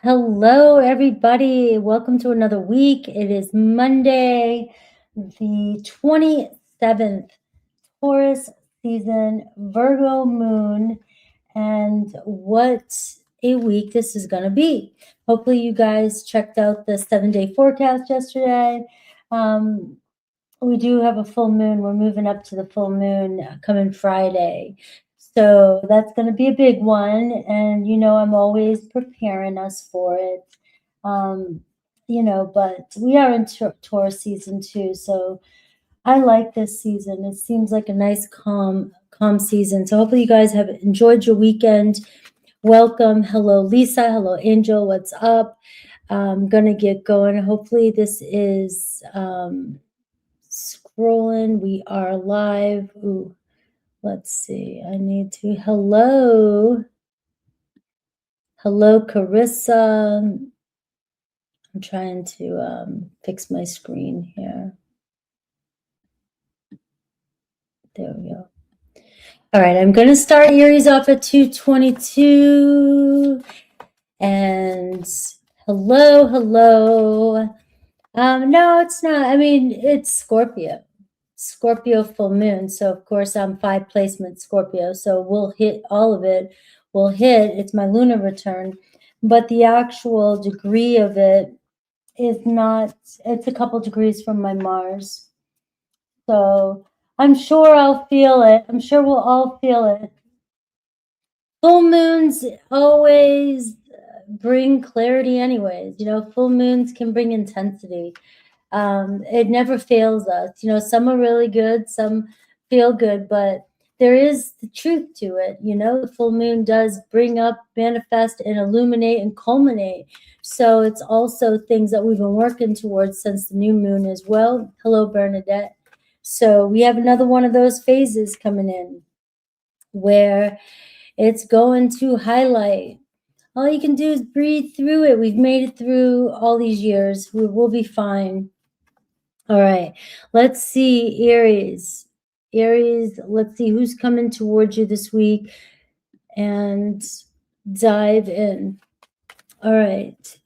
Hello, everybody. Welcome to another week. It is Monday, the 27th, Taurus season, Virgo moon, and what a week this is going to be. Hopefully, you guys checked out the 7-day forecast yesterday. We do have a full moon. We're moving up to the full moon coming Friday. So that's going to be a big one. And, I'm always preparing us for it. But we are in Taurus season too. So I like this season. It seems like a nice, calm season. So hopefully you guys have enjoyed your weekend. Welcome. Hello, Lisa. Hello, Angel. What's up? I'm going to get going. Hopefully this is... scrolling. We are live. Ooh, let's see. I need to. Hello, Carissa. I'm trying to fix my screen here. There we go. All right, I'm going to start Aries off at 222. And hello. No, it's not. I mean, it's Scorpio full moon. So of course I'm 5 placement Scorpio. So we'll hit all of it. It's my lunar return, but the actual degree of it is not, it's a couple degrees from my Mars. So I'm sure I'll feel it. I'm sure we'll all feel it. Full moons always bring clarity anyways. Full moons can bring intensity. It never fails us. Some are really good, some feel good, but there is the truth to it. The full moon does bring up, manifest, and illuminate and culminate. So it's also things that we've been working towards since the new moon as well. Hello, Bernadette. So we have another one of those phases coming in where it's going to highlight. All you can do is breathe through it. We've made it through all these years. We'll be fine. All right, let's see, Aries, let's see who's coming towards you this week and dive in. All right,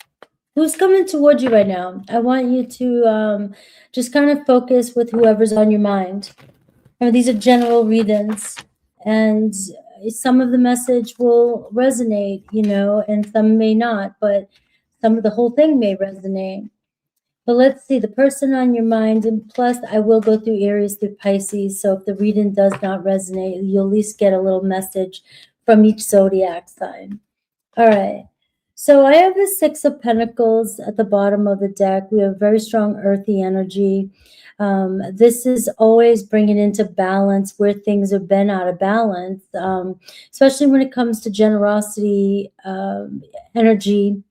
who's coming towards you right now? I want you to just kind of focus with whoever's on your mind. These are general readings, and some of the message will resonate, and some may not, but the whole thing may resonate. But let's see, the person on your mind, and plus I will go through Aries through Pisces, so if the reading does not resonate, you'll at least get a little message from each zodiac sign. All right, so I have the 6 of Pentacles at the bottom of the deck. We have very strong earthy energy. This is always bringing into balance where things have been out of balance, especially when it comes to generosity, energy,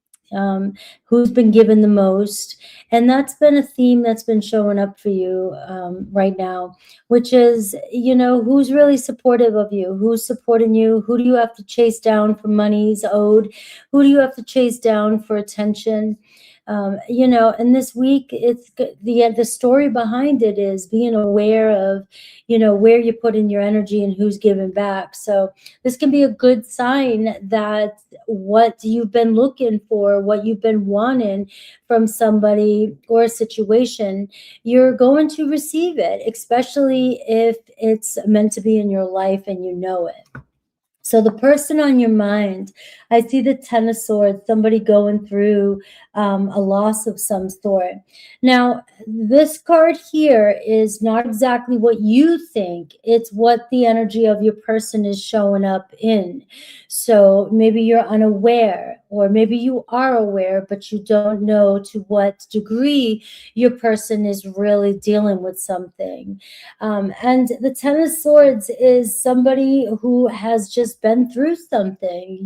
who's been given the most. And that's been a theme that's been showing up for you right now, which is, who's really supportive of you, who's supporting you, who do you have to chase down for monies owed, who do you have to chase down for attention. And this week, it's the story behind it is being aware of, where you're putting your energy and who's giving back. So this can be a good sign that what you've been looking for, what you've been wanting from somebody or a situation, you're going to receive it, especially if it's meant to be in your life and you know it. So the person on your mind, I see the 10 of Swords, somebody going through a loss of some sort. Now, this card here is not exactly what you think. It's what the energy of your person is showing up in. So maybe you're unaware, or maybe you are aware, but you don't know to what degree your person is really dealing with something. And the 10 of Swords is somebody who has just been through something,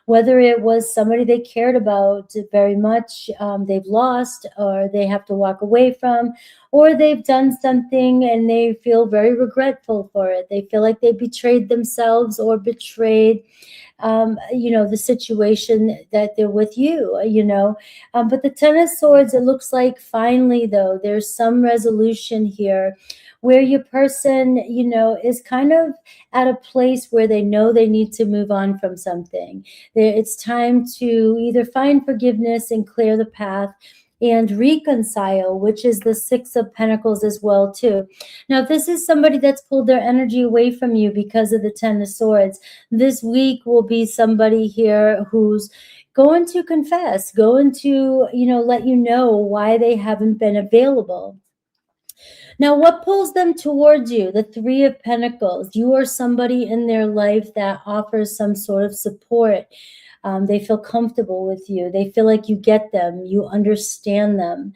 whether it was somebody they cared about very much, they've lost, or they have to walk away from, or they've done something and they feel very regretful for it. They feel like they betrayed themselves or betrayed you know, the situation that they're with you, you know. But the Ten of Swords, it looks like finally, though, there's some resolution here where your person, you know, is kind of at a place where they know they need to move on from something. It's time to either find forgiveness and clear the path and reconcile, which is the Six of Pentacles as well too. Now, if this is somebody that's pulled their energy away from you because of the Ten of Swords, this week will be somebody here who's going to confess, going to, you know, let you know why they haven't been available. Now, what pulls them towards you? The Three of Pentacles. You are somebody in their life that offers some sort of support. They feel comfortable with you. They feel like you get them. You understand them.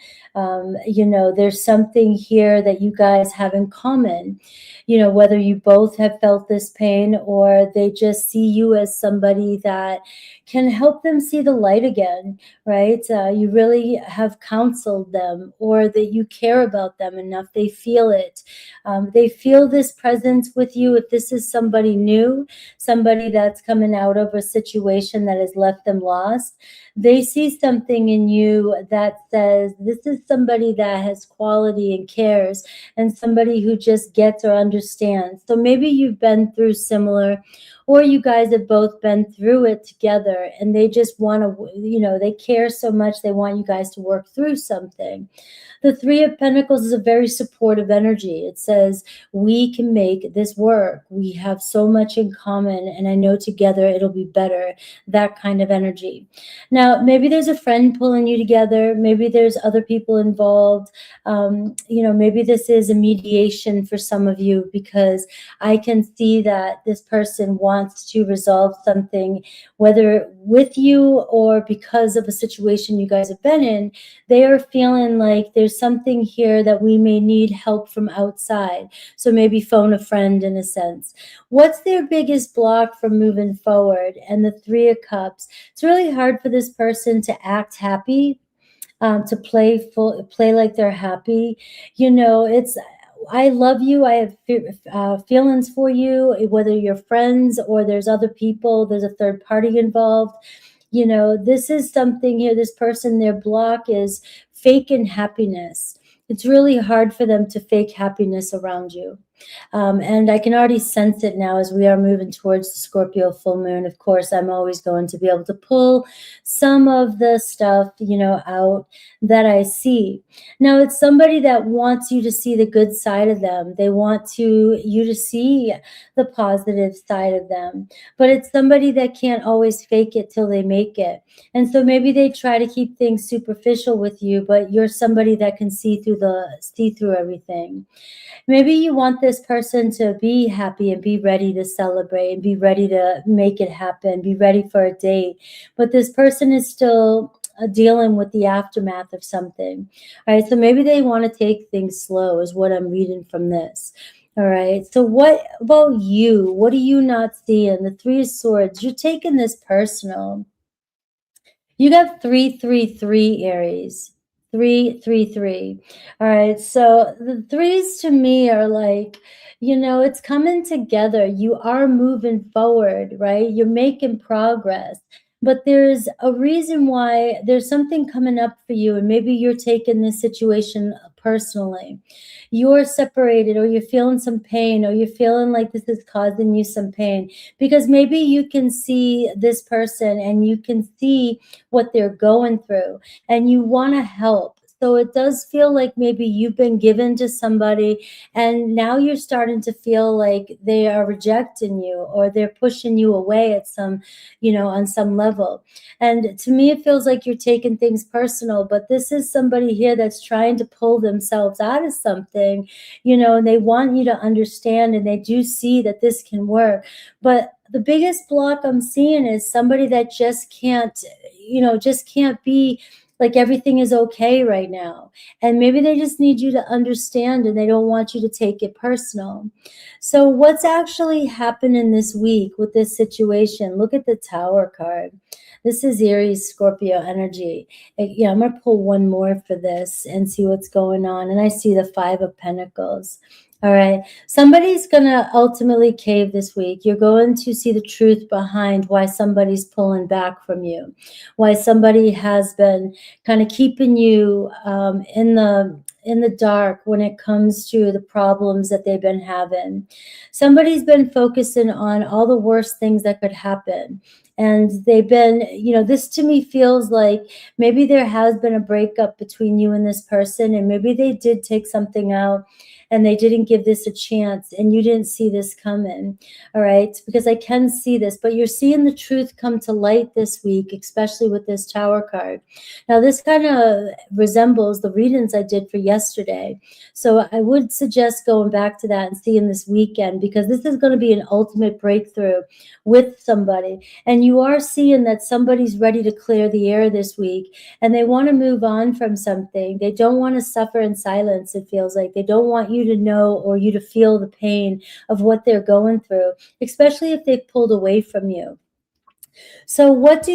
You know, there's something here that you guys have in common. You know, whether you both have felt this pain or they just see you as somebody that can help them see the light again, right? You really have counseled them, or that you care about them enough. They feel it. They feel this presence with you. If this is somebody new, somebody that's coming out of a situation that has left them lost, they see something in you that says this is somebody that has quality and cares, and somebody who just gets or understands. So maybe you've been through similar, or you guys have both been through it together, and they just want to, you know, they care so much, they want you guys to work through something. The Three of Pentacles is a very supportive energy. It says, we can make this work. We have so much in common, and I know together it'll be better. That kind of energy. Now, maybe there's a friend pulling you together. Maybe there's other people involved. You know, maybe this is a mediation for some of you, because I can see that this person wants to resolve something, whether with you or because of a situation you guys have been in. They are feeling like there's something here that we may need help from outside. So maybe phone a friend in a sense. What's their biggest block from moving forward? And the Three of Cups. It's really hard for this person to act happy, to play like they're happy. You know, it's, I love you. I have feelings for you, whether you're friends or there's other people, there's a third party involved. You know, this is something here. This person, their block is faking happiness. It's really hard for them to fake happiness around you. And I can already sense it now as we are moving towards the Scorpio full moon. Of course, I'm always going to be able to pull some of the stuff, you know, out that I see. Now, it's somebody that wants you to see the good side of them. They want you to see the positive side of them. But it's somebody that can't always fake it till they make it. And so maybe they try to keep things superficial with you, but you're somebody that can see through everything. Maybe you want this person to be happy and be ready to celebrate and be ready to make it happen, be ready for a date. But this person is still dealing with the aftermath of something. All right, so maybe they want to take things slow is what I'm reading from this. All right, so what about you? What are you not seeing? The Three of Swords, you're taking this personal. You got 333, Aries. 333. All right. So the threes to me are like, you know, it's coming together. You are moving forward, right? You're making progress. But there's a reason why there's something coming up for you, and maybe you're taking this situation personally. You're separated, or you're feeling some pain, or you're feeling like this is causing you some pain, because maybe you can see this person and you can see what they're going through, and you want to help. So it does feel like maybe you've been given to somebody, and now you're starting to feel like they are rejecting you, or they're pushing you away at some, you know, on some level. And to me, it feels like you're taking things personal, but this is somebody here that's trying to pull themselves out of something, you know, and they want you to understand, and they do see that this can work. But the biggest block I'm seeing is somebody that just can't, you know, just can't be like everything is okay right now. And maybe they just need you to understand, and they don't want you to take it personal. So what's actually happening this week with this situation? Look at the Tower card. This is Aries Scorpio energy. Yeah, I'm going to pull one more for this and see what's going on. And I see the Five of Pentacles. All right. Somebody's going to ultimately cave this week. You're going to see the truth behind why somebody's pulling back from you, why somebody has been kind of keeping you in the dark when it comes to the problems that they've been having. Somebody's been focusing on all the worst things that could happen. And they've been, this to me feels like maybe there has been a breakup between you and this person, and maybe they did take something out and they didn't give this a chance, and you didn't see this coming. All right, because I can see this, but you're seeing the truth come to light this week, especially with this Tower card. Now this kind of resembles the readings I did for yesterday, so I would suggest going back to that and seeing this weekend, because this is going to be an ultimate breakthrough with somebody, and you are seeing that somebody's ready to clear the air this week, and they want to move on from something. They don't want to suffer in silence. It feels like they don't want you to know or you to feel the pain of what they're going through, especially if they've pulled away from you. So what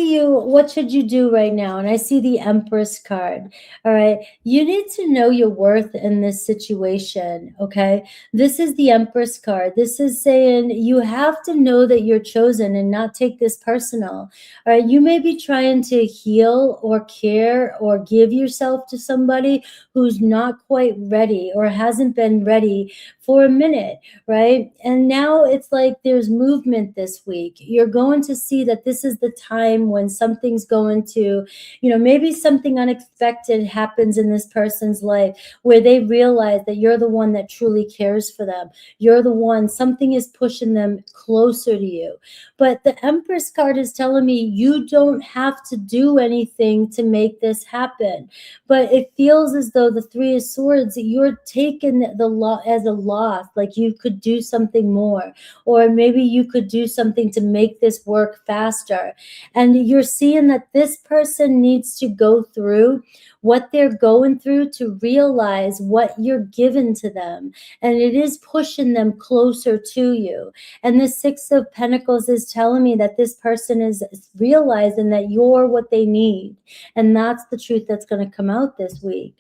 should you do right now? And I see the Empress card. All right. You need to know your worth in this situation. Okay. This is the Empress card. This is saying you have to know that you're chosen and not take this personal. All right. You may be trying to heal or care or give yourself to somebody who's not quite ready or hasn't been ready for a minute, right? And now it's like there's movement this week. You're going to see that this is the time when something's going to, maybe something unexpected happens in this person's life where they realize that you're the one that truly cares for them. You're the one, something is pushing them closer to you. But the Empress card is telling me you don't have to do anything to make this happen. But it feels as though the Three of Swords, you're taking the law as a loss, like you could do something more, or maybe you could do something to make this work faster. And you're seeing that this person needs to go through what they're going through to realize what you're given to them. And it is pushing them closer to you. And the Six of Pentacles is telling me that this person is realizing that you're what they need. And that's the truth that's going to come out this week.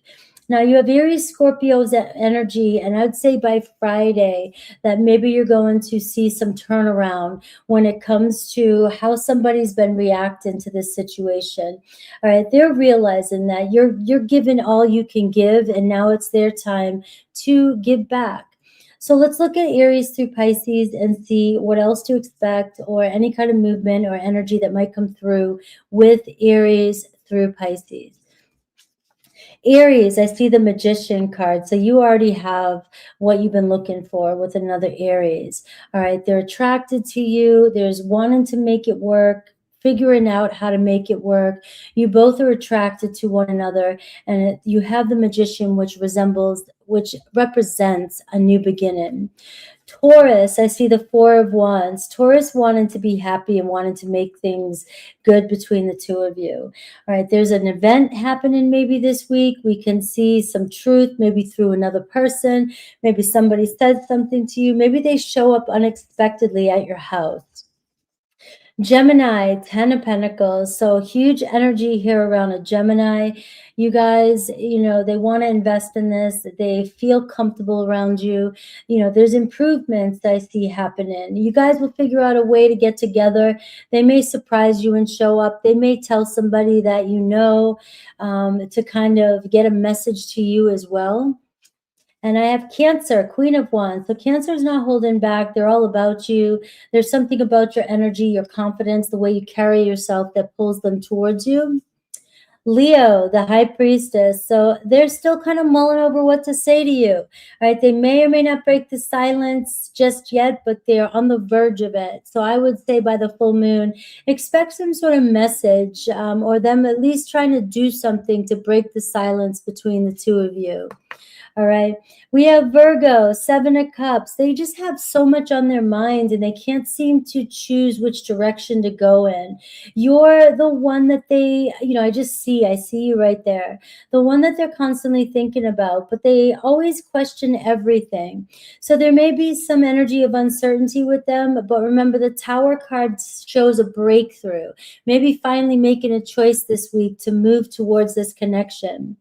Now you have Aries, Scorpio's energy, and I'd say by Friday that maybe you're going to see some turnaround when it comes to how somebody's been reacting to this situation. All right, they're realizing that you're giving all you can give, and now it's their time to give back. So let's look at Aries through Pisces and see what else to expect, or any kind of movement or energy that might come through with Aries through Pisces. Aries, I see the Magician card. So you already have what you've been looking for with another Aries. All right, they're attracted to you. There's wanting to make it work, figuring out how to make it work. You both are attracted to one another, and you have the Magician, which represents a new beginning. Taurus, I see the Four of Wands. Taurus wanting to be happy and wanting to make things good between the two of you. All right, there's an event happening maybe this week. We can see some truth, maybe through another person. Maybe somebody said something to you. Maybe they show up unexpectedly at your house. Gemini, 10 of Pentacles. So huge energy here around a Gemini. You guys, they want to invest in this. They feel comfortable around you. There's improvements I see happening. You guys will figure out a way to get together. They may surprise you and show up. They may tell somebody that to kind of get a message to you as well. And I have Cancer, Queen of Wands. So Cancer is not holding back. They're all about you. There's something about your energy, your confidence, the way you carry yourself that pulls them towards you. Leo, the High Priestess. So they're still kind of mulling over what to say to you. All right, they may or may not break the silence just yet, but they're on the verge of it. So I would say by the full moon, expect some sort of message, or them at least trying to do something to break the silence between the two of you. All right. We have Virgo, 7 of Cups. They just have so much on their mind and they can't seem to choose which direction to go in. You're the one that they, I see you right there. The one that they're constantly thinking about, but they always question everything. So there may be some energy of uncertainty with them, but remember the Tower card shows a breakthrough. Maybe finally making a choice this week to move towards this connection.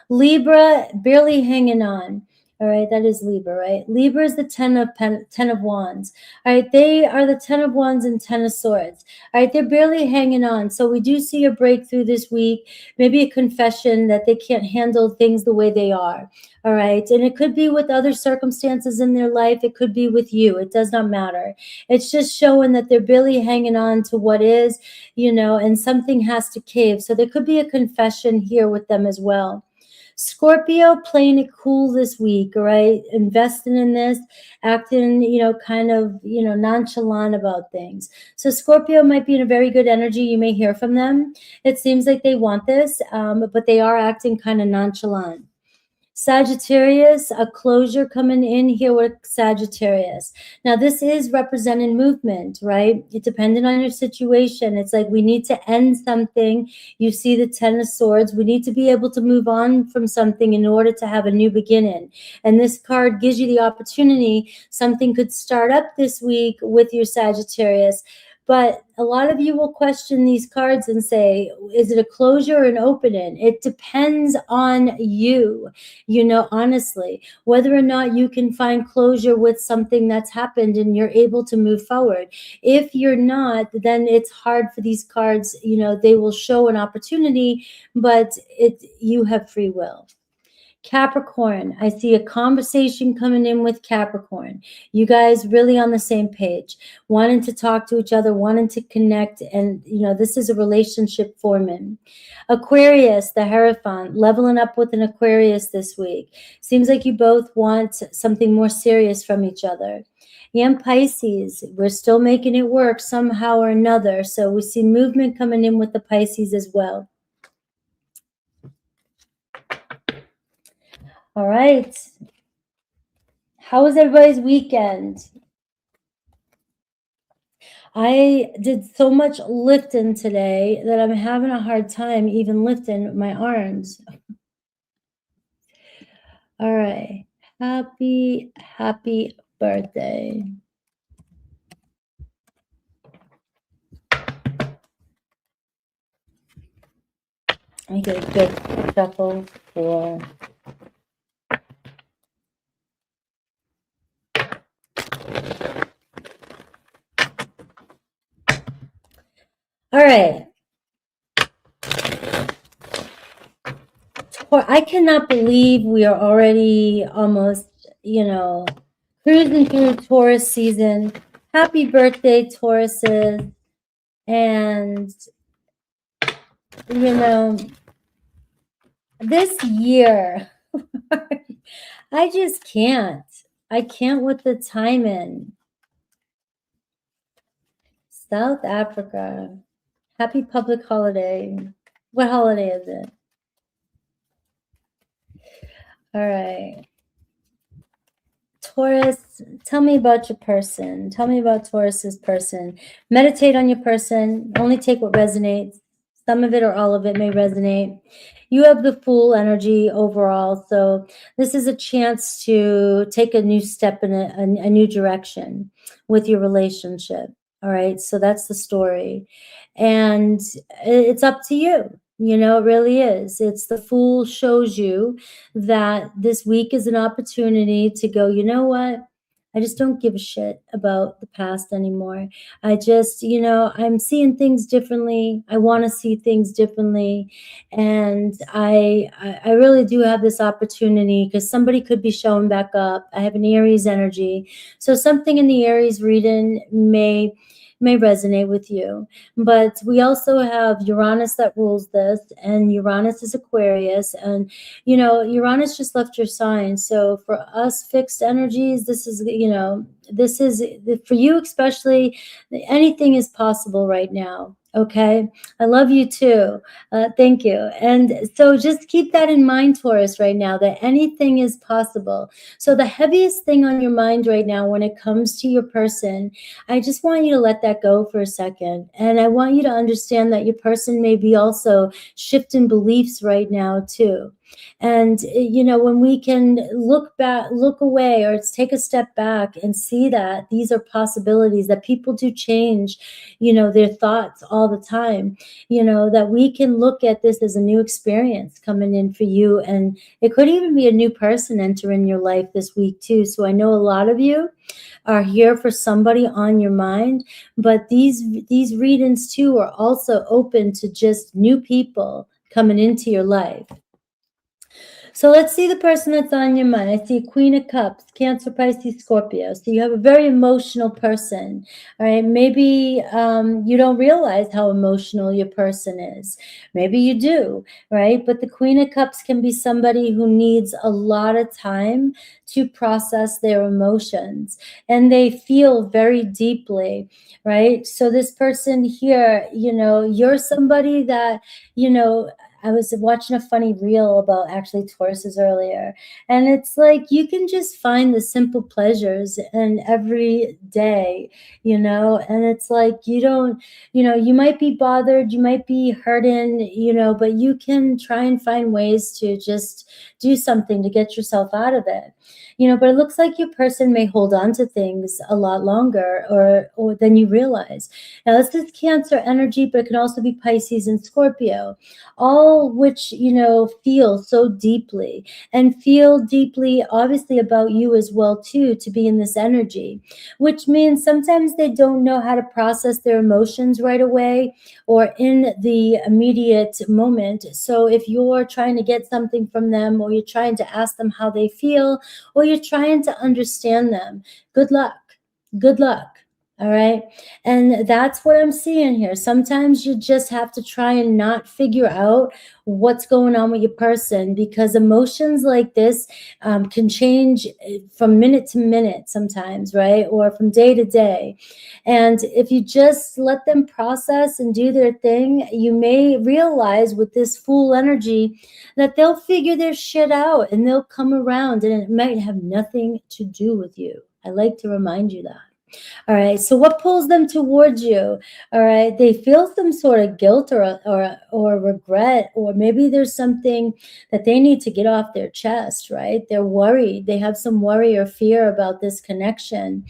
Libra, barely hanging on. All right, that is Libra, right? Libra is the 10 of Wands. All right, they are the 10 of Wands and 10 of Swords. All right, they're barely hanging on. So we do see a breakthrough this week, maybe a confession that they can't handle things the way they are. All right, and it could be with other circumstances in their life. It could be with you. It does not matter. It's just showing that they're barely hanging on to what is, you know, and something has to cave. So there could be a confession here with them as well. Scorpio, playing it cool this week, right? Investing in this, acting, you know, kind of, you know, nonchalant about things. So Scorpio might be in a very good energy. You may hear from them. It seems like they want this, but they are acting kind of nonchalant. Sagittarius, a closure coming in here with Sagittarius. Now, this is representing movement, right? It depending on your situation. It's like we need to end something. You see the 10 of Swords. We need to be able to move on from something in order to have a new beginning. And this card gives you the opportunity. Something could start up this week with your Sagittarius. But a lot of you will question these cards and say, is it a closure or an opening? It depends on you, you know, honestly, whether or not you can find closure with something that's happened and you're able to move forward. If you're not, then it's hard for these cards, you know, they will show an opportunity, but you have free will. Capricorn, I see a conversation coming in with Capricorn. You guys really on the same page, wanting to talk to each other, wanting to connect, and you know, this is a relationship forming. Aquarius, the Hierophant, leveling up with an Aquarius this week. Seems like you both want something more serious from each other. And Pisces, we're still making it work somehow or another. So we see movement coming in with the Pisces as well. All right. How was everybody's weekend? I did so much lifting today that I'm having a hard time even lifting my arms. All right. Happy birthday. I get a good shuffle for... All right. I cannot believe we are already almost, you know, cruising through Taurus season. Happy birthday, Tauruses. And, you know, this year, I just can't. I can't with the timing. South Africa. Happy public holiday. What holiday is it? All right. Taurus, tell me about your person. Tell me about Taurus's person. Meditate on your person. Only take what resonates. Some of it or all of it may resonate. You have the Fool energy overall. So this is a chance to take a new step in a new direction with your relationship. All right. So that's the story. And it's up to you. You know, it really is. It's the Fool shows you that this week is an opportunity to go, you know what? I just don't give a shit about the past anymore. I just, you know, I'm seeing things differently. I want to see things differently. And I really do have this opportunity because somebody could be showing back up. I have an Aries energy. So something in the Aries reading may resonate with you. But we also have Uranus that rules this, and Uranus is Aquarius, and you know, Uranus just left your sign. So for us fixed energies, this is, you know, this is for you especially, anything is possible right now. Okay. I love you too. Thank you. And so just keep that in mind, Taurus, right now, that anything is possible. So the heaviest thing on your mind right now, when it comes to your person, I just want you to let that go for a second. And I want you to understand that your person may be also shifting beliefs right now too. And, you know, when we can look back, look away, or take a step back and see that these are possibilities, that people do change, you know, their thoughts all the time, you know, that we can look at this as a new experience coming in for you. And it could even be a new person entering your life this week too. So I know a lot of you are here for somebody on your mind, but these readings too are also open to just new people coming into your life. So let's see the person that's on your mind. I see a Queen of Cups, Cancer, Pisces, Scorpio. So you have a very emotional person. All right. Maybe you don't realize how emotional your person is. Maybe you do, right? But the Queen of Cups can be somebody who needs a lot of time to process their emotions, and they feel very deeply, right? So this person here, you know, you're somebody that, you know, I was watching a funny reel about actually Tauruses earlier, and it's like you can just find the simple pleasures in every day, you know, and it's like you don't, you know, you might be bothered, you might be hurting, you know, but you can try and find ways to just do something to get yourself out of it. You know, but it looks like your person may hold on to things a lot longer or than you realize. Now, this is Cancer energy, but it can also be Pisces and Scorpio, all which, you know, feel so deeply and feel deeply obviously about you as well too, to be in this energy, which means sometimes they don't know how to process their emotions right away or in the immediate moment. So if you're trying to get something from them, or you're trying to ask them how they feel, or you're trying to understand them, good luck. Good luck. All right. And that's what I'm seeing here. Sometimes you just have to try and not figure out what's going on with your person, because emotions like this can change from minute to minute sometimes, right? Or from day to day. And if you just let them process and do their thing, you may realize with this Fool energy that they'll figure their shit out and they'll come around, and it might have nothing to do with you. I like to remind you that. All right. So what pulls them towards you? All right. They feel some sort of guilt or regret, or maybe there's something that they need to get off their chest, right? They're worried. They have some worry or fear about this connection,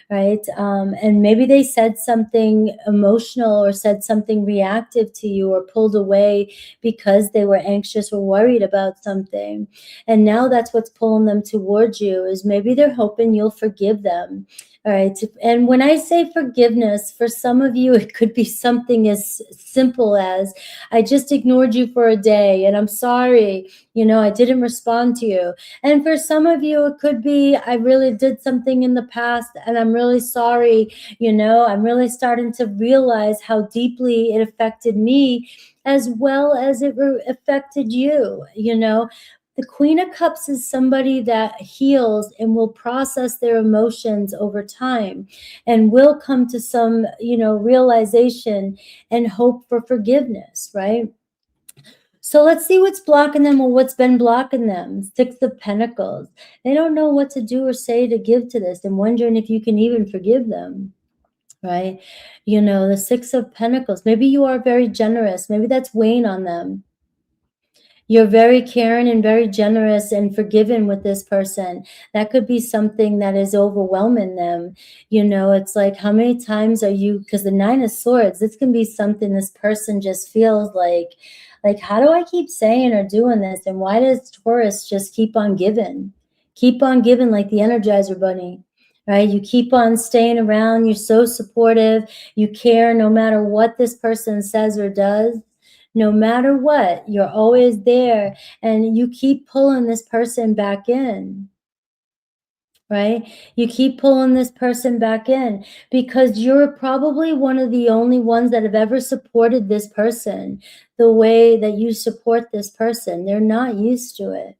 right? And maybe they said something emotional or said something reactive to you, or pulled away because they were anxious or worried about something. And now that's what's pulling them towards you, is maybe they're hoping you'll forgive them. All right. And when I say forgiveness, for some of you, it could be something as simple as, I just ignored you for a day and I'm sorry, you know, I didn't respond to you. And for some of you, it could be, I really did something in the past and I'm really sorry. You know, I'm really starting to realize how deeply it affected me as well as it affected you, you know. The Queen of Cups is somebody that heals and will process their emotions over time and will come to some, you know, realization and hope for forgiveness, right? So let's see what's blocking them, or what's been blocking them. Six of Pentacles. They don't know what to do or say to give to this, and wondering if you can even forgive them, right? You know, the Six of Pentacles. Maybe you are very generous. Maybe that's weighing on them. You're very caring and very generous and forgiving with this person. That could be something that is overwhelming them. You know, it's like, how many times are you, because the Nine of Swords, this can be something this person just feels like, how do I keep saying or doing this? And why does Taurus just keep on giving? Keep on giving like the Energizer Bunny, right? You keep on staying around. You're so supportive. You care no matter what this person says or does. No matter what, you're always there, and you keep pulling this person back in, right? You keep pulling this person back in because you're probably one of the only ones that have ever supported this person the way that you support this person. They're not used to it.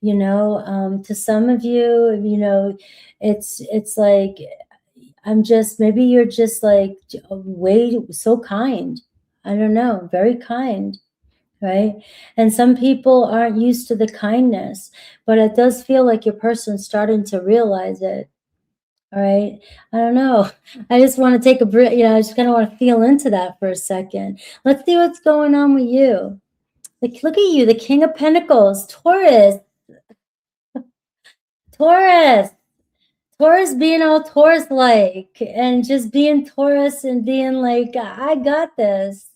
You know, to some of you, you know, it's like, maybe you're just like way so kind. I don't know, very kind. Right. And some people aren't used to the kindness, but it does feel like your person's starting to realize it. All right. I don't know. I just want to take a breath. You know, I just kind of want to feel into that for a second. Let's see what's going on with you. Look at you, the King of Pentacles, Taurus. Taurus. Taurus being all Taurus-like and just being Taurus and being like, I got this.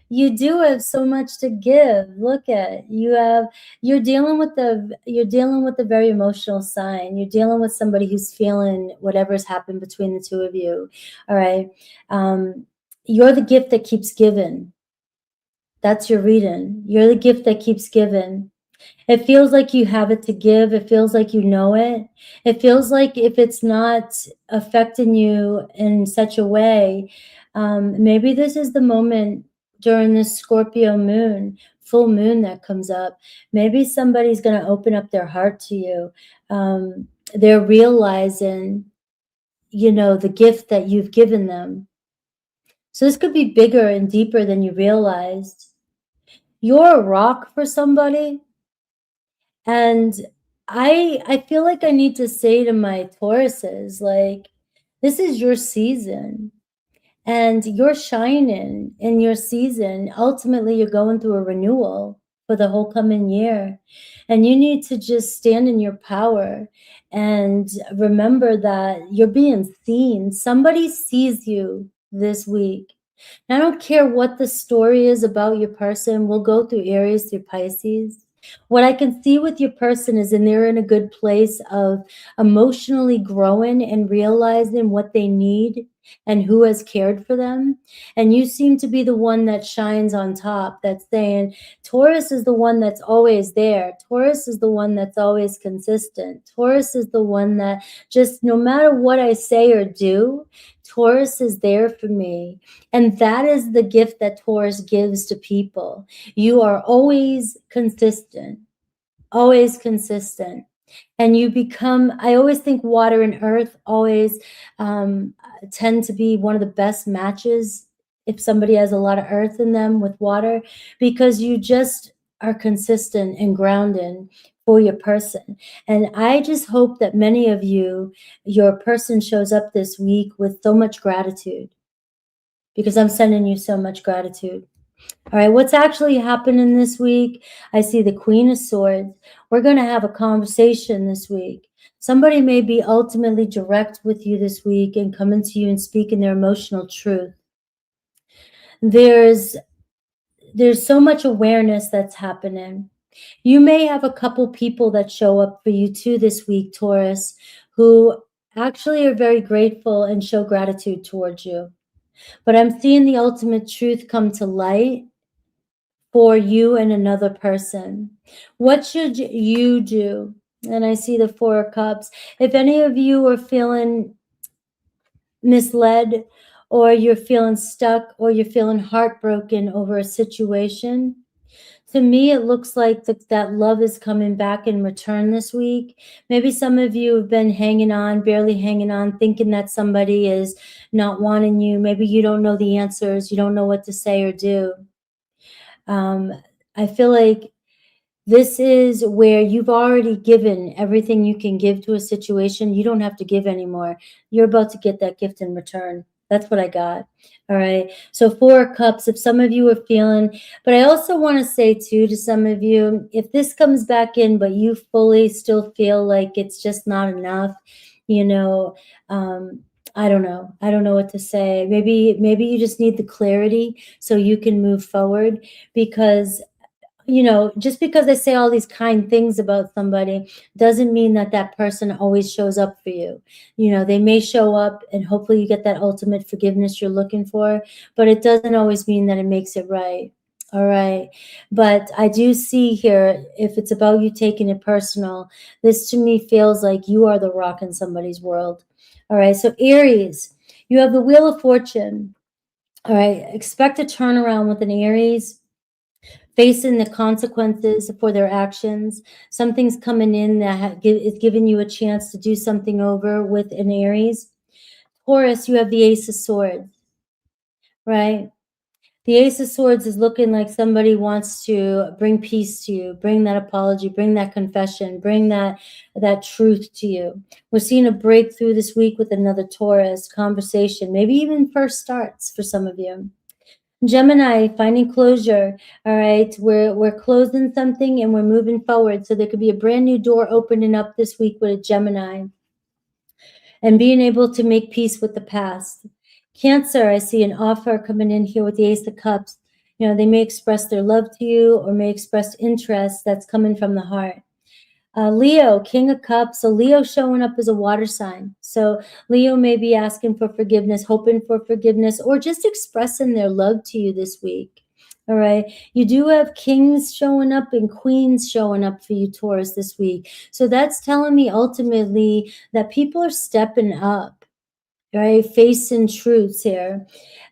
You do have so much to give. Look at you're dealing with a very emotional sign. You're dealing with somebody who's feeling whatever's happened between the two of you. All right. You're the gift that keeps giving. That's your reading. You're the gift that keeps giving. It feels like you have it to give. It feels like you know it. It feels like if it's not affecting you in such a way, maybe this is the moment during this Scorpio moon, full moon that comes up. Maybe somebody's going to open up their heart to you. They're realizing, the gift that you've given them. So this could be bigger and deeper than you realized. You're a rock for somebody. And I feel like I need to say to my Tauruses, like, this is your season and you're shining in your season. Ultimately, you're going through a renewal for the whole coming year. And you need to just stand in your power and remember that you're being seen. Somebody sees you this week. And I don't care what the story is about your person. We'll go through Aries, through Pisces. What I can see with your person is they're in a good place of emotionally growing and realizing what they need and who has cared for them. And you seem to be the one that shines on top, that's saying, Taurus is the one that's always there. Taurus is the one that's always consistent. Taurus is the one that just, no matter what I say or do, Taurus is there for me. And that is the gift that Taurus gives to people. You are always consistent, always consistent. And you become, I always think water and earth always tend to be one of the best matches if somebody has a lot of earth in them with water, because you just are consistent and grounded for your person. And I just hope that many of you, your person shows up this week with so much gratitude, because I'm sending you so much gratitude. All right, what's actually happening this week? I see the Queen of Swords. We're going to have a conversation this week. Somebody may be ultimately direct with you this week and coming to you and speaking their emotional truth. There's so much awareness that's happening. You may have a couple people that show up for you too this week, Taurus, who actually are very grateful and show gratitude towards you. But I'm seeing the ultimate truth come to light for you and another person. What should you do? And I see the Four of Cups. If any of you are feeling misled, or you're feeling stuck, or you're feeling heartbroken over a situation, to me, it looks like that love is coming back in return this week. Maybe some of you have been hanging on, barely hanging on, thinking that somebody is not wanting you. Maybe you don't know the answers. You don't know what to say or do. I feel like this is where you've already given everything you can give to a situation. You don't have to give anymore. You're about to get that gift in return. That's what I got. All right. So Four of Cups, if some of you are feeling, but I also want to say too, to some of you, if this comes back in, but you fully still feel like it's just not enough, I don't know. I don't know what to say. Maybe you just need the clarity so you can move forward, because just because I say all these kind things about somebody doesn't mean that that person always shows up for you. They may show up and hopefully you get that ultimate forgiveness you're looking for, but it doesn't always mean that it makes it right. All right. But I do see here, if it's about you taking it personal, this to me feels like you are the rock in somebody's world. All right. So Aries, you have the Wheel of Fortune. All right. Expect a turnaround with an Aries, facing the consequences for their actions. Something's coming in that is giving you a chance to do something over with an Aries. Taurus, you have the Ace of Swords, right? The Ace of Swords is looking like somebody wants to bring peace to you, bring that apology, bring that confession, bring that truth to you. We're seeing a breakthrough this week with another Taurus conversation, maybe even first starts for some of you. Gemini, finding closure. All right, we're closing something and we're moving forward. So there could be a brand new door opening up this week with a Gemini, and being able to make peace with the past. Cancer, I see an offer coming in here with the Ace of Cups. You know, they may express their love to you or may express interest that's coming from the heart. Leo, King of Cups. So Leo showing up as a water sign. So Leo may be asking for forgiveness, hoping for forgiveness, or just expressing their love to you this week. All right. You do have kings showing up and queens showing up for you, Taurus, this week. So that's telling me ultimately that people are stepping up, right? Facing truths here.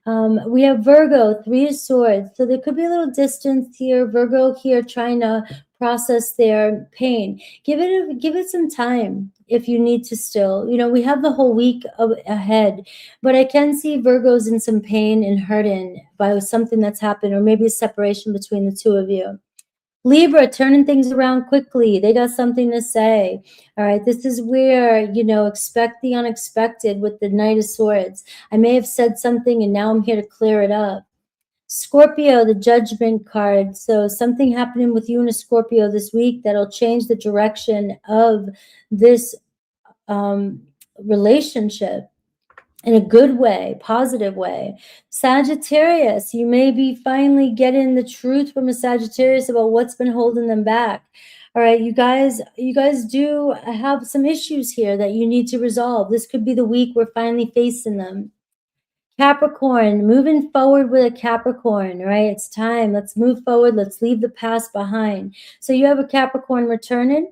We have Virgo, Three of Swords. So there could be a little distance here. Virgo here trying to process their pain. Give it some time if you need to still. You know, we have the whole week ahead, but I can see Virgos in some pain and hurting by something that's happened, or maybe a separation between the two of you. Libra, turning things around quickly. They got something to say. All right, this is where, you know, expect the unexpected with the Knight of Swords. I may have said something and now I'm here to clear it up. Scorpio, the Judgment card. So something happening with you and a Scorpio this week that'll change the direction of this relationship in a good way, positive way. Sagittarius, you may be finally getting the truth from a Sagittarius about what's been holding them back. All right, you guys do have some issues here that you need to resolve. This could be the week we're finally facing them. Capricorn, moving forward with a Capricorn, right? It's time. Let's move forward. Let's leave the past behind. So you have a Capricorn returning.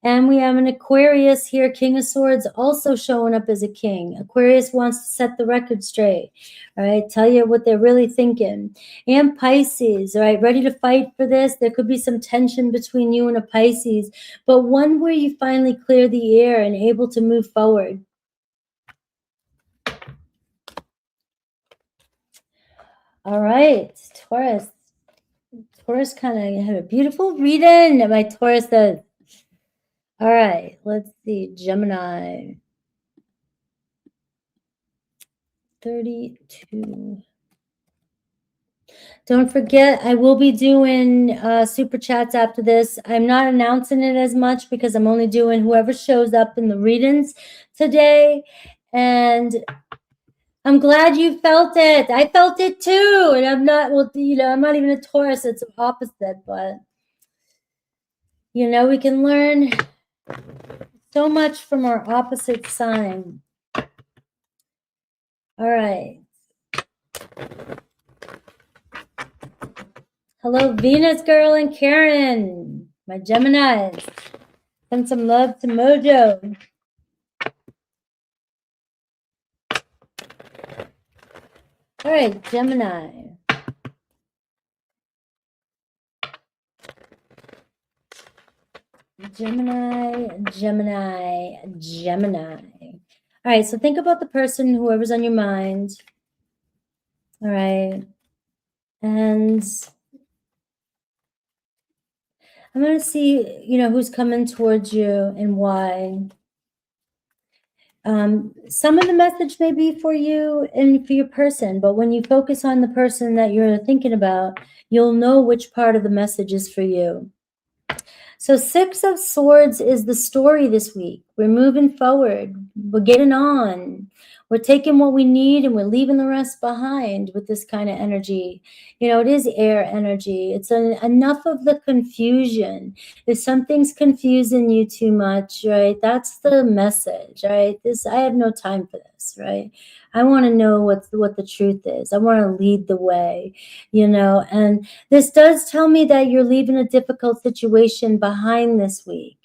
And we have an Aquarius here, King of Swords, also showing up as a king. Aquarius wants to set the record straight, all right? Tell you what they're really thinking. And Pisces, all right, ready to fight for this. There could be some tension between you and a Pisces, but one where you finally clear the air and able to move forward. All right, Taurus. Taurus kind of had a beautiful reading. My Taurus does. All right, let's see. Gemini. 32. Don't forget, I will be doing super chats after this. I'm not announcing it as much because I'm only doing whoever shows up in the readings today. And I'm glad you felt it. I felt it too. And I'm not, well, you know, I'm not even a Taurus. It's opposite, but you know, we can learn so much from our opposite sign. All right. Hello, Venus girl and Karen, my Geminis. Send some love to Mojo. All right, Gemini. Gemini. All right, so think about the person, whoever's on your mind. All right. And I'm going to see, you know, who's coming towards you and why. Some of the message may be for you and for your person, but when you focus on the person that you're thinking about, you'll know which part of the message is for you. So 6 of Swords is the story this week. We're moving forward. We're getting on. We're taking what we need and we're leaving the rest behind with this kind of energy. You know, it is air energy. It's enough of the confusion. If something's confusing you too much, right, that's the message, right? I have no time for this, right? I want to know what the truth is. I want to lead the way, you know, and this does tell me that you're leaving a difficult situation behind this week.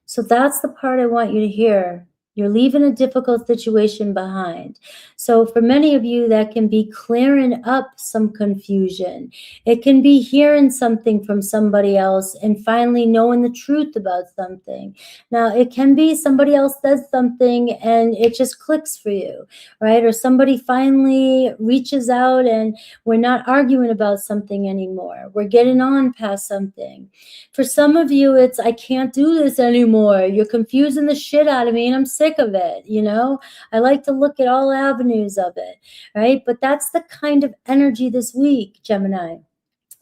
So that's the part I want you to hear. You're leaving a difficult situation behind. So for many of you, that can be clearing up some confusion. It can be hearing something from somebody else and finally knowing the truth about something. Now, it can be somebody else says something and it just clicks for you, right? Or somebody finally reaches out and we're not arguing about something anymore. We're getting on past something. For some of you, it's, I can't do this anymore. You're confusing the shit out of me and I'm sick sick of it, you know? I like to look at all avenues of it, right? But that's the kind of energy this week, Gemini,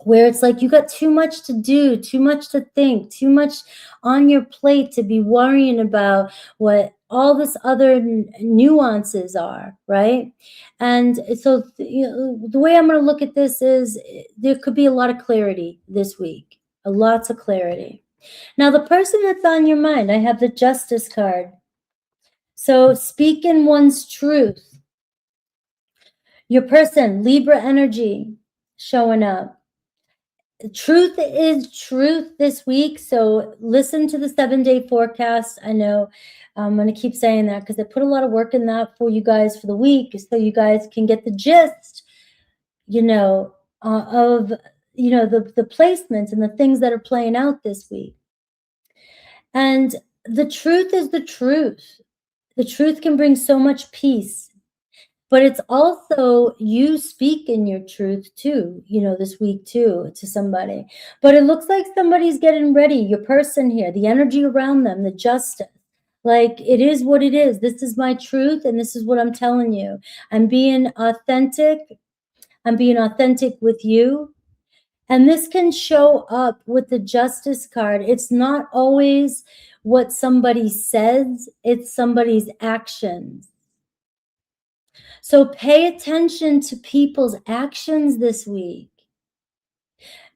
where it's like you got too much to do, too much to think, too much on your plate to be worrying about what all this other nuances are, right? And so you know, the way I'm going to look at this is there could be a lot of clarity this week, lots of clarity. Now, the person that's on your mind, I have the Justice card. So speak in one's truth. Your person, Libra energy, showing up. Truth is truth this week. So listen to the 7-day forecast. I know I'm going to keep saying that because I put a lot of work in that for you guys for the week, so you guys can get the gist, you know, of, you know, the placements and the things that are playing out this week. And the truth is the truth. The truth can bring so much peace. But it's also you speak in your truth too, you know, this week too, to somebody. But it looks like somebody's getting ready, your person here, the energy around them, the justice. Like, it is what it is. This is my truth, and this is what I'm telling you. I'm being authentic. I'm being authentic with you. And this can show up with the Justice card. It's not always what somebody says, it's somebody's actions. So pay attention to people's actions this week.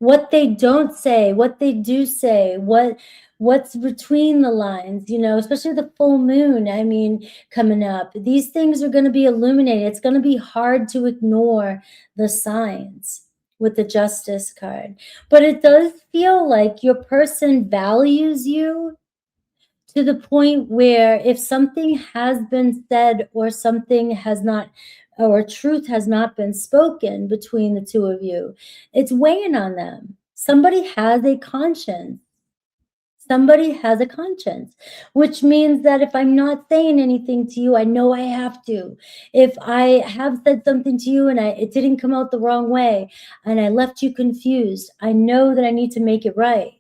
What they don't say, what they do say, what's between the lines, you know, especially the full moon, I mean, coming up. These things are going to be illuminated. It's going to be hard to ignore the signs with the Justice card. But it does feel like your person values you to the point where if something has been said or something has not, or truth has not been spoken between the two of you, it's weighing on them. Somebody has a conscience. Somebody has a conscience, which means that if I'm not saying anything to you, I know I have to. If I have said something to you and it didn't come out the wrong way and I left you confused, I know that I need to make it right.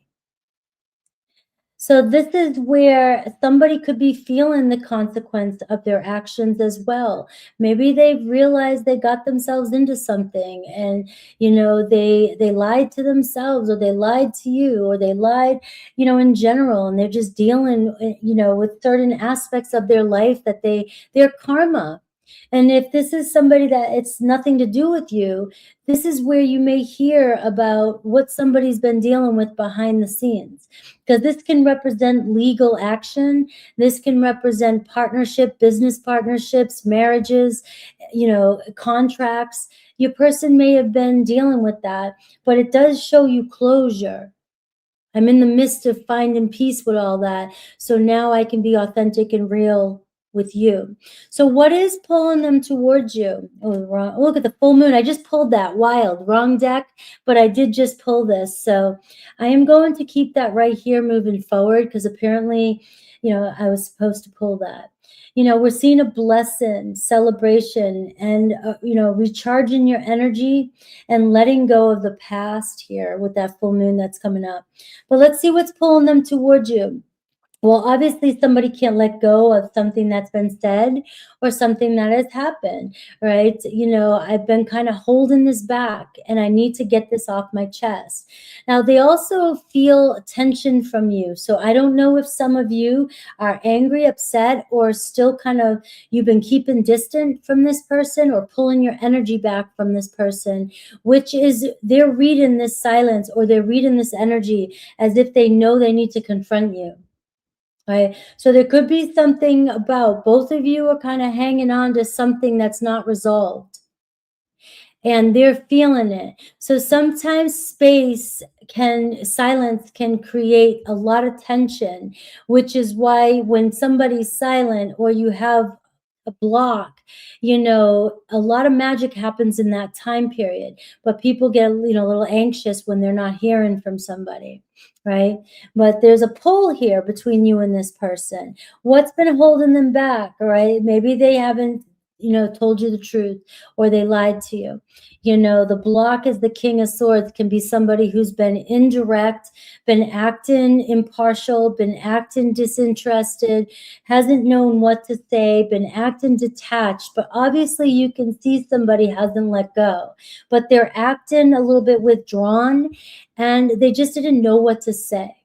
So this is where somebody could be feeling the consequence of their actions as well. Maybe they've realized they got themselves into something and, you know, they lied to themselves, or they lied to you, or they lied, you know, in general, and they're just dealing, you know, with certain aspects of their life that their karma. And if this is somebody that it's nothing to do with you, this is where you may hear about what somebody's been dealing with behind the scenes. Because this can represent legal action. This can represent partnership, business partnerships, marriages, you know, contracts. Your person may have been dealing with that, but it does show you closure. I'm in the midst of finding peace with all that. So now I can be authentic and real with you. So what is pulling them towards you? Oh, wrong. Look at the full moon. I just pulled that. Wild. Wrong deck, but I did just pull this. So I am going to keep that right here moving forward, because apparently, you know, I was supposed to pull that. You know, we're seeing a blessing, celebration, and, you know, recharging your energy and letting go of the past here with that full moon that's coming up. But let's see what's pulling them towards you. Well, obviously somebody can't let go of something that's been said or something that has happened, right? You know, I've been kind of holding this back and I need to get this off my chest. Now, they also feel tension from you. So I don't know if some of you are angry, upset, or still kind of, you've been keeping distant from this person or pulling your energy back from this person, which is they're reading this silence or they're reading this energy as if they know they need to confront you. Right. So there could be something about both of you are kind of hanging on to something that's not resolved. And they're feeling it. So sometimes silence can create a lot of tension, which is why when somebody's silent or you have a block, you know, a lot of magic happens in that time period, but people get, you know, a little anxious when they're not hearing from somebody, right? But there's a pull here between you and this person. What's been holding them back, right? Maybe they haven't told you the truth, or they lied to you. The block is the King of Swords, can be somebody who's been indirect, been acting impartial, been acting disinterested, hasn't known what to say, been acting detached. But obviously you can see somebody hasn't let go, but they're acting a little bit withdrawn, and they just didn't know what to say.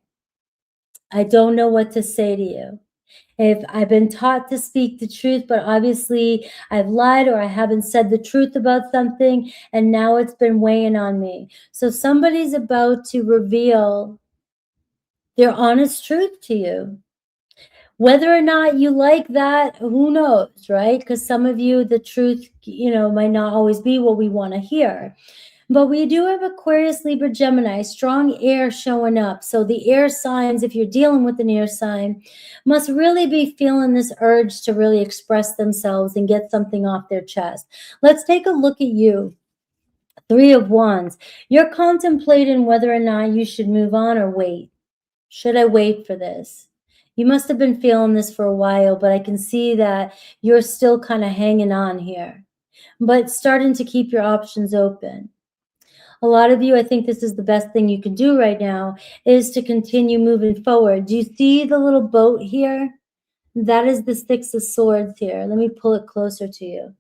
I don't know what to say to you. If I've been taught to speak the truth, but obviously I've lied or I haven't said the truth about something, and now it's been weighing on me. So somebody's about to reveal their honest truth to you. Whether or not you like that, who knows, right? Because some of you, the truth, might not always be what we want to hear. But we do have Aquarius, Libra, Gemini, strong air showing up. So the air signs, if you're dealing with an air sign, must really be feeling this urge to really express themselves and get something off their chest. Let's take a look at you. Three of Wands. You're contemplating whether or not you should move on or wait. Should I wait for this? You must have been feeling this for a while, but I can see that you're still kind of hanging on here, but starting to keep your options open. A lot of you, I think this is the best thing you can do right now, is to continue moving forward. Do you see the little boat here? That is the Six of Swords here. Let me pull it closer to you.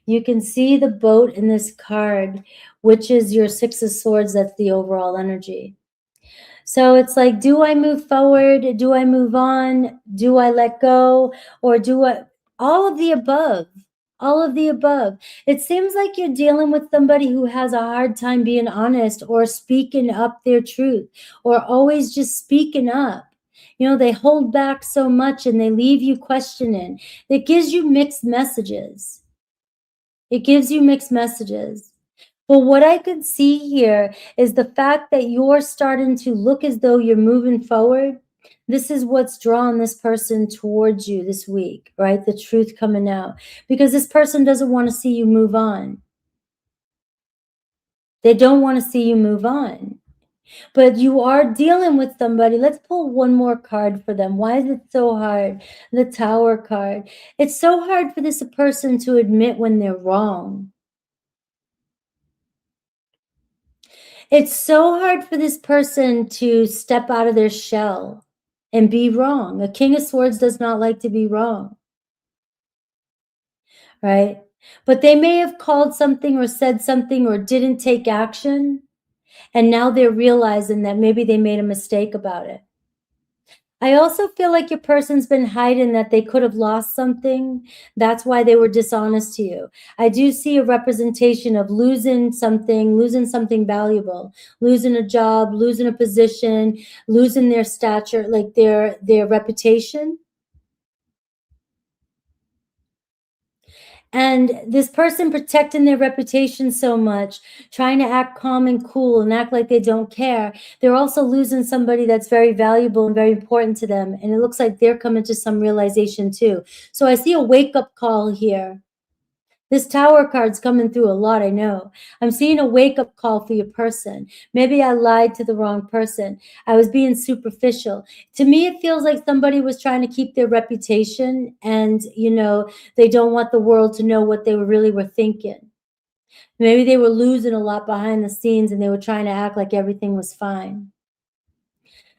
You can see the boat in this card, which is your Six of Swords. That's the overall energy. So it's like, do I move forward? Do I move on? Do I let go? Or do I? All of the above. All of the above. It seems like you're dealing with somebody who has a hard time being honest or speaking up their truth, or always just speaking up. They hold back so much and they leave you questioning. It gives you mixed messages. It gives you mixed messages. But what I could see here is the fact that you're starting to look as though you're moving forward. This is what's drawn this person towards you this week, right? The truth coming out. Because this person doesn't want to see you move on. They don't want to see you move on. But you are dealing with somebody. Let's pull one more card for them. Why is it so hard? The Tower card. It's so hard for this person to admit when they're wrong. It's so hard for this person to step out of their shell and be wrong. A King of Swords does not like to be wrong, right? But they may have called something or said something or didn't take action, and now they're realizing that maybe they made a mistake about it. I also feel like your person's been hiding that they could have lost something. That's why they were dishonest to you. I do see a representation of losing something valuable, losing a job, losing a position, losing their stature, like their reputation. And this person protecting their reputation so much, trying to act calm and cool and act like they don't care, they're also losing somebody that's very valuable and very important to them. And it looks like they're coming to some realization too. So I see a wake-up call here. This Tower card's coming through a lot, I know. I'm seeing a wake-up call for your person. Maybe I lied to the wrong person. I was being superficial. To me, it feels like somebody was trying to keep their reputation, and, they don't want the world to know what they really were thinking. Maybe they were losing a lot behind the scenes, and they were trying to act like everything was fine.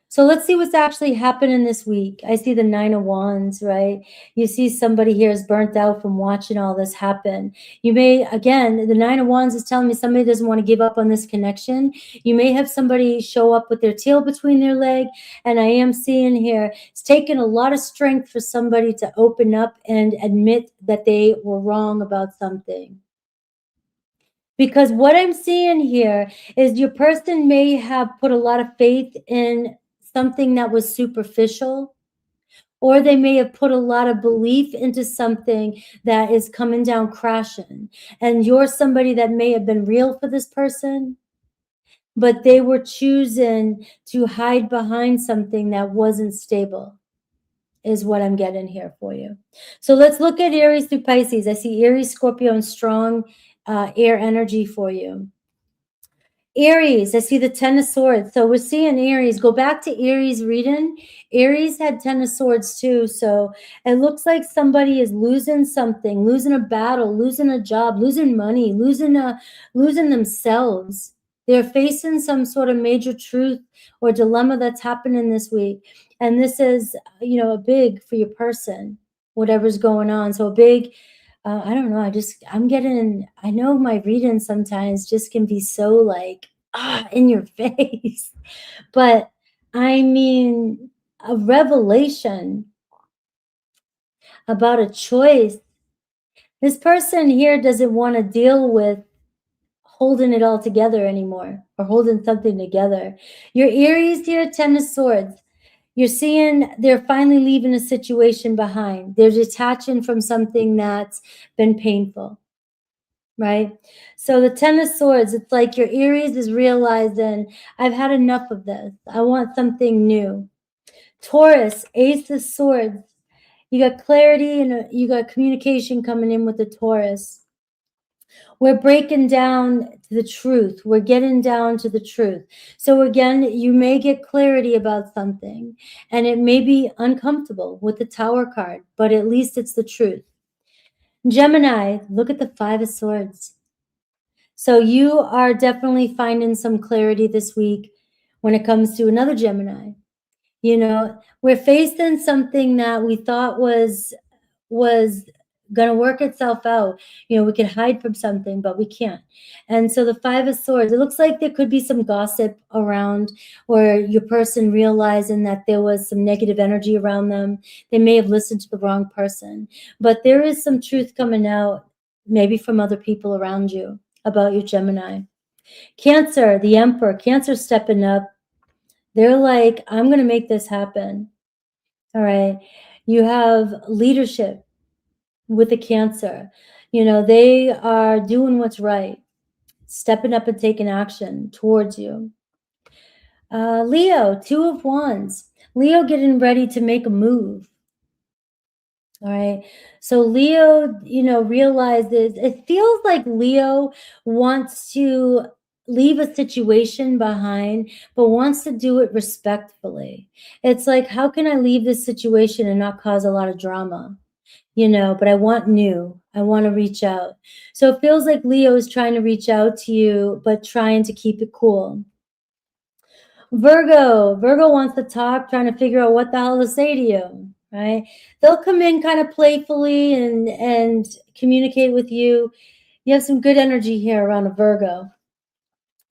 So let's see what's actually happening this week. I see the Nine of Wands, right? You see somebody here is burnt out from watching all this happen. You may, again, the Nine of Wands is telling me somebody doesn't want to give up on this connection. You may have somebody show up with their tail between their leg. And I am seeing here, it's taken a lot of strength for somebody to open up and admit that they were wrong about something. Because what I'm seeing here is your person may have put a lot of faith in something that was superficial, or they may have put a lot of belief into something that is coming down crashing. And you're somebody that may have been real for this person, but they were choosing to hide behind something that wasn't stable, is what I'm getting here for you. So let's look at Aries through Pisces. I see Aries, Scorpio, and strong air energy for you. Aries, I see the Ten of Swords. So we're seeing Aries. Go back to Aries reading. Aries had Ten of Swords too. So it looks like somebody is losing something, losing a battle, losing a job, losing money, losing themselves. They're facing some sort of major truth or dilemma that's happening this week. And this is, a big for your person, whatever's going on. So a big, I don't know. I know my readings sometimes just can be so like, in your face. But I mean, a revelation about a choice. This person here doesn't want to deal with holding it all together anymore or holding something together. Your Aries here, Ten of Swords. You're seeing they're finally leaving a situation behind. They're detaching from something that's been painful, right? So the Ten of Swords, it's like your Aries is realizing, I've had enough of this. I want something new. Taurus, Ace of Swords. You got clarity and you got communication coming in with the Taurus. We're breaking down to the truth. We're getting down to the truth. So again, you may get clarity about something and it may be uncomfortable with the Tower card, but at least it's the truth. Gemini, look at the Five of Swords. So you are definitely finding some clarity this week when it comes to another Gemini. We're facing something that we thought was going to work itself out. We could hide from something, but we can't. And so the Five of Swords, it looks like there could be some gossip around, or your person realizing that there was some negative energy around them. They may have listened to the wrong person, but there is some truth coming out, maybe from other people around you about your Gemini. Cancer, the Emperor, Cancer stepping up. They're like, I'm going to make this happen. All right. You have leadership with the Cancer. They are doing what's right, stepping up and taking action towards you. Leo, Two of Wands. Leo getting ready to make a move. All right. So Leo, realizes, it feels like Leo wants to leave a situation behind, but wants to do it respectfully. It's like, how can I leave this situation and not cause a lot of drama? But I want to reach out. So it feels like Leo is trying to reach out to you, but trying to keep it cool. Virgo wants to talk, trying to figure out what the hell to say to you, right? They'll come in kind of playfully and communicate with you. You have some good energy here around a Virgo.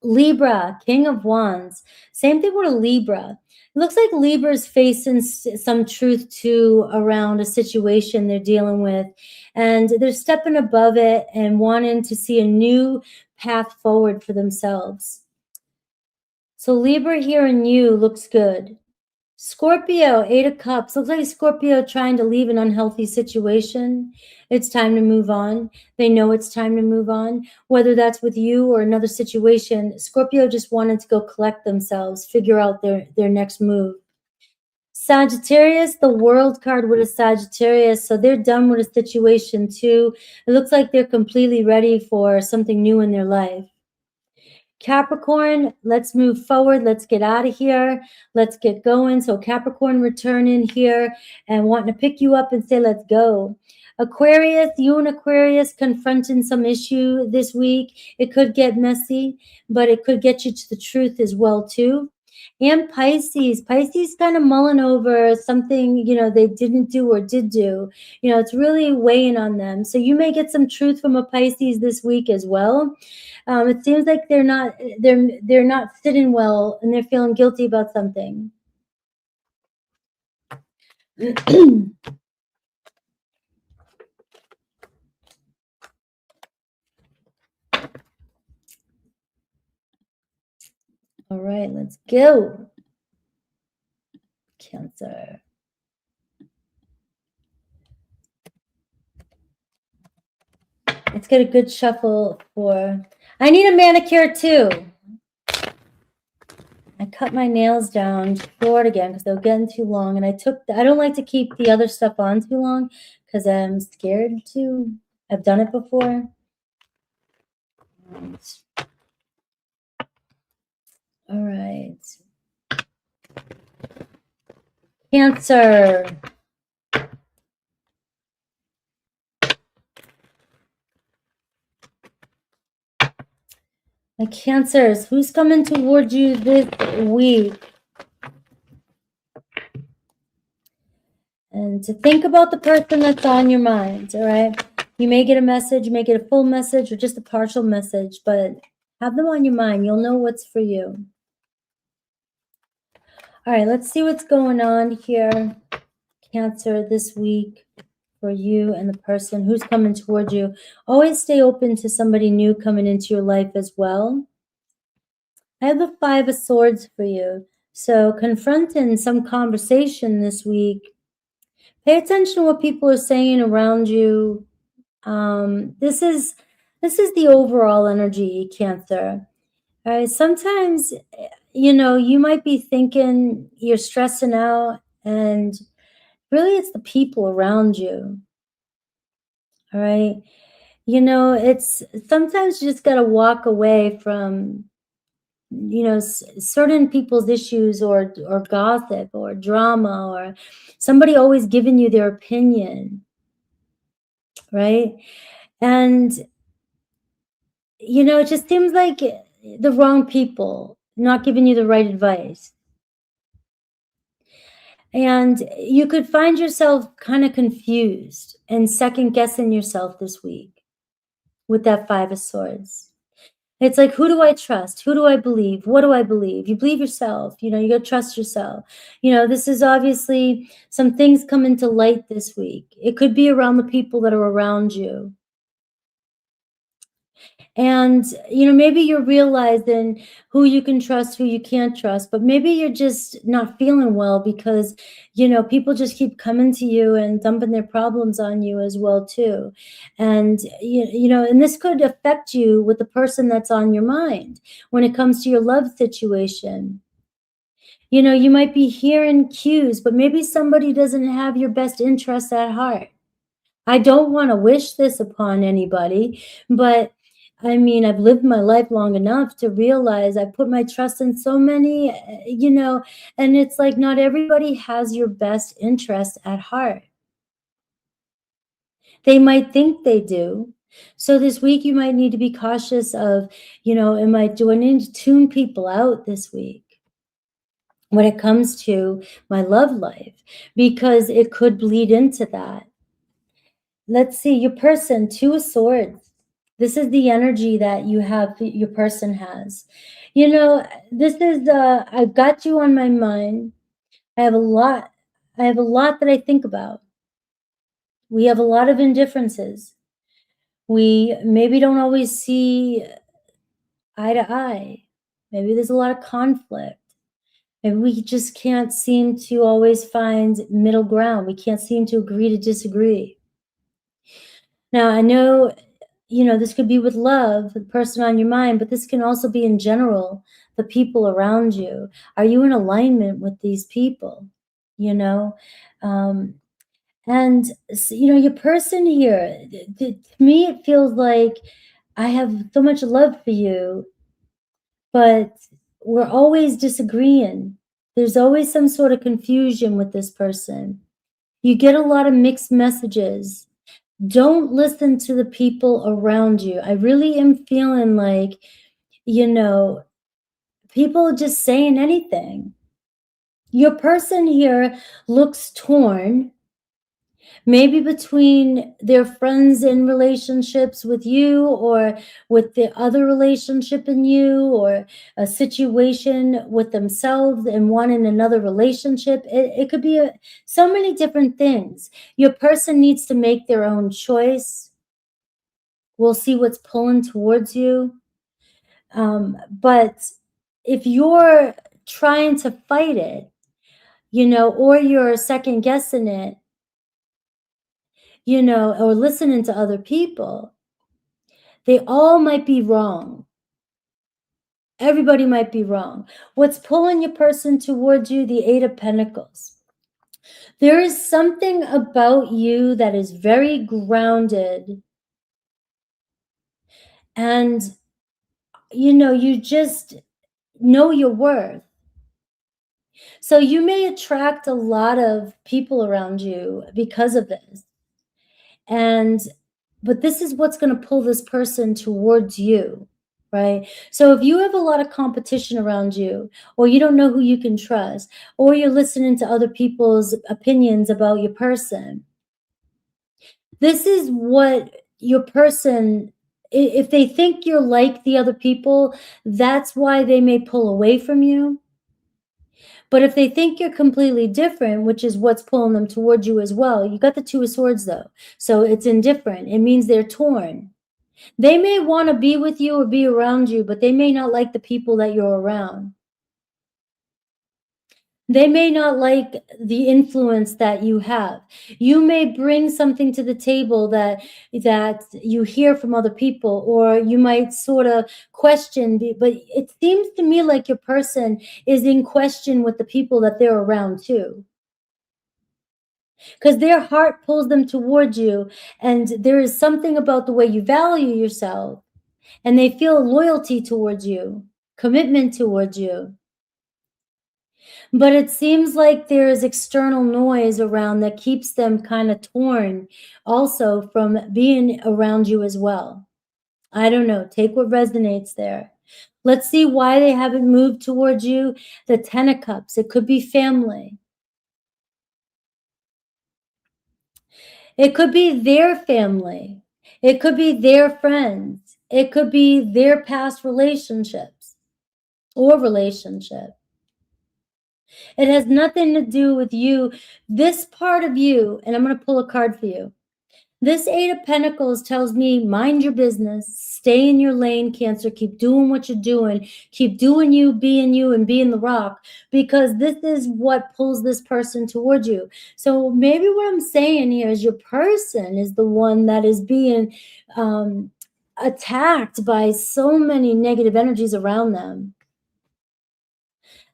Libra, King of Wands. Same thing with a Libra. It looks like Libra's facing some truth too around a situation they're dealing with, and they're stepping above it and wanting to see a new path forward for themselves. So Libra here in you looks good. Scorpio, Eight of Cups. Looks like Scorpio trying to leave an unhealthy situation. It's time to move on. They know it's time to move on. Whether that's with you or another situation, Scorpio just wanted to go collect themselves, figure out their next move. Sagittarius, the World card with a Sagittarius. So they're done with a situation too. It looks like they're completely ready for something new in their life. Capricorn, let's move forward. Let's get out of here. Let's get going. So Capricorn returning here and wanting to pick you up and say, let's go. Aquarius, you and Aquarius confronting some issue this week. It could get messy, but it could get you to the truth as well too. And Pisces kind of mulling over something, they didn't do or did do. It's really weighing on them. So you may get some truth from a Pisces this week as well. It seems like they're not sitting well and they're feeling guilty about something. All right, let's go. Cancer. Let's get a good shuffle for... I need a manicure too. I cut my nails down short again because they were getting too long. And I don't like to keep the other stuff on too long because I'm scared to. I've done it before. All right. Cancer. My Cancers, who's coming towards you this week? And to think about the person that's on your mind, all right? You may get a message, you may get a full message or just a partial message, but have them on your mind. You'll know what's for you. All right, let's see what's going on here. Cancer this week for you and the person who's coming towards you. Always stay open to somebody new coming into your life as well. I have the 5 of Swords for you. So confronting some conversation this week. Pay attention to what people are saying around you. This is the overall energy, Cancer. All right, sometimes, you know, you might be thinking you're stressing out, and really it's the people around you. All right. You know, it's sometimes you just got to walk away from, you know, certain people's issues or gossip or drama or somebody always giving you their opinion. Right. And, you know, it just seems like the wrong people not giving you the right advice. And you could find yourself kind of confused and second guessing yourself this week with that 5 of Swords. It's like, who do I trust? Who do I believe? What do I believe? You believe yourself. You know, you got to trust yourself. You know, this is obviously some things come into light this week. It could be around the people that are around you. And, you know, maybe you're realizing who you can trust, who you can't trust, but maybe you're just not feeling well because, you know, people just keep coming to you and dumping their problems on you as well, too. And, you know, and this could affect you with the person that's on your mind when it comes to your love situation. You know, you might be hearing cues, but maybe somebody doesn't have your best interests at heart. I don't want to wish this upon anybody, but I mean, I've lived my life long enough to realize I put my trust in so many, you know, and it's like not everybody has your best interest at heart. They might think they do. So this week you might need to be cautious of, you know, do I need to tune people out this week when it comes to my love life? Because it could bleed into that. Let's see, your person, 2 of Swords. This is the energy that you have, your person has. You know, this is, I've got you on my mind. I have a lot that I think about. We have a lot of indifferences. We maybe don't always see eye to eye. Maybe there's a lot of conflict. Maybe we just can't seem to always find middle ground. We can't seem to agree to disagree. Now, I know, you know, this could be with love, the person on your mind, but this can also be in general, the people around you. Are you in alignment with these people? You know, and you know, your person here, to me, it feels like I have so much love for you, but we're always disagreeing. There's always some sort of confusion with this person. You get a lot of mixed messages. Don't listen to the people around you. I really am feeling like, you know, people just saying anything. Your person here looks torn, maybe between their friends in relationships with you or with the other relationship in you or a situation with themselves and wanting another relationship. It could be so many different things. Your person needs to make their own choice. We'll see what's pulling towards you. But if you're trying to fight it, you know, or you're second guessing it, you know, or listening to other people, they all might be wrong. Everybody might be wrong. What's pulling your person towards you? The 8 of Pentacles. There is something about you that is very grounded. And, you know, you just know your worth. So you may attract a lot of people around you because of this. But this is what's going to pull this person towards you, right? So if you have a lot of competition around you, or you don't know who you can trust, or you're listening to other people's opinions about your person, this is what your person, if they think you're like the other people, that's why they may pull away from you. But if they think you're completely different, which is what's pulling them towards you as well, you got the Two of Swords though. So it's indifferent. It means they're torn. They may want to be with you or be around you, but they may not like the people that you're around. They may not like the influence that you have. You may bring something to the table that you hear from other people, or you might sort of question, but it seems to me like your person is in question with the people that they're around too. Because their heart pulls them towards you, and there is something about the way you value yourself, and they feel loyalty towards you, commitment towards you. But it seems like there is external noise around that keeps them kind of torn also from being around you as well. I don't know. Take what resonates there. Let's see why they haven't moved towards you. The Ten of Cups. It could be family. It could be their family. It could be their friends. It could be their past relationships or relationship. It has nothing to do with you. This part of you, and I'm going to pull a card for you. This Eight of Pentacles tells me, mind your business, stay in your lane, Cancer, keep doing what you're doing, keep doing you, and being the rock, because this is what pulls this person towards you. So maybe what I'm saying here is your person is the one that is being attacked by so many negative energies around them,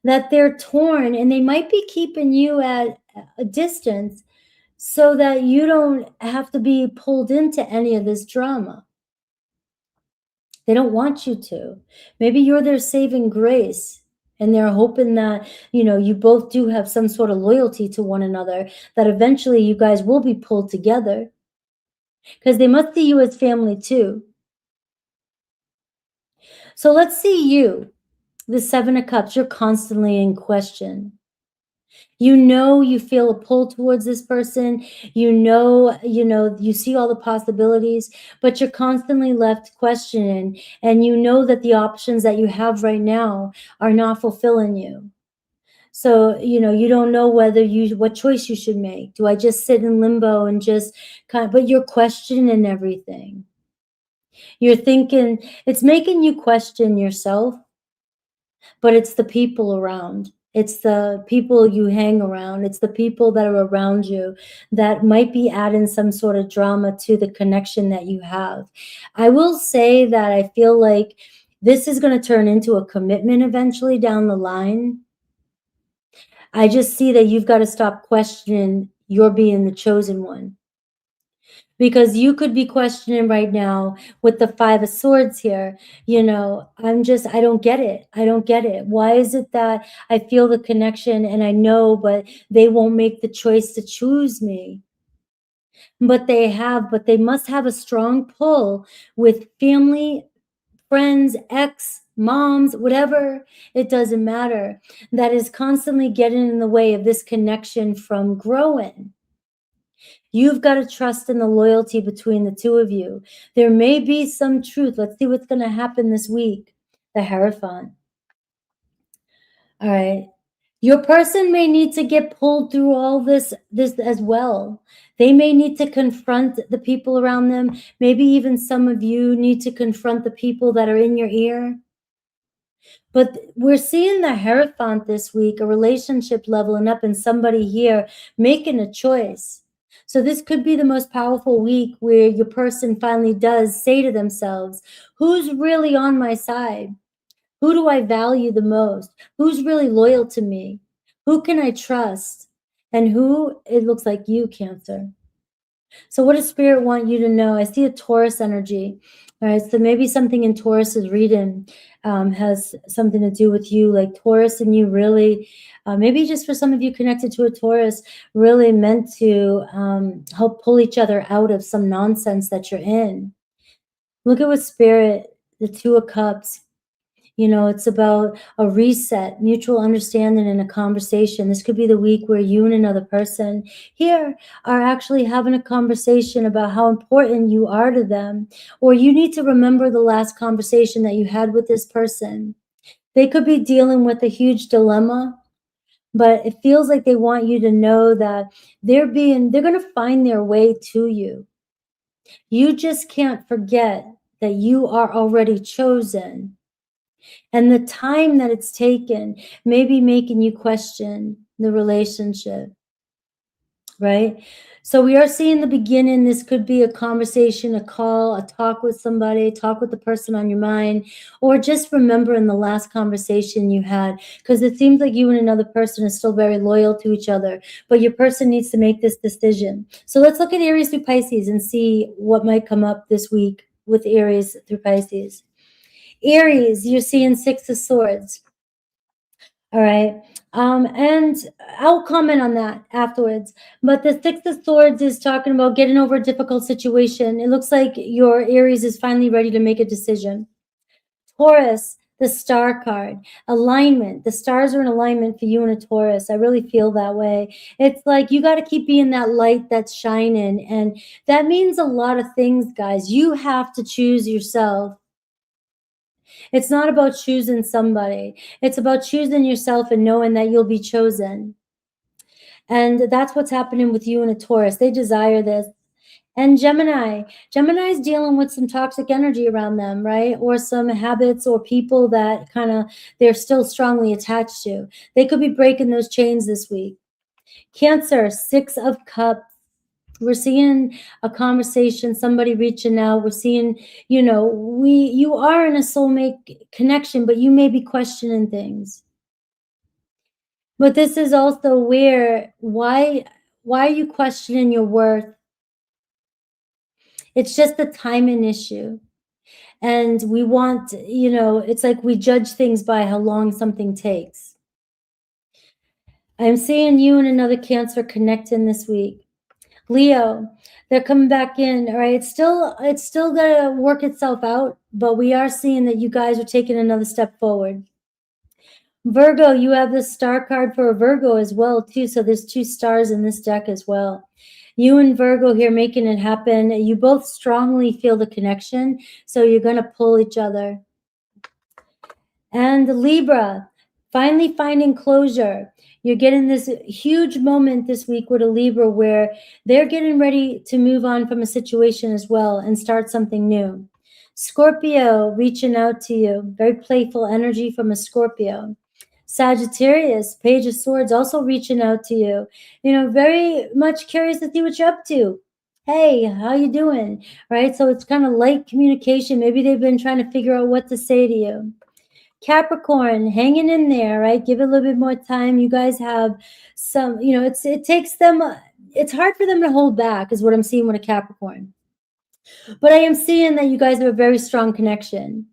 that they're torn, and they might be keeping you at a distance so that you don't have to be pulled into any of this drama. They don't want you to. Maybe you're their saving grace, and they're hoping that, you both do have some sort of loyalty to one another, that eventually you guys will be pulled together, because they must see you as family too. So let's see you, the Seven of Cups. You're constantly in question. You feel a pull towards this person, you see all the possibilities, but you're constantly left questioning, and you know that the options that you have right now are not fulfilling you. So, you don't know what choice you should make. Do I just sit in limbo and just but you're questioning everything. You're thinking, it's making you question yourself, but it's the people around. It's the people you hang around. It's the people that are around you that might be adding some sort of drama to the connection that you have. I will say that I feel like this is going to turn into a commitment eventually down the line. I just see that you've got to stop questioning you're being the chosen one. Because you could be questioning right now with the Five of Swords here, I don't get it. I don't get it. Why is it that I feel the connection and I know, but they won't make the choice to choose me? But they must have a strong pull with family, friends, ex, moms, whatever, it doesn't matter, that is constantly getting in the way of this connection from growing. You've got to trust in the loyalty between the two of you. There may be some truth. Let's see what's going to happen this week. The Hierophant. All right. Your person may need to get pulled through all this as well. They may need to confront the people around them. Maybe even some of you need to confront the people that are in your ear. But we're seeing the Hierophant this week, a relationship leveling up, and somebody here making a choice. So this could be the most powerful week where your person finally does say to themselves, who's really on my side? Who do I value the most? Who's really loyal to me? Who can I trust? And who, it looks like you, Cancer. So what does Spirit want you to know? I see a Taurus energy. All right, so maybe something in Taurus is reading. has something to do with you, like Taurus and you really, maybe just for some of you connected to a Taurus, really meant to help pull each other out of some nonsense that you're in. Look at what Spirit, the Two of Cups, you know, it's about a reset, mutual understanding, and a conversation. This could be the week where you and another person here are actually having a conversation about how important you are to them, or you need to remember the last conversation that you had with this person. They could be dealing with a huge dilemma, but it feels like they want you to know that they're going to find their way to you. You just can't forget that you are already chosen. And the time that it's taken may be making you question the relationship, right? So we are seeing the beginning. This could be a conversation, a call, a talk with somebody, talk with the person on your mind, or just remembering the last conversation you had, because it seems like you and another person are still very loyal to each other, but your person needs to make this decision. So let's look at Aries through Pisces and see what might come up this week with Aries through Pisces. Aries, you're seeing Six of Swords. All right. And I'll comment on that afterwards. But the Six of Swords is talking about getting over a difficult situation. It looks like your Aries is finally ready to make a decision. Taurus, the Star card, alignment. The stars are in alignment for you and a Taurus. I really feel that way. It's like you got to keep being that light that's shining. And that means a lot of things, guys. You have to choose yourself. It's not about choosing somebody. It's about choosing yourself and knowing that you'll be chosen. And that's what's happening with you and a Taurus. They desire this. And Gemini's dealing with some toxic energy around them, right? Or some habits or people that they're still strongly attached to. They could be breaking those chains this week. Cancer, Six of Cups. We're seeing a conversation, somebody reaching out. We're seeing, you are in a soulmate connection, but you may be questioning things. But this is also why are you questioning your worth? It's just a timing issue. And we want, it's like we judge things by how long something takes. I'm seeing you and another Cancer connecting this week. Leo, they're coming back in. All right. It's still gonna work itself out, but we are seeing that you guys are taking another step forward. Virgo, you have the star card for a Virgo as well, too. So there's two stars in this deck as well. You and Virgo here making it happen. You both strongly feel the connection, so you're gonna pull each other. And Libra, finally finding closure. You're getting this huge moment this week with a Libra where they're getting ready to move on from a situation as well and start something new. Scorpio reaching out to you. Very playful energy from a Scorpio. Sagittarius, Page of Swords, also reaching out to you. Very much curious to see what you're up to. Hey, how you doing? Right? So it's kind of light communication. Maybe they've been trying to figure out what to say to you. Capricorn, hanging in there, right? Give it a little bit more time. You guys have some, it takes them, it's hard for them to hold back is what I'm seeing with a Capricorn. But I am seeing that you guys have a very strong connection.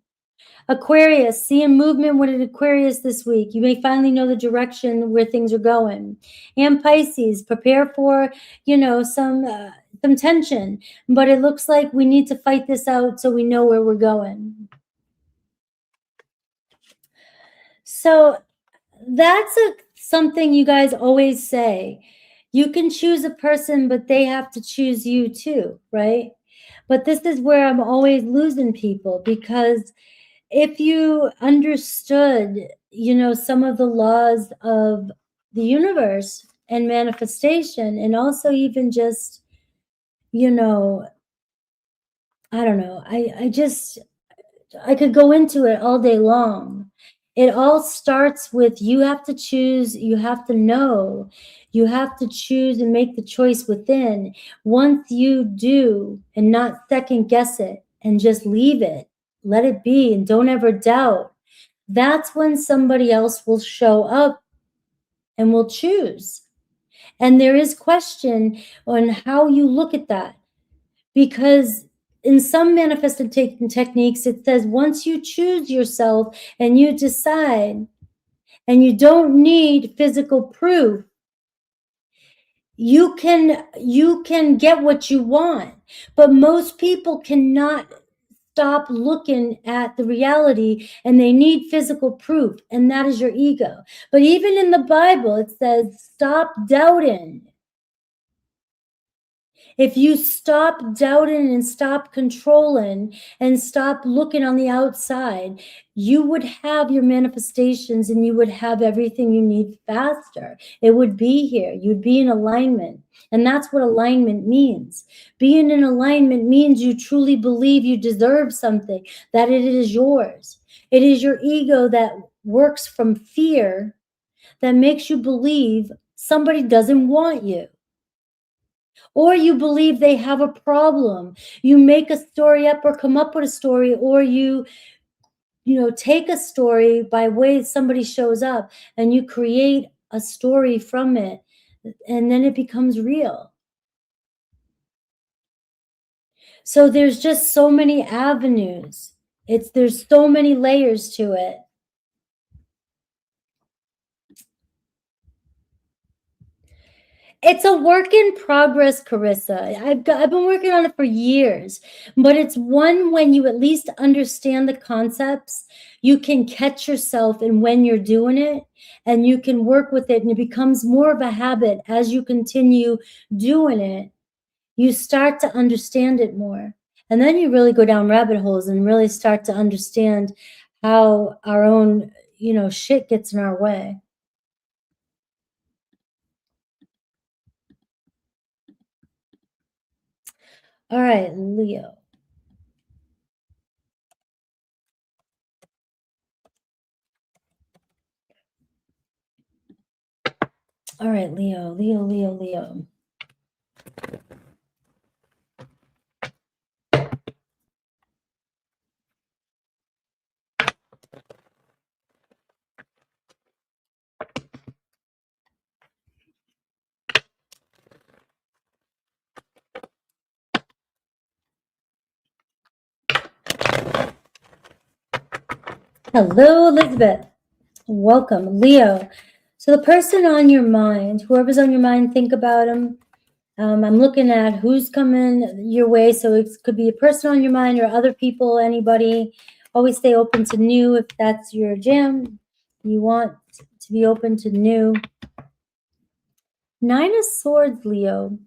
Aquarius, seeing movement with an Aquarius this week. You may finally know the direction where things are going. And Pisces, prepare for, some tension. But it looks like we need to fight this out so we know where we're going. So that's something you guys always say. You can choose a person, but they have to choose you too, right? But this is where I'm always losing people, because if you understood, some of the laws of the universe and manifestation, and also even just, I don't know, I could go into it all day long. It all starts with you have to choose, you have to know, you have to choose and make the choice within. Once you do, and not second guess it and just leave it, let it be, and don't ever doubt, that's when somebody else will show up and will choose. And there is question on how you look at that, because in some manifestation techniques, it says once you choose yourself and you decide, and you don't need physical proof, you can get what you want. But most people cannot stop looking at the reality, and they need physical proof, and that is your ego. But even in the Bible, it says, stop doubting. If you stop doubting and stop controlling and stop looking on the outside, you would have your manifestations and you would have everything you need faster. It would be here. You'd be in alignment. And that's what alignment means. Being in alignment means you truly believe you deserve something, that it is yours. It is your ego that works from fear that makes you believe somebody doesn't want you. Or you believe they have a problem. You make a story up or come up with a story, or you take a story by way somebody shows up and you create a story from it, and then it becomes real. So there's just so many avenues. There's so many layers to it. It's a work in progress, Carissa. I've been working on it for years, but it's one when you at least understand the concepts, you can catch yourself in when you're doing it, and you can work with it, and it becomes more of a habit as you continue doing it. You start to understand it more, and then you really go down rabbit holes and really start to understand how our own, shit gets in our way. All right, Leo. All right, Leo. Hello, Elizabeth. Welcome, Leo. So the person on your mind, whoever's on your mind, think about them. I'm looking at who's coming your way. So it could be a person on your mind or other people, anybody. Always stay open to new if that's your jam. You want to be open to new. 9 of Swords, Leo.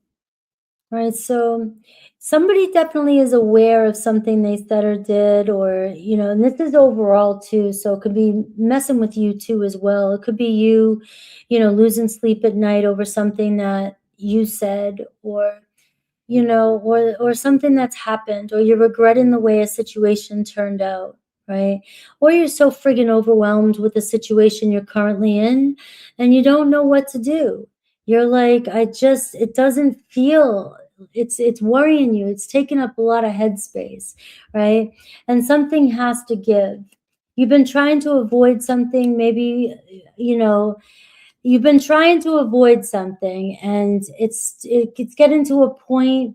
All right, so somebody definitely is aware of something they said or did, or, and this is overall too, so it could be messing with you too as well. It could be you, losing sleep at night over something that you said, or, or something that's happened, or you're regretting the way a situation turned out, right? Or you're so friggin' overwhelmed with the situation you're currently in, and you don't know what to do. You're like, it doesn't feel, it's worrying you. It's taking up a lot of headspace, right? And something has to give. You've been trying to avoid something, maybe, you've been trying to avoid something, and it's getting to a point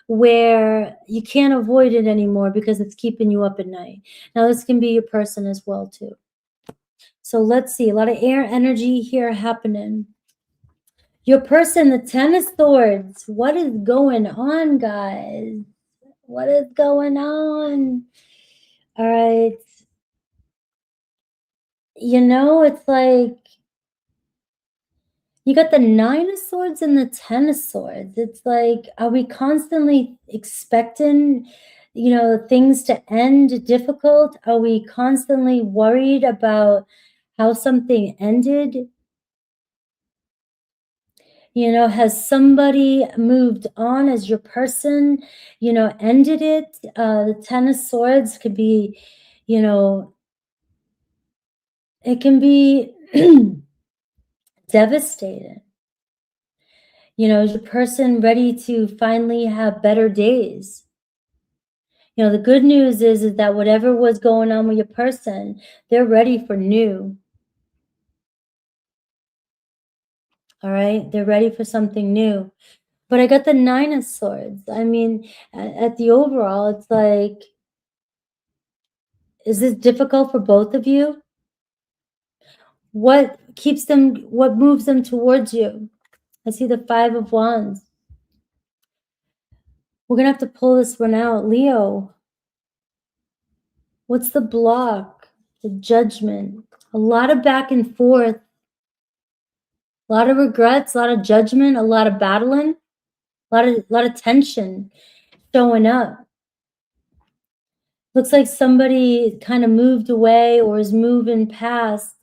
where you can't avoid it anymore because it's keeping you up at night. Now, this can be your person as well, too. So let's see, a lot of air energy here happening. Your person, the 10 of Swords. What is going on, guys? What is going on? All right. It's like you got the 9 of Swords and the 10 of Swords. It's like, are we constantly expecting, things to end difficult? Are we constantly worried about how something ended? Has somebody moved on as your person, ended it? The 10 of Swords could be, it can be devastating. Is your person ready to finally have better days? The good news is that whatever was going on with your person, they're ready for new. All right, they're ready for something new. But I got the Nine of Swords. I mean, at the overall, it's like, is this difficult for both of you? What moves them towards you? I see the Five of Wands. We're gonna have to pull this one out. Leo, what's the block? The Judgment. A lot of back and forth. A lot of regrets, a lot of judgment, a lot of battling, a lot of tension showing up. Looks like somebody kind of moved away or is moving past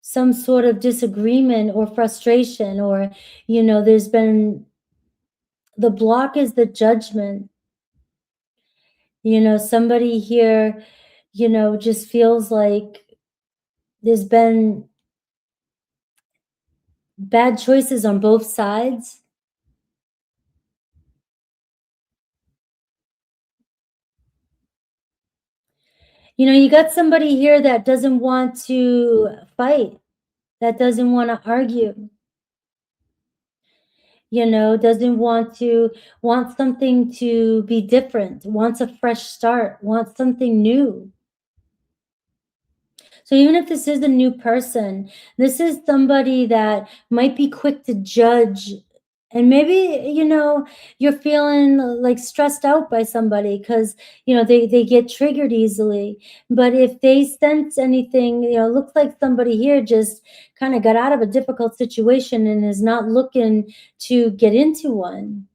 some sort of disagreement or frustration, or, you know, there's been, the block is the Judgment. You know, somebody here, you know, just feels like there's been bad choices on both sides. You know, you got somebody here that doesn't want to fight, that doesn't want to argue, you know, doesn't want something to be different, wants a fresh start, wants something new. So even if this is a new person, this is somebody that might be quick to judge. And maybe, you know, you're feeling like stressed out by somebody because, you know, they get triggered easily. But if they sense anything, you know, it looks like somebody here just kind of got out of a difficult situation and is not looking to get into one.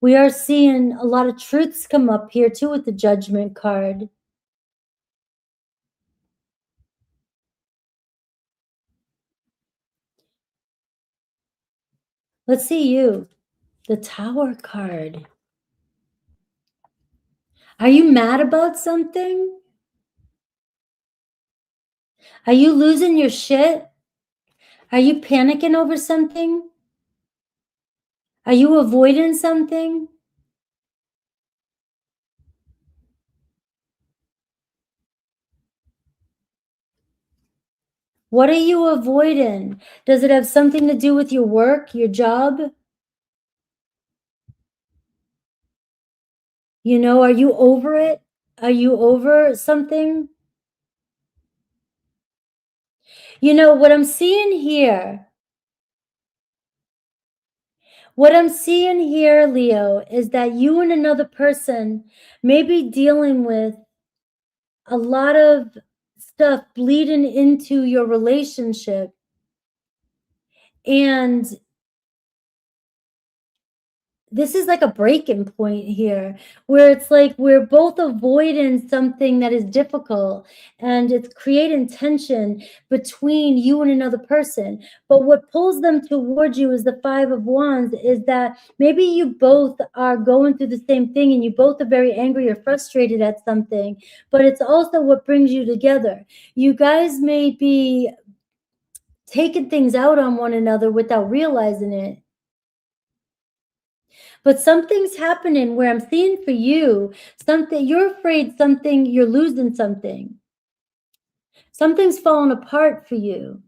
We are seeing a lot of truths come up here too with the Judgment card. Let's see you. The Tower card. Are you mad about something? Are you losing your shit? Are you panicking over something? Are you avoiding something? What are you avoiding? Does it have something to do with your work, your job? You know, are you over it? Are you over something? You know, what I'm seeing here, Leo, is that you and another person may be dealing with a lot of stuff bleeding into your relationship. And this is like a breaking point here where it's like we're both avoiding something that is difficult and it's creating tension between you and another person. But what pulls them towards you is the Five of Wands, is that maybe you both are going through the same thing and you both are very angry or frustrated at something, but it's also what brings you together. You guys may be taking things out on one another without realizing it. But something's happening where I'm seeing for you, something you're afraid, something you're losing, something's falling apart for you.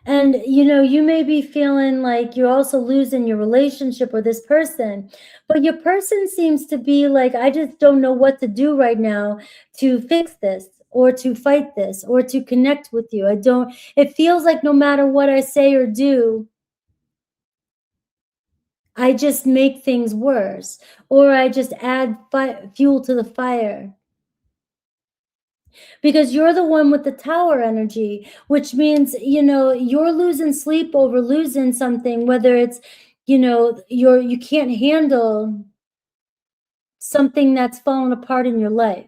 And, you know, you may be feeling like you're also losing your relationship with this person, but your person seems to be like, I just don't know what to do right now to fix this or to fight this or to connect with you. It feels like no matter what I say or do, I just make things worse, or I just add fuel to the fire. Because you're the one with the Tower energy, which means, you know, you're losing sleep over losing something, whether it's, you know, you can't handle something that's fallen apart in your life.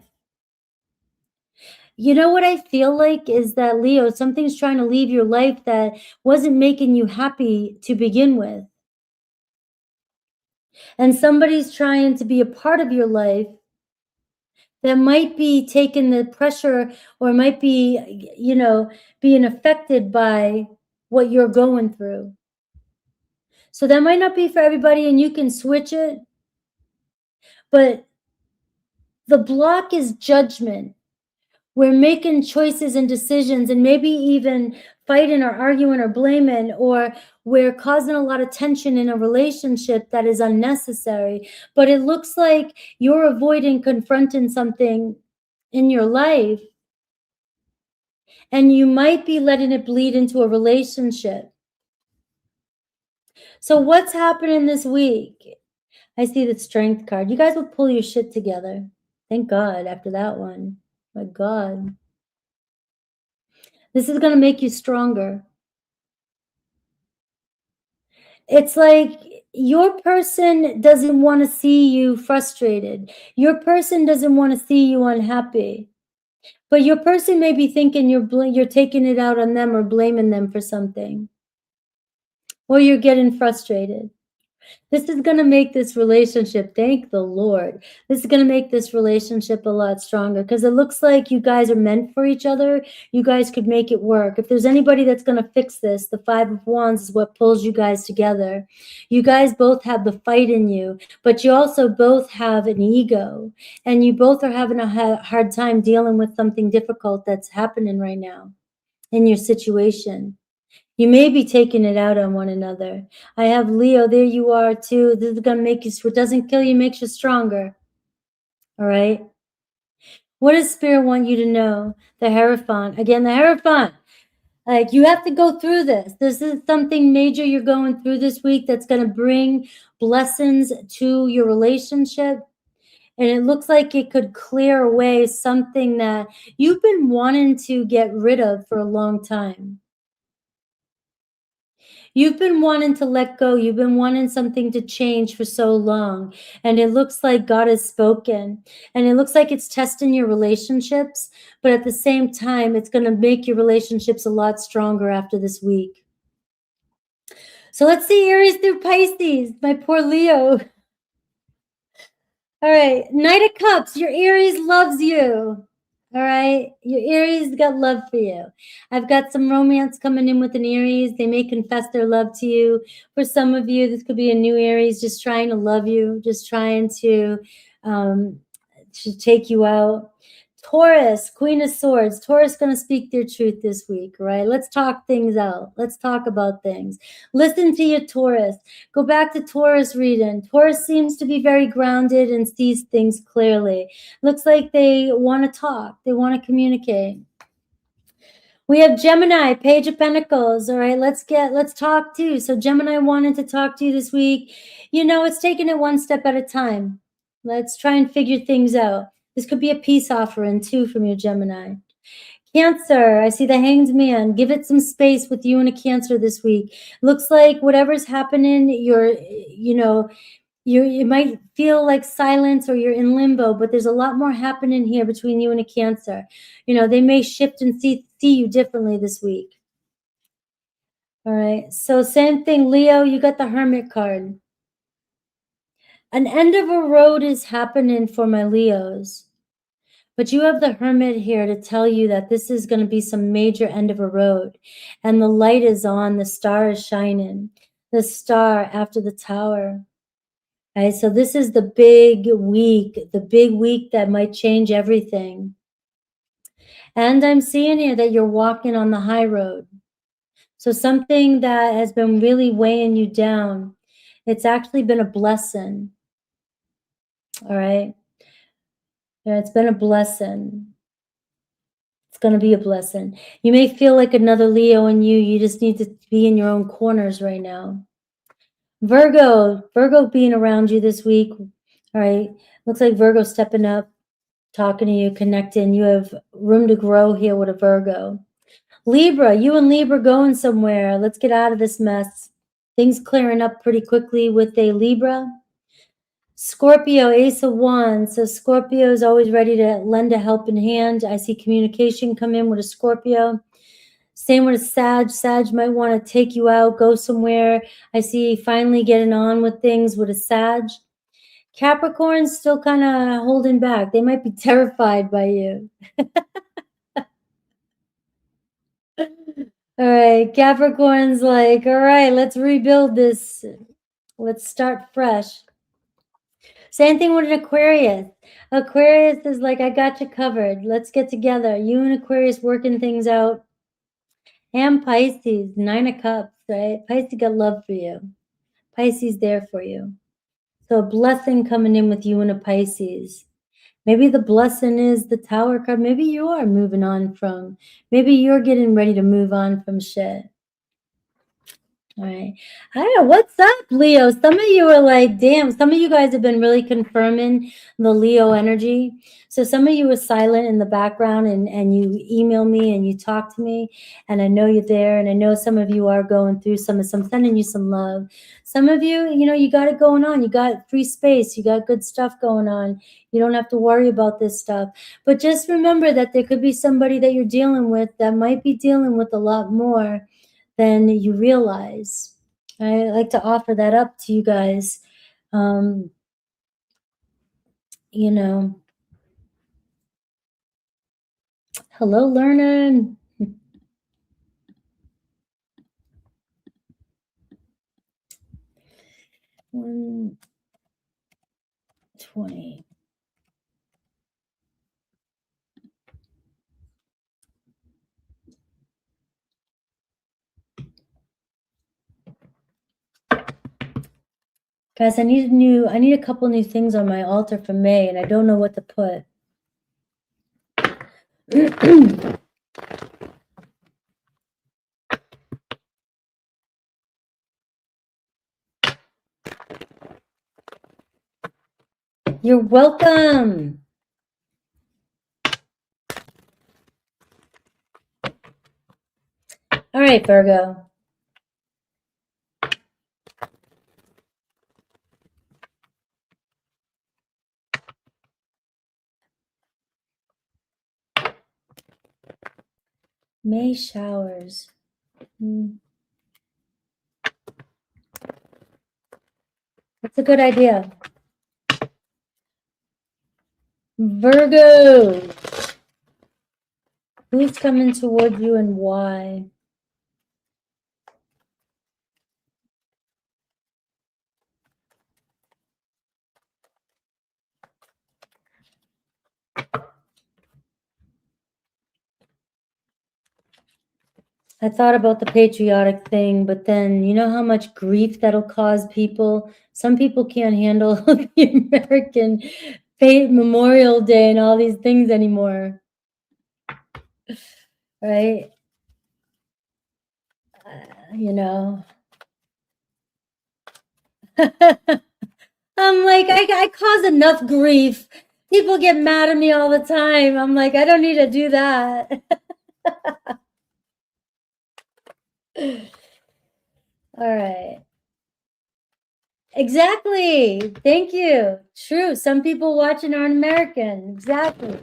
You know what I feel like is that, Leo, something's trying to leave your life that wasn't making you happy to begin with. And somebody's trying to be a part of your life that might be taking the pressure or might be, you know, being affected by what you're going through. So that might not be for everybody and you can switch it, but the block is judgment. We're making choices and decisions and maybe even fighting or arguing or blaming, or we're causing a lot of tension in a relationship that is unnecessary. But it looks like you're avoiding confronting something in your life, and you might be letting it bleed into a relationship. So what's happening this week? I see the Strength card. You guys will pull your shit together. Thank God after that one. My God. This is going to make you stronger. It's like your person doesn't want to see you frustrated. Your person doesn't want to see you unhappy. But your person may be thinking you're taking it out on them or blaming them for something. Or you're getting frustrated. This is going to make this relationship, thank the Lord, this is going to make this relationship a lot stronger, because it looks like you guys are meant for each other. You guys could make it work. If there's anybody that's going to fix this, the Five of Wands is what pulls you guys together. You guys both have the fight in you, but you also both have an ego, and you both are having a hard time dealing with something difficult that's happening right now in your situation. You may be taking it out on one another. I have Leo. There you are, too. This is going to make you, what doesn't kill you makes you stronger. All right? What does Spirit want you to know? The Hierophant. Again, the Hierophant. Like, you have to go through this. This is something major you're going through this week that's going to bring blessings to your relationship. And it looks like it could clear away something that you've been wanting to get rid of for a long time. You've been wanting to let go. You've been wanting something to change for so long. And it looks like God has spoken. And it looks like it's testing your relationships. But at the same time, it's going to make your relationships a lot stronger after this week. So let's see Aries through Pisces. My poor Leo. All right. Knight of Cups. Your Aries loves you. All right. Your Aries got love for you. I've got some romance coming in with an Aries. They may confess their love to you. For some of you, this could be a new Aries just trying to love you, just trying to take you out. Taurus, Queen of Swords. Taurus going to speak their truth this week, right? Let's talk things out. Let's talk about things. Listen to your Taurus. Go back to Taurus reading. Taurus seems to be very grounded and sees things clearly. Looks like they want to talk. They want to communicate. We have Gemini, Page of Pentacles. All right, let's talk too. So Gemini wanted to talk to you this week. You know, it's taking it one step at a time. Let's try and figure things out. This could be a peace offering too from your Gemini. Cancer, I see the Hanged Man. Give it some space with you and a Cancer this week. Looks like whatever's happening, you might feel like silence or you're in limbo, but there's a lot more happening here between you and a Cancer. You know, they may shift and see you differently this week. All right. So same thing, Leo, you got the Hermit card. An end of a road is happening for my Leos. But you have the Hermit here to tell you that this is going to be some major end of a road. And the light is on. The star is shining. The star after the Tower. All right, so this is the big week that might change everything. And I'm seeing here that you're walking on the high road. So something that has been really weighing you down, it's actually been a blessing. All right. Yeah, it's been a blessing. It's going to be a blessing. You may feel like another Leo in you. You just need to be in your own corners right now. Virgo being around you this week. All right. Looks like Virgo stepping up, talking to you, connecting. You have room to grow here with a Virgo. Libra, you and Libra going somewhere. Let's get out of this mess. Things clearing up pretty quickly with a Libra. Scorpio, Ace of Wands. So Scorpio is always ready to lend a helping hand. I see communication come in with a Scorpio. Same with a Sag. Sag might want to take you out, go somewhere. I see finally getting on with things with a Sag. Capricorn's still kind of holding back. They might be terrified by you. All right, Capricorn's like, all right, let's rebuild this. Let's start fresh. Same thing with an Aquarius. Aquarius is like, I got you covered. Let's get together. You and Aquarius working things out. And Pisces, 9 of Cups, right? Pisces got love for you. Pisces there for you. So a blessing coming in with you and a Pisces. Maybe the blessing is the Tower card. Maybe you are moving on from, maybe you're getting ready to move on from shit. All right. I don't know. What's up, Leo? Some of you are like, damn, some of you guys have been really confirming the Leo energy. So some of you are silent in the background and you email me and you talk to me and I know you're there. And I know some of you are going through some sending you some love. Some of you, you know, you got it going on. You got free space. You got good stuff going on. You don't have to worry about this stuff. But just remember that there could be somebody that you're dealing with that might be dealing with a lot more than you realize. I like to offer that up to you guys. You know, hello, learning. 120. Guys, I need a couple new things on my altar for May, and I don't know what to put. You're welcome. All right, Virgo. May showers. That's a good idea. Virgo. Who's coming toward you and why? I thought about the patriotic thing, but then you know how much grief that'll cause people? Some people can't handle the American Memorial Day and all these things anymore. Right? You know. I'm like, I cause enough grief. People get mad at me all the time. I'm like, I don't need to do that. All right. Exactly. Thank you. True. Some people watching aren't American. Exactly.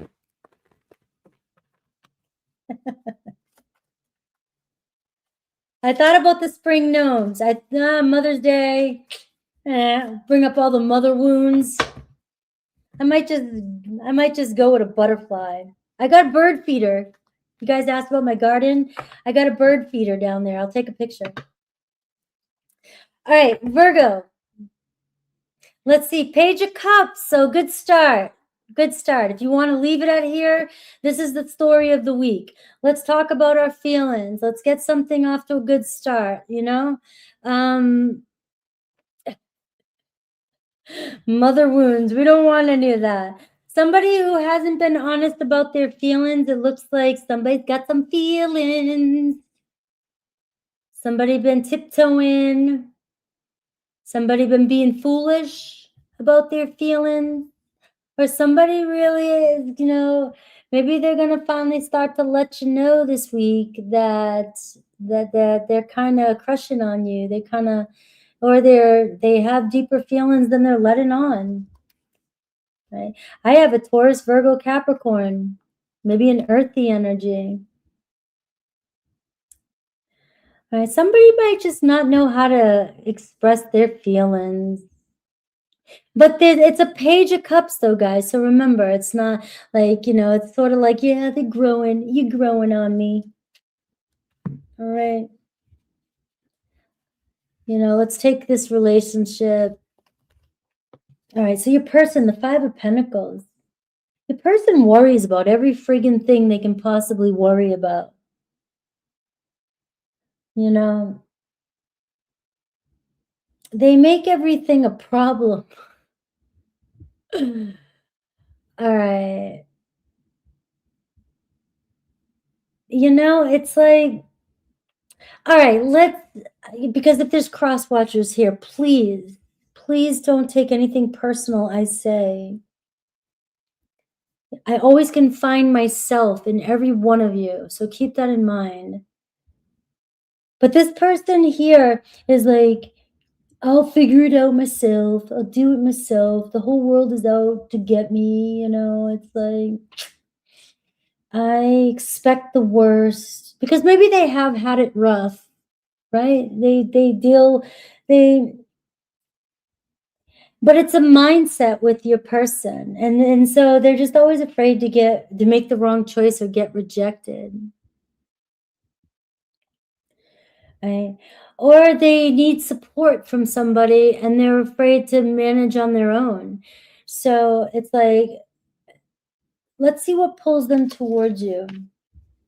I thought about the spring gnomes. Mother's Day. Bring up all the mother wounds. I might just go with a butterfly. I got a bird feeder. You guys asked about my garden. I got a bird feeder down there. I'll take a picture. All right, Virgo. Let's see, Page of Cups. So good start. Good start. If you want to leave it at here, this is the story of the week. Let's talk about our feelings. Let's get something off to a good start, you know? Mother wounds. We don't want any of that. Somebody who hasn't been honest about their feelings, it looks like somebody's got some feelings. Somebody been tiptoeing. Somebody been being foolish about their feelings. Or somebody really is, you know, maybe they're going to finally start to let you know this week that they're kind of crushing on you. They kind of, or they have deeper feelings than they're letting on. Right? I have a Taurus, Virgo, Capricorn, maybe an earthy energy. Right? Somebody might just not know how to express their feelings. But it's a Page of Cups, though, guys. So remember, it's not like, you know, it's sort of like, yeah, they're growing. You're growing on me. All right. You know, let's take this relationship. All right. So your person, the Five of Pentacles. The person worries about every friggin' thing they can possibly worry about. You know, they make everything a problem. All right. You know, it's like, all right, because if there's cross watchers here, please, please don't take anything personal I say. I always can find myself in every one of you, so keep that in mind. But this person here is like, I'll figure it out myself. I'll do it myself. The whole world is out to get me, you know. It's like I expect the worst because maybe they have had it rough, right? They but it's a mindset with your person. And so they're just always afraid to make the wrong choice or get rejected. Right? Or they need support from somebody and they're afraid to manage on their own. So it's like, let's see what pulls them towards you.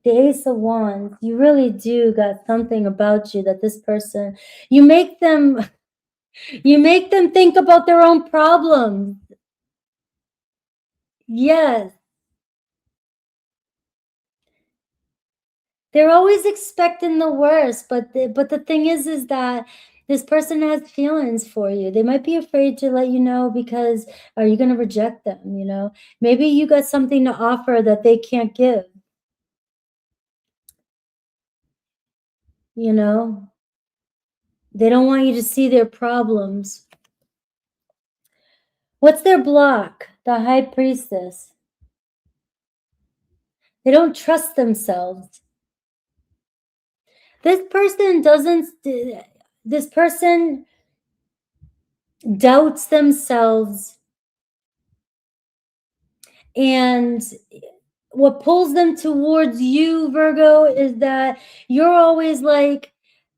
The Ace of Wands, you really do got something about you that this person, you make them think about their own problems. Yes. They're always expecting the worst, but the thing is that this person has feelings for you. They might be afraid to let you know because are you gonna reject them, you know? Maybe you got something to offer that they can't give, you know? They don't want you to see their problems. What's their block? The High Priestess. They don't trust themselves. This person doubts themselves, and what pulls them towards you, Virgo, is that you're always like,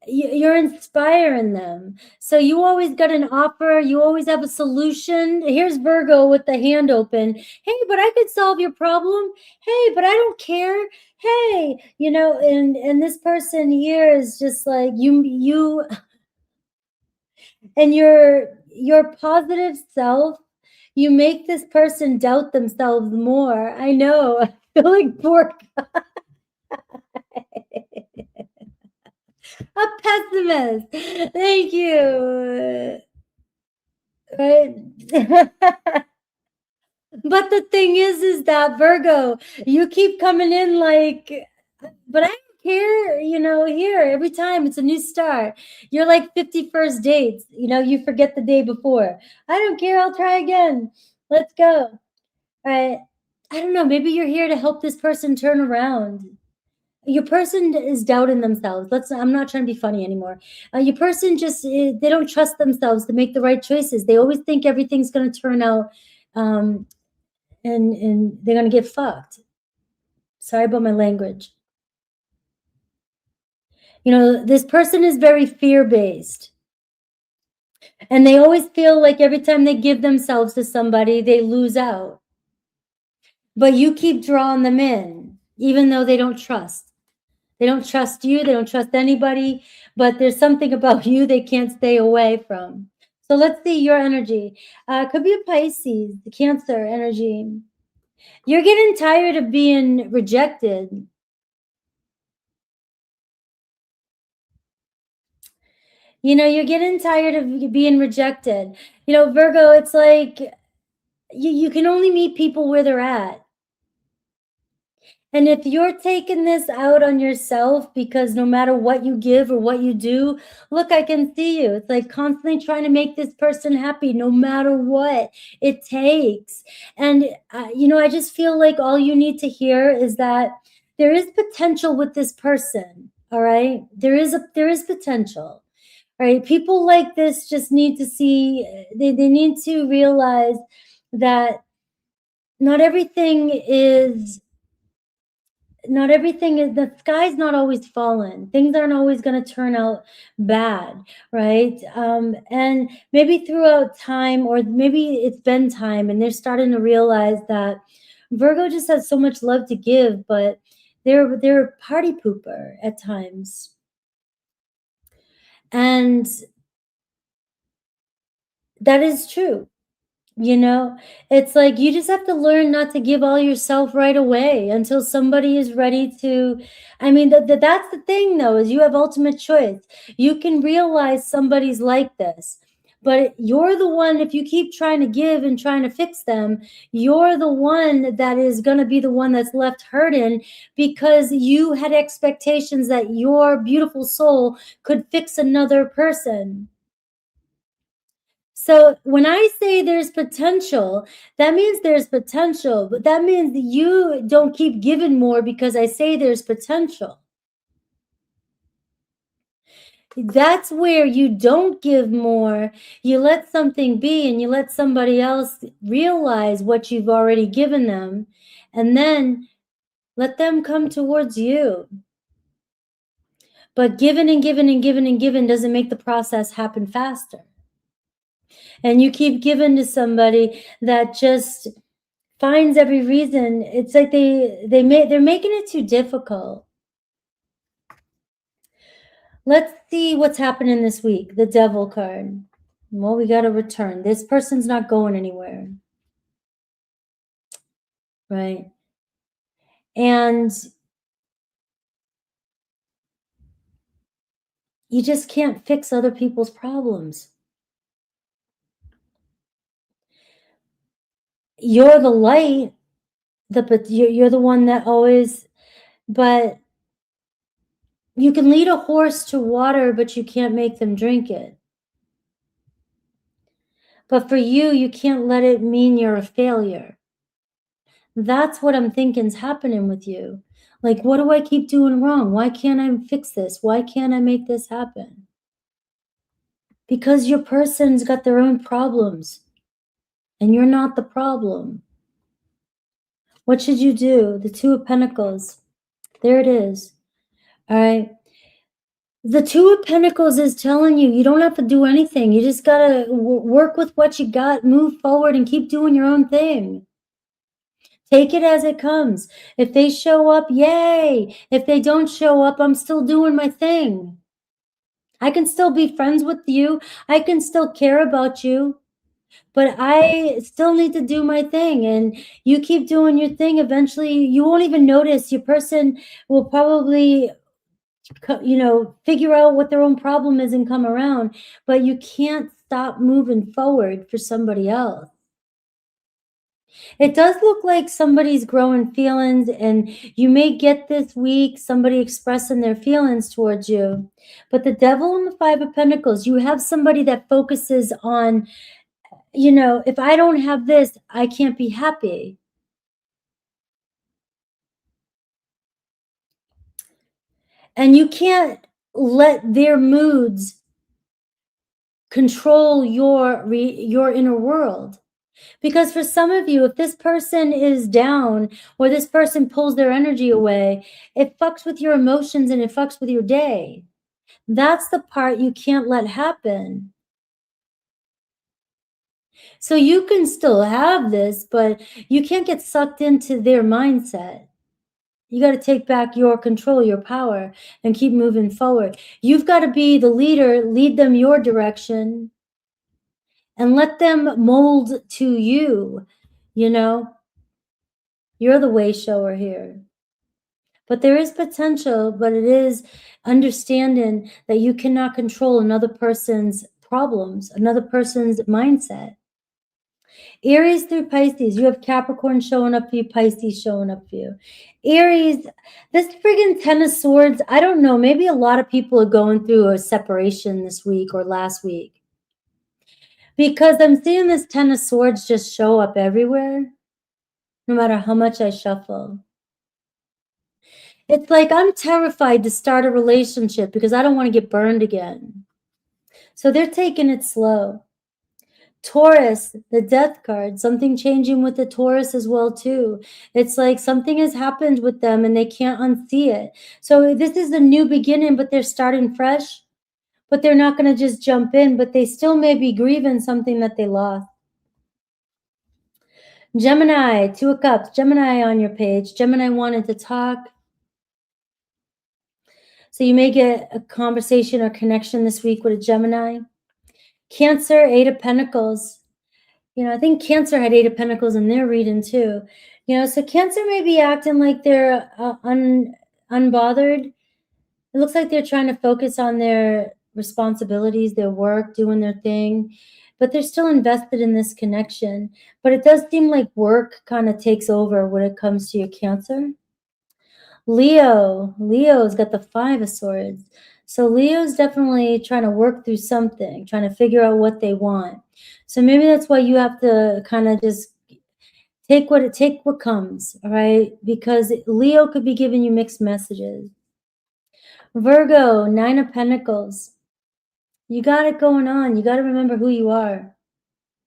you're inspiring them. So you always got an offer. You always have a solution. Here's Virgo with the hand open. Hey, but I could solve your problem. Hey, but I don't care. Hey, you know, and this person here is just like you and your positive self, you make this person doubt themselves more. I know. I feel like poor a pessimist. Thank you. Right? But the thing is that Virgo, you keep coming in like, but I don't care, you know, here every time it's a new start. You're like 51st dates, you know, you forget the day before. I don't care, I'll try again. Let's go. All right. I don't know, maybe you're here to help this person turn around. Your person is doubting themselves. I'm not trying to be funny anymore. Your person just they don't trust themselves to make the right choices. They always think everything's going to turn out um and they're going to get fucked. Sorry about my language. You know, this person is very fear-based. And they always feel like every time they give themselves to somebody, they lose out. But you keep drawing them in, even though they don't trust. They don't trust you. They don't trust anybody. But there's something about you they can't stay away from. So let's see your energy. Could be a Pisces, the Cancer energy. You're getting tired of being rejected. You know, you're getting tired of being rejected. You know, Virgo, it's like you can only meet people where they're at. And if you're taking this out on yourself because no matter what you give or what you do, look, I can see you. It's like constantly trying to make this person happy no matter what it takes. And, you know, I just feel like all you need to hear is that there is potential with this person. All right. There is potential. All right. People like this just need to see, they need to realize that not everything is the sky's not always falling. Things aren't always going to turn out bad, right? And maybe throughout time, or maybe it's been time and they're starting to realize that Virgo just has so much love to give, but they're a party pooper at times. And that is true. You know, it's like you just have to learn not to give all yourself right away until somebody is ready to. I mean, that's the thing, though, is you have ultimate choice. You can realize somebody's like this, but you're the one, if you keep trying to give and trying to fix them, you're the one that is going to be the one that's left hurting because you had expectations that your beautiful soul could fix another person. So when I say there's potential, that means there's potential, but that means that you don't keep giving more because I say there's potential. That's where you don't give more. You let something be and you let somebody else realize what you've already given them, and then let them come towards you. But giving and giving and giving and giving doesn't make the process happen faster. And you keep giving to somebody that just finds every reason. It's like they're making it too difficult. Let's see what's happening this week. The Devil card. Well, we got to return. This person's not going anywhere. Right? And you just can't fix other people's problems. You're the light, but you're the one that always, but you can lead a horse to water, but you can't make them drink it. But for you, you can't let it mean you're a failure. That's what I'm thinking's happening with you. Like, what do I keep doing wrong? Why can't I fix this? Why can't I make this happen? Because your person's got their own problems and you're not the problem. What should you do? The Two of Pentacles. There it is. All right. The Two of Pentacles is telling you don't have to do anything. You just got to work with what you got, move forward, and keep doing your own thing. Take it as it comes. If they show up, yay. If they don't show up, I'm still doing my thing. I can still be friends with you. I can still care about you. But I still need to do my thing. And you keep doing your thing. Eventually, you won't even notice. Your person will probably, figure out what their own problem is and come around. But you can't stop moving forward for somebody else. It does look like somebody's growing feelings, and you may get this week somebody expressing their feelings towards you. But the Devil and the Five of Pentacles, you have somebody that focuses on, if I don't have this, I can't be happy. And you can't let their moods control your inner world. Because for some of you, if this person is down or this person pulls their energy away, it fucks with your emotions and it fucks with your day. That's the part you can't let happen. So you can still have this, but you can't get sucked into their mindset. You got to take back your control, your power, and keep moving forward. You've got to be the leader, lead them your direction, and let them mold to you. You're the way shower here. But there is potential, but it is understanding that you cannot control another person's problems, another person's mindset. Aries through Pisces, you have Capricorn showing up for you, Pisces showing up for you. Aries, this friggin' Ten of Swords, I don't know, maybe a lot of people are going through a separation this week or last week. Because I'm seeing this Ten of Swords just show up everywhere, no matter how much I shuffle. It's like I'm terrified to start a relationship because I don't want to get burned again. So they're taking it slow. Taurus, the Death card, something changing with the Taurus as well too. It's like something has happened with them and they can't unsee it. So this is a new beginning, but they're starting fresh. But they're not going to just jump in, but they still may be grieving something that they lost. Gemini, Two of Cups, Gemini on your page. Gemini wanted to talk. So you may get a conversation or connection this week with a Gemini. Cancer, 8 of Pentacles. I think Cancer had 8 of Pentacles in their reading too. So Cancer may be acting like they're unbothered. It looks like they're trying to focus on their responsibilities, their work, doing their thing, but they're still invested in this connection. But it does seem like work kind of takes over when it comes to your Cancer. Leo's got the 5 of Swords. So Leo's definitely trying to work through something, trying to figure out what they want. So maybe that's why you have to kind of just take what comes, all right? Because Leo could be giving you mixed messages. Virgo, 9 of Pentacles. You got it going on. You got to remember who you are.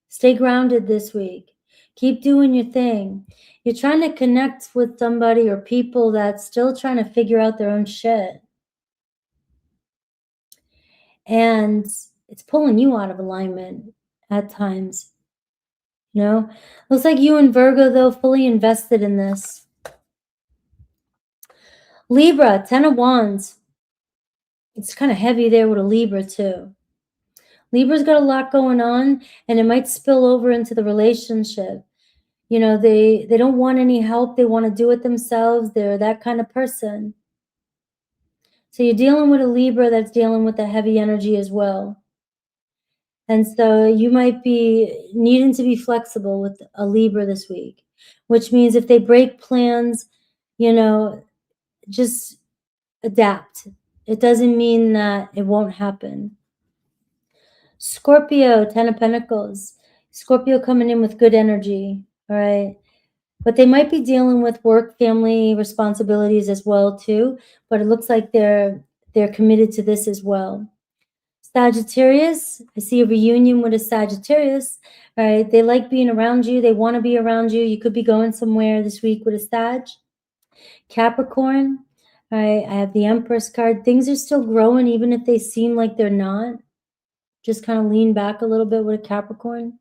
Stay grounded this week. Keep doing your thing. You're trying to connect with somebody or people that's still trying to figure out their own shit. And it's pulling you out of alignment at times. Looks like you and Virgo, though, fully invested in this. Libra, 10 of Wands. It's kind of heavy there with a Libra, too. Libra's got a lot going on, and it might spill over into the relationship. They don't want any help. They want to do it themselves. They're that kind of person. So you're dealing with a Libra that's dealing with the heavy energy as well. And so you might be needing to be flexible with a Libra this week, which means if they break plans, just adapt. It doesn't mean that it won't happen. Scorpio, 10 of Pentacles. Scorpio coming in with good energy, all right? But they might be dealing with work, family responsibilities as well, too. But it looks like they're committed to this as well. Sagittarius, I see a reunion with a Sagittarius. All right, they like being around you. They want to be around you. You could be going somewhere this week with a Sag. Capricorn, all right, I have the Empress card. Things are still growing even if they seem like they're not. Just kind of lean back a little bit with a Capricorn.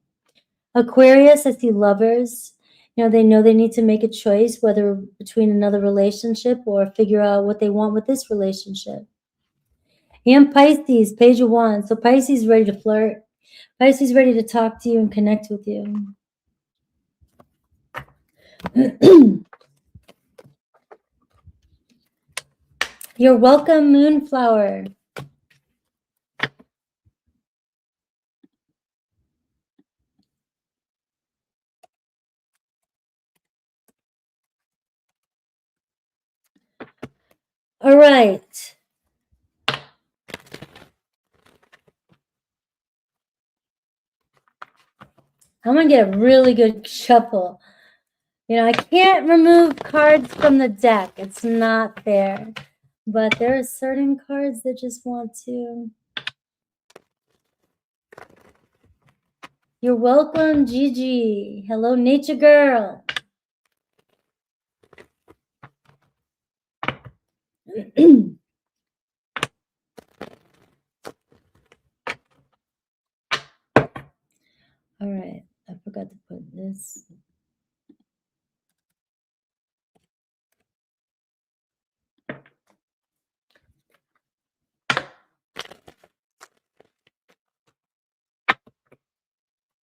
Aquarius, I see Lovers. They know they need to make a choice, whether between another relationship or figure out what they want with this relationship. And Pisces, Page of Wands. So Pisces ready to flirt. Pisces ready to talk to you and connect with you. You're welcome, Moonflower. All right. I'm going to get a really good shuffle. I can't remove cards from the deck. It's not fair. But there are certain cards that just want to. You're welcome, Gigi. Hello, Nature Girl. All right. I forgot to put this.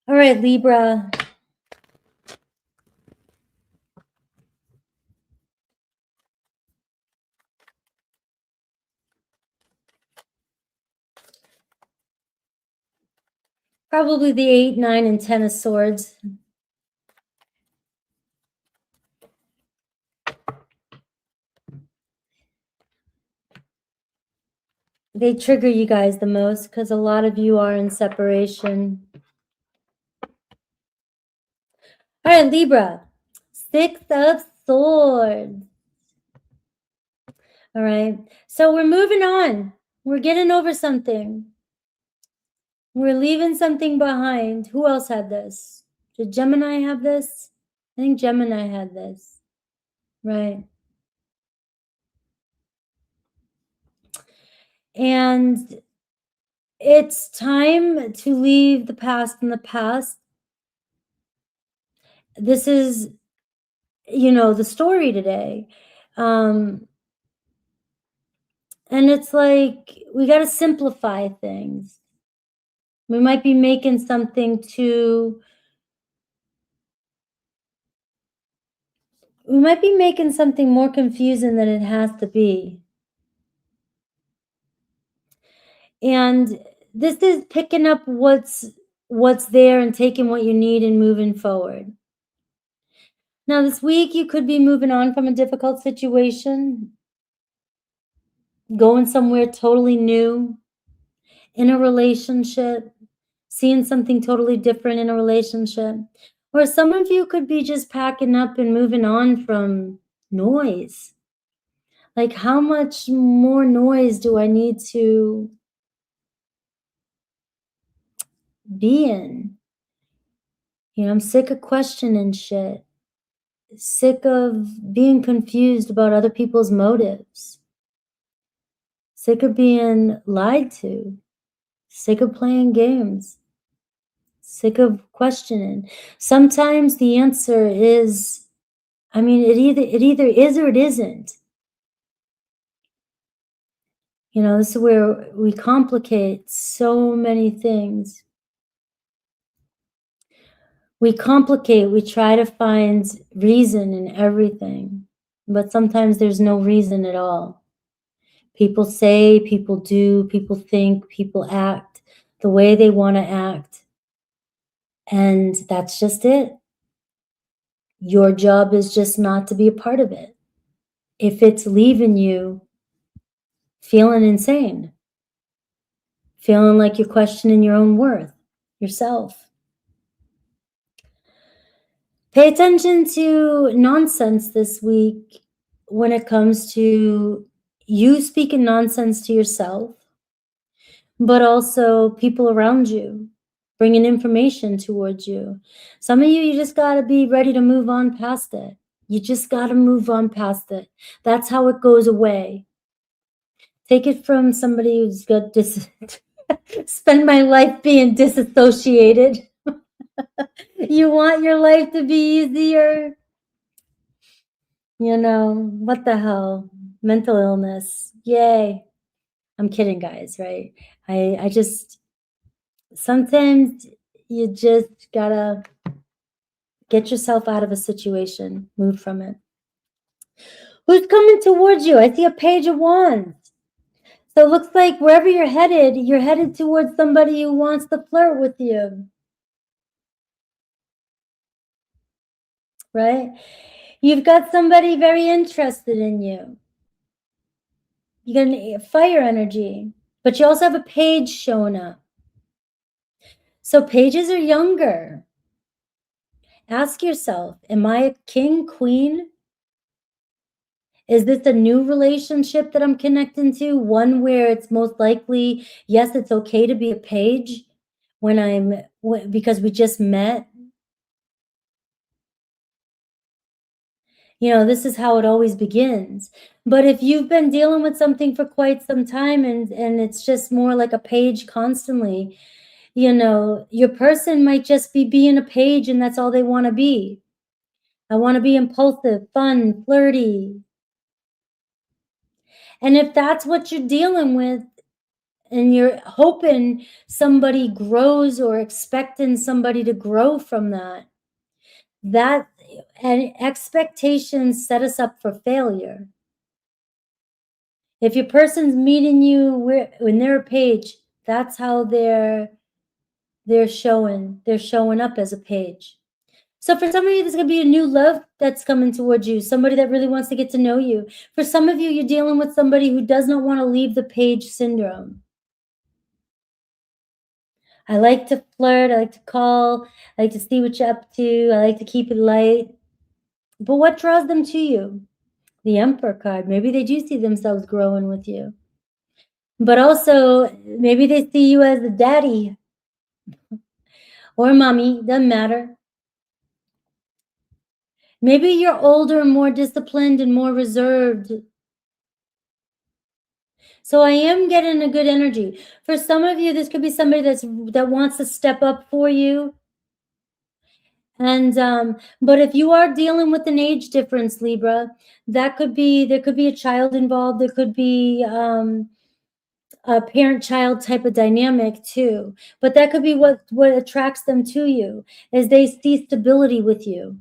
All right, Libra. Probably the 8, 9, and 10 of Swords. They trigger you guys the most because a lot of you are in separation. All right, Libra. 6 of Swords. All right. So we're moving on. We're getting over something. We're leaving something behind. Who else had this? Did Gemini have this? I think Gemini had this. Right. And it's time to leave the past in the past. This is, the story today. And it's like, we got to simplify things. We might be making something too, we might be making something more confusing than it has to be. And this is picking up what's there and taking what you need and moving forward. Now, this week, you could be moving on from a difficult situation, going somewhere totally new, in a relationship, seeing something totally different in a relationship. Or some of you could be just packing up and moving on from noise. Like, how much more noise do I need to be in? You know, I'm sick of questioning shit. Sick of being confused about other people's motives. Sick of being lied to. Sick of playing games. Sick of questioning. Sometimes the answer is, I mean, it either is or it isn't. You know, this is where we complicate so many things. We complicate, we try to find reason in everything, but sometimes there's no reason at all. People say, people do, people think, people act the way they want to act. And that's just it. Your job is just not to be a part of it. If it's leaving you feeling insane, feeling like you're questioning your own worth, yourself. Pay attention to nonsense this week when it comes to you speaking nonsense to yourself, but also people around you bringing information towards you. Some of you just got to be ready to move on past it. You just got to move on past it. That's how it goes away. Take it from somebody who's got spend my life being disassociated. You want your life to be easier? You know, what the hell? Mental illness. Yay. I'm kidding, guys, right? I just, sometimes you just gotta get yourself out of a situation, move from it. Who's coming towards you? I see a page of wands. So it looks like wherever you're headed towards somebody who wants to flirt with you. Right? You've got somebody very interested in you. You got a fire energy, but you also have a page showing up. So pages are younger. Ask yourself, am I a king, queen? Is this a new relationship that I'm connecting to? One where it's most likely, yes, it's okay to be a page because we just met. You know, this is how it always begins. But if you've been dealing with something for quite some time and it's just more like a page constantly, you know, your person might just be being a page and that's all they want to be. I want to be impulsive, fun, flirty. And if that's what you're dealing with and you're hoping somebody grows or expecting somebody to grow from that, and expectations set us up for failure. If your person's meeting you when they're a page, that's how they're showing up as a page. So for some of you, there's going to be a new love that's coming towards you, somebody that really wants to get to know you. For some of you, you're dealing with somebody who does not want to leave the page syndrome. I like to flirt, I like to call, I like to see what you're up to, I like to keep it light. But what draws them to you? The Emperor card. Maybe they do see themselves growing with you. But also, maybe they see you as a daddy or mommy, doesn't matter. Maybe you're older, more disciplined, and more reserved. So I am getting a good energy. For some of you, this could be somebody that wants to step up for you. And but if you are dealing with an age difference, Libra, there could be a child involved. There could be a parent-child type of dynamic too. But that could be what attracts them to you, is they see stability with you.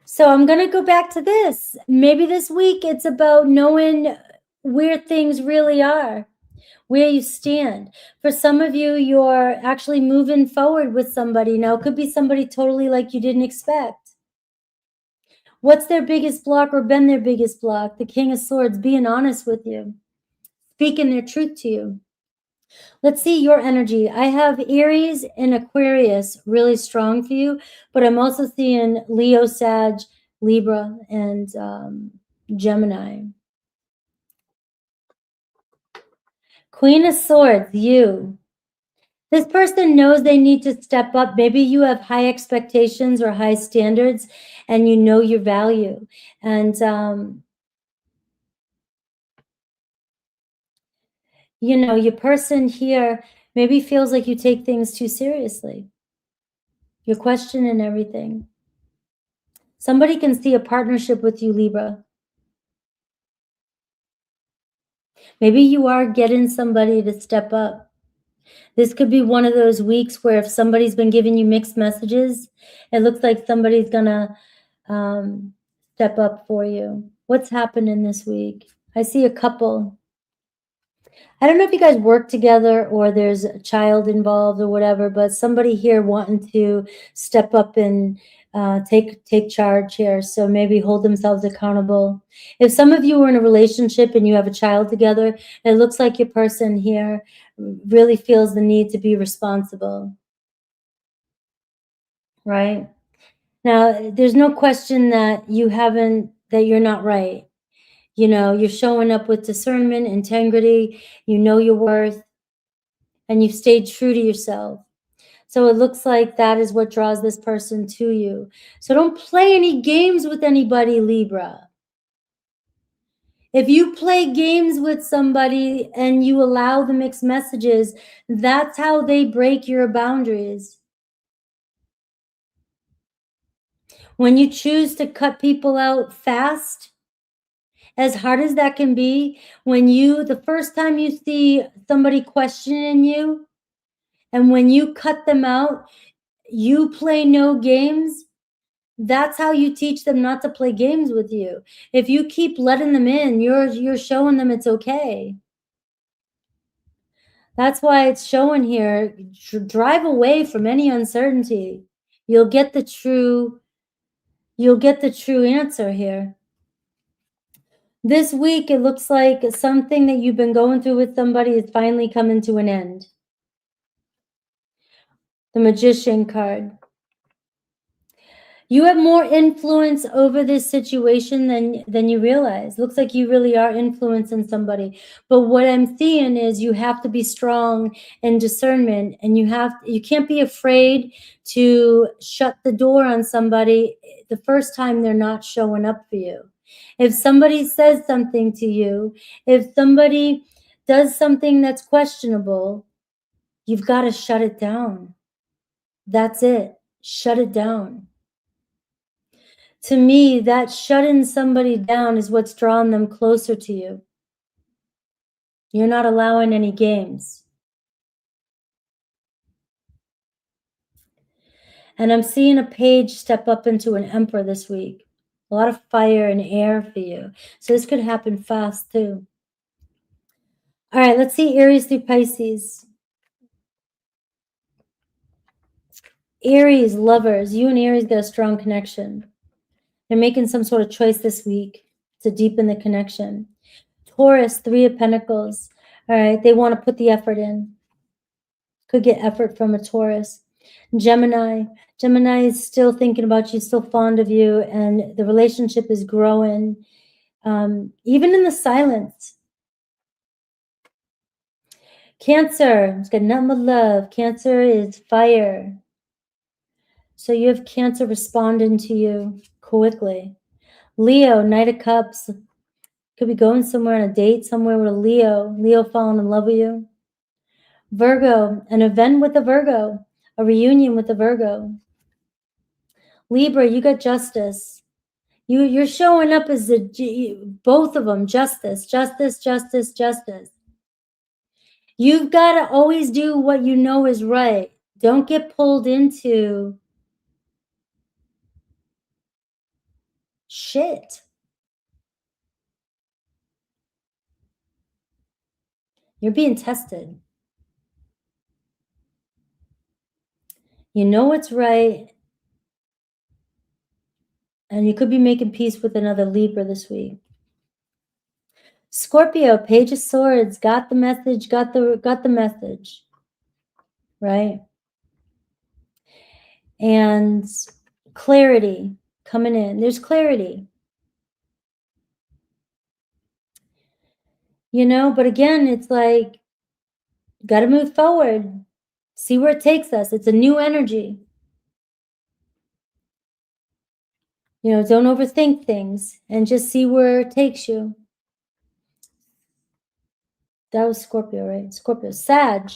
So I'm gonna go back to this. Maybe this week it's about knowing where things really are, where you stand. For some of you, you're actually moving forward with somebody. Now, it could be somebody totally like you didn't expect. What's their biggest block or been their biggest block? The King of Swords, being honest with you, speaking their truth to you. Let's see your energy. I have Aries and Aquarius really strong for you, but I'm also seeing Leo, Sag, Libra, and Gemini. Queen of Swords, you. This person knows they need to step up. Maybe you have high expectations or high standards and you know your value. And, you know, your person here maybe feels like you take things too seriously. You're questioning everything. Somebody can see a partnership with you, Libra. Maybe you are getting somebody to step up. This could be one of those weeks where if somebody's been giving you mixed messages, it looks like somebody's gonna step up for you. What's happening this week? I see a couple. I don't know if you guys work together or there's a child involved or whatever, but somebody here wanting to step up and take charge here. So maybe hold themselves accountable. If some of you are in a relationship and you have a child together, it looks like your person here really feels the need to be responsible, right? Now, there's no question that you're not right. You know, you're showing up with discernment, integrity, you know your worth, and you've stayed true to yourself. So it looks like that is what draws this person to you. So don't play any games with anybody, Libra. If you play games with somebody and you allow the mixed messages, that's how they break your boundaries. When you choose to cut people out fast, as hard as that can be, the first time you see somebody questioning you, and when you cut them out, you play no games, that's how you teach them not to play games with you. If you keep letting them in, you're showing them it's okay. That's why it's showing here, drive away from any uncertainty. You'll get the true answer here. This week, it looks like something that you've been going through with somebody is finally coming to an end. The Magician card. You have more influence over this situation than you realize. Looks like you really are influencing somebody. But what I'm seeing is you have to be strong in discernment, and you can't be afraid to shut the door on somebody the first time they're not showing up for you. If somebody says something to you, if somebody does something that's questionable, you've got to shut it down. That's it. Shut it down. To me, that shutting somebody down is what's drawn them closer to you. You're not allowing any games. And I'm seeing a page step up into an emperor this week. A lot of fire and air for you. So this could happen fast too. All right, let's see Aries through Pisces. Aries, lovers. You and Aries got a strong connection. They're making some sort of choice this week to deepen the connection. Taurus, Three of Pentacles. All right, they want to put the effort in. Could get effort from a Taurus. Gemini. Gemini is still thinking about you, still fond of you, and the relationship is growing, even in the silence. Cancer. It's got nothing but love. Cancer is fire. So you have Cancer responding to you quickly. Leo, Knight of Cups. Could be going somewhere on a date somewhere with a Leo. Leo falling in love with you. Virgo, an event with a Virgo. A reunion with a Virgo. Libra, you got justice. You're showing up as both of them. Justice, justice, justice, justice. You've got to always do what you know is right. Don't get pulled into shit. You're being tested. You know what's right. And you could be making peace with another Libra this week. Scorpio, Page of Swords, got the message, got the message, right? And clarity coming in. There's clarity. You know, but again, it's like, got to move forward. See where it takes us. It's a new energy. You know, don't overthink things and just see where it takes you. That was Scorpio, right? Scorpio. Sag,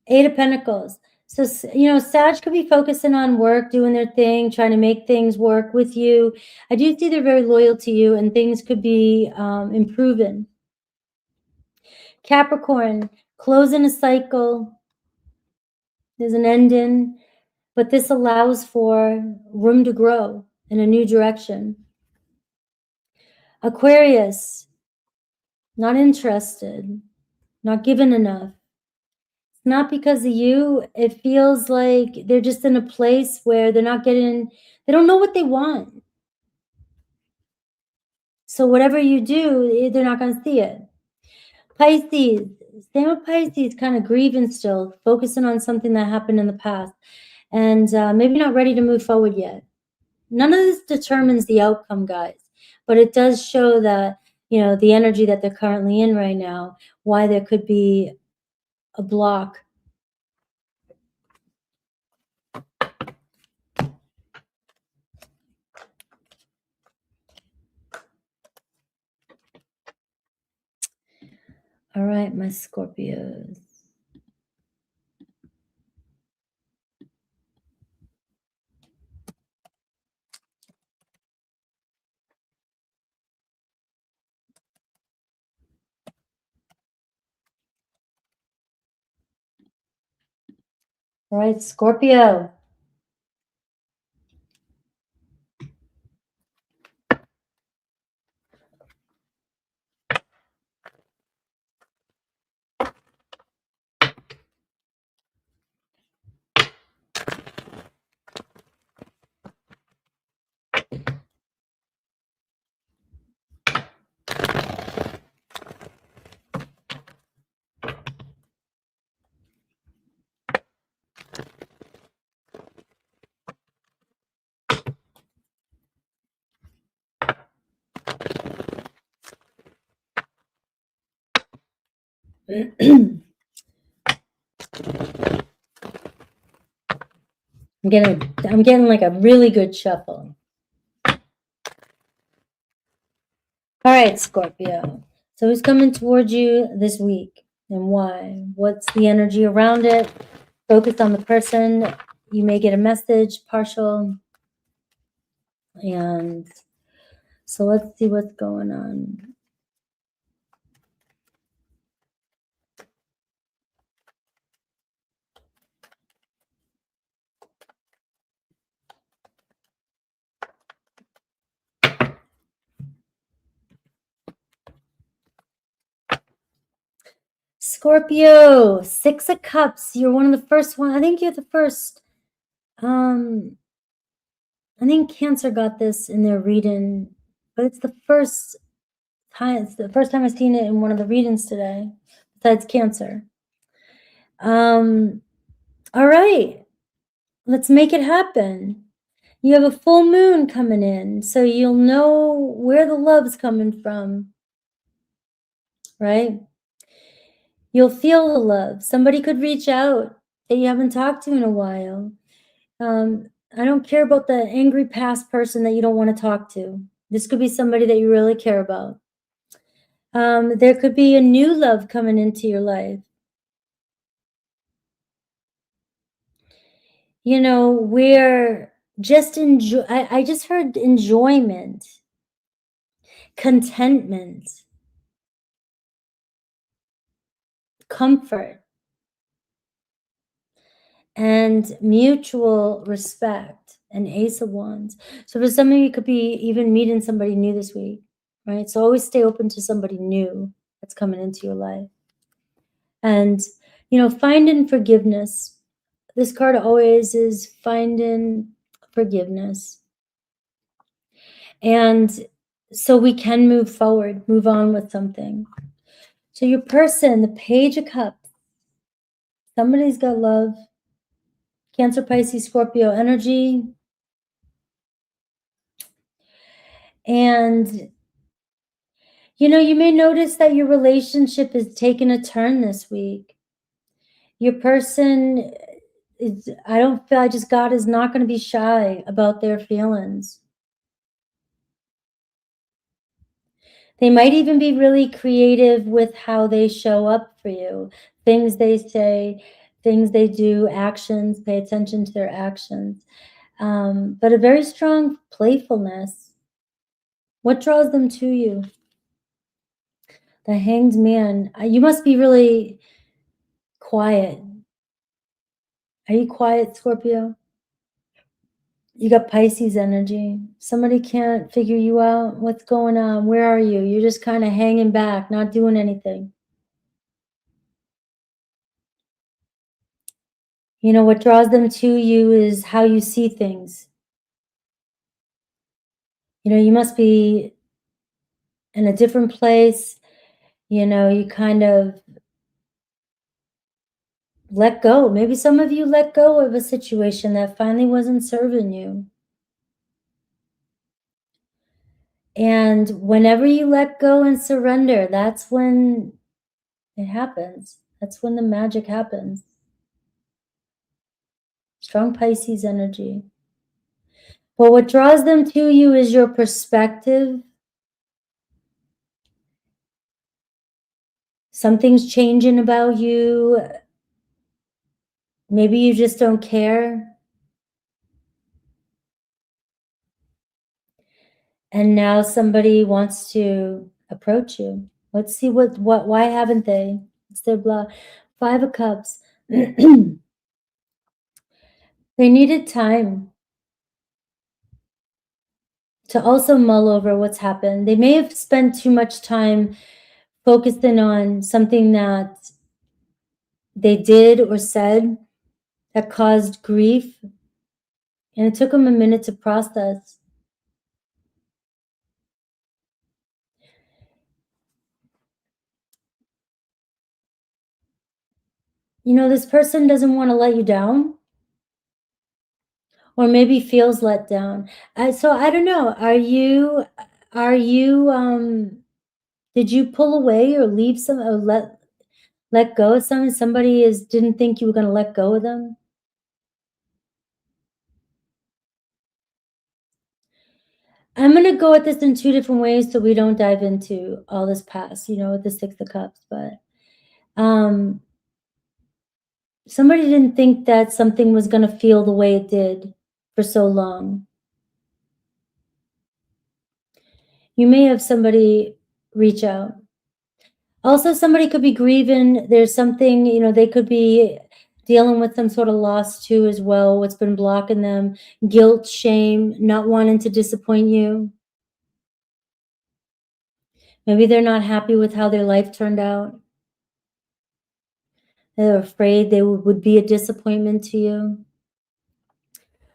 Eight of Pentacles. So, you know, Sag could be focusing on work, doing their thing, trying to make things work with you. I do see they're very loyal to you and things could be improving. Capricorn, closing a cycle. There's an ending, but this allows for room to grow in a new direction. Aquarius, not interested, not given enough. It's not because of you. It feels like they're just in a place where they're not getting, they don't know what they want. So whatever you do, they're not going to see it. Pisces, same with Pisces, kind of grieving still, focusing on something that happened in the past and maybe not ready to move forward yet. None of this determines the outcome, guys, but it does show that, you know, the energy that they're currently in right now, why there could be a block. All right, my Scorpios. All right, Scorpio. I'm getting like a really good shuffle. All right, Scorpio. So who's coming towards you this week and why? What's the energy around it? Focus on the person. You may get a message, partial. And so let's see what's going on. Scorpio, Six of Cups. You're one of the first one. I think you're the first. I think Cancer got this in their reading, but it's the first time. It's the first time I've seen it in one of the readings today, besides Cancer. All right, let's make it happen. You have a full moon coming in, so you'll know where the love's coming from, right? You'll feel the love. Somebody could reach out that you haven't talked to in a while. I don't care about the angry past person that you don't want to talk to. This could be somebody that you really care about. There could be a new love coming into your life. You know, we're just I just heard enjoyment, contentment, comfort, and mutual respect, and Ace of Wands. So for some of you, you could be even meeting somebody new this week, right? So always stay open to somebody new that's coming into your life. And, you know, finding forgiveness. This card always is finding forgiveness. And so we can move forward, move on with something. So your person, the Page of Cups, somebody's got love. Cancer, Pisces, Scorpio energy. And, you know, you may notice that your relationship is taking a turn this week. Your person is, I just got is not going to be shy about their feelings. They might even be really creative with how they show up for you. Things they say, things they do, actions, pay attention to their actions. But a very strong playfulness. What draws them to you? The Hanged Man. You must be really quiet. Are you quiet, Scorpio? You got Pisces energy. Somebody can't figure you out. What's going on? Where are you? You're just kind of hanging back, not doing anything. You know, what draws them to you is how you see things. You know, you must be in a different place. You know, you kind of let go. Maybe some of you let go of a situation that finally wasn't serving you. And whenever you let go and surrender, that's when it happens. That's when the magic happens. Strong Pisces energy. But what draws them to you is your perspective. Something's changing about you. Maybe you just don't care. And now somebody wants to approach you. Let's see why haven't they? It's their blah. 5 of Cups. They needed time to also mull over what's happened. They may have spent too much time focusing on something that they did or said that caused grief. And it took them a minute to process. You know, this person doesn't want to let you down, or maybe feels let down. So I don't know. Did you pull away or leave some, or let go of someone? Somebody didn't think you were going to let go of them? I'm going to go at this in 2 different ways so we don't dive into all this past, you know, with the 6 of Cups. But somebody didn't think that something was going to feel the way it did for so long. You may have somebody reach out. Also, somebody could be grieving. There's something, you know, they could be dealing with some sort of loss too as well. What's been blocking them? Guilt, shame, not wanting to disappoint you. Maybe they're not happy with how their life turned out. They're afraid they would be a disappointment to you.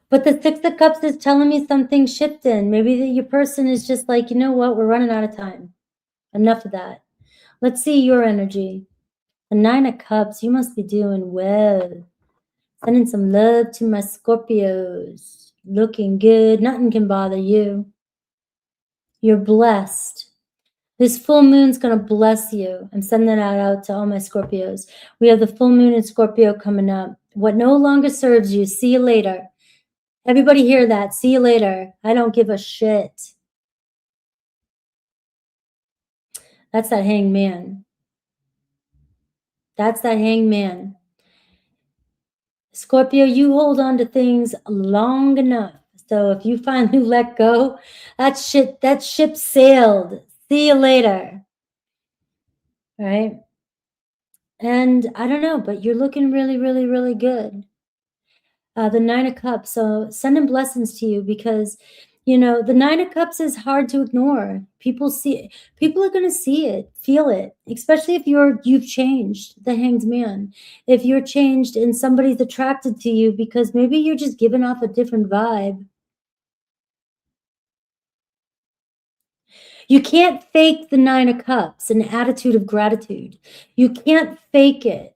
But the 6 of Cups is telling me something shifting. Maybe your person is just like, you know what? We're running out of time. Enough of that. Let's see your energy. The 9 of Cups, you must be doing well. Sending some love to my Scorpios. Looking good. Nothing can bother you. You're blessed. This full moon's going to bless you. I'm sending that out to all my Scorpios. We have the full moon in Scorpio coming up. What no longer serves you. See you later. Everybody hear that. See you later. I don't give a shit. That's that hangman. That's that hangman. Scorpio, you hold on to things long enough. So if you finally let go, that ship sailed. See you later. Right? And I don't know, but you're looking really, really, really good. The Nine of Cups. So sending blessings to you because, you know, the Nine of Cups is hard to ignore. People are going to see it, feel it, especially if you've changed, the Hanged Man. If you're changed and somebody's attracted to you because maybe you're just giving off a different vibe. You can't fake the Nine of Cups, an attitude of gratitude. You can't fake it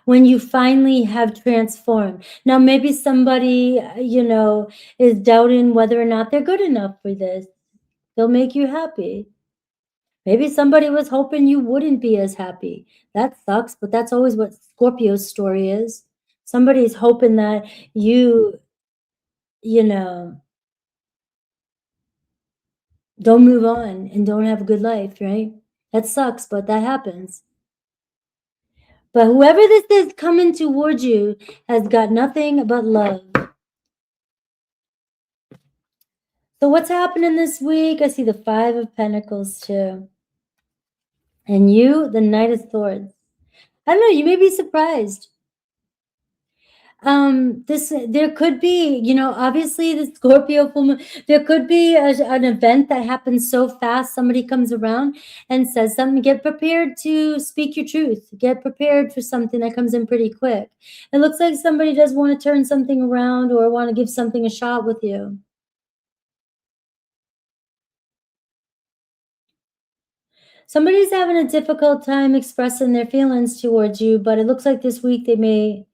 when you finally have transformed. Now, maybe somebody, you know, is doubting whether or not they're good enough for this. They'll make you happy. Maybe somebody was hoping you wouldn't be as happy. That sucks, but that's always what Scorpio's story is. Somebody's hoping that you know, don't move on and don't have a good life, right? That sucks, but that happens. But whoever this is coming towards you has got nothing but love. So what's happening this week? I see the Five of Pentacles too. And you, the Knight of Swords. I don't know, you may be surprised. There could be, you know, obviously the Scorpio full moon, there could be an event that happens so fast, somebody comes around and says something. Get prepared to speak your truth. Get prepared for something that comes in pretty quick. It looks like somebody does want to turn something around or want to give something a shot with you. Somebody's having a difficult time expressing their feelings towards you, but it looks like this week they may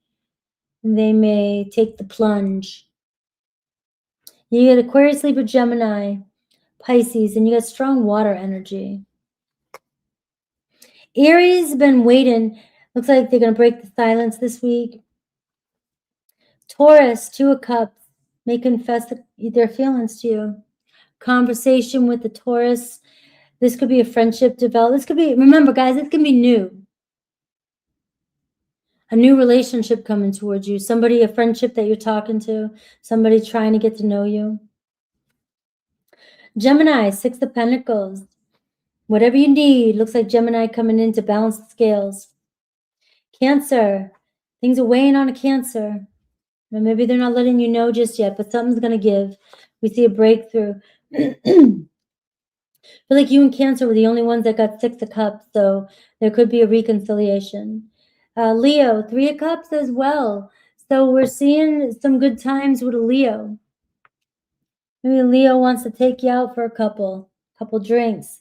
take the plunge. You get Aquarius, Libra, Gemini, Pisces, and you got strong water energy. Aries been waiting. Looks like they're going to break the silence this week. Taurus, Two of Cups, may confess their feelings to you. Conversation with the Taurus. This could be a friendship develop. This could be, remember guys, this can be new. A new relationship coming towards you. Somebody, a friendship that you're talking to. Somebody trying to get to know you. Gemini, Six of Pentacles. Whatever you need. Looks like Gemini coming in to balance the scales. Cancer. Things are weighing on a Cancer. And maybe they're not letting you know just yet, but something's going to give. We see a breakthrough. I feel like you and Cancer were the only ones that got Six of Cups, so there could be a reconciliation. Leo, Three of Cups as well. So we're seeing some good times with a Leo. Maybe Leo wants to take you out for a couple drinks.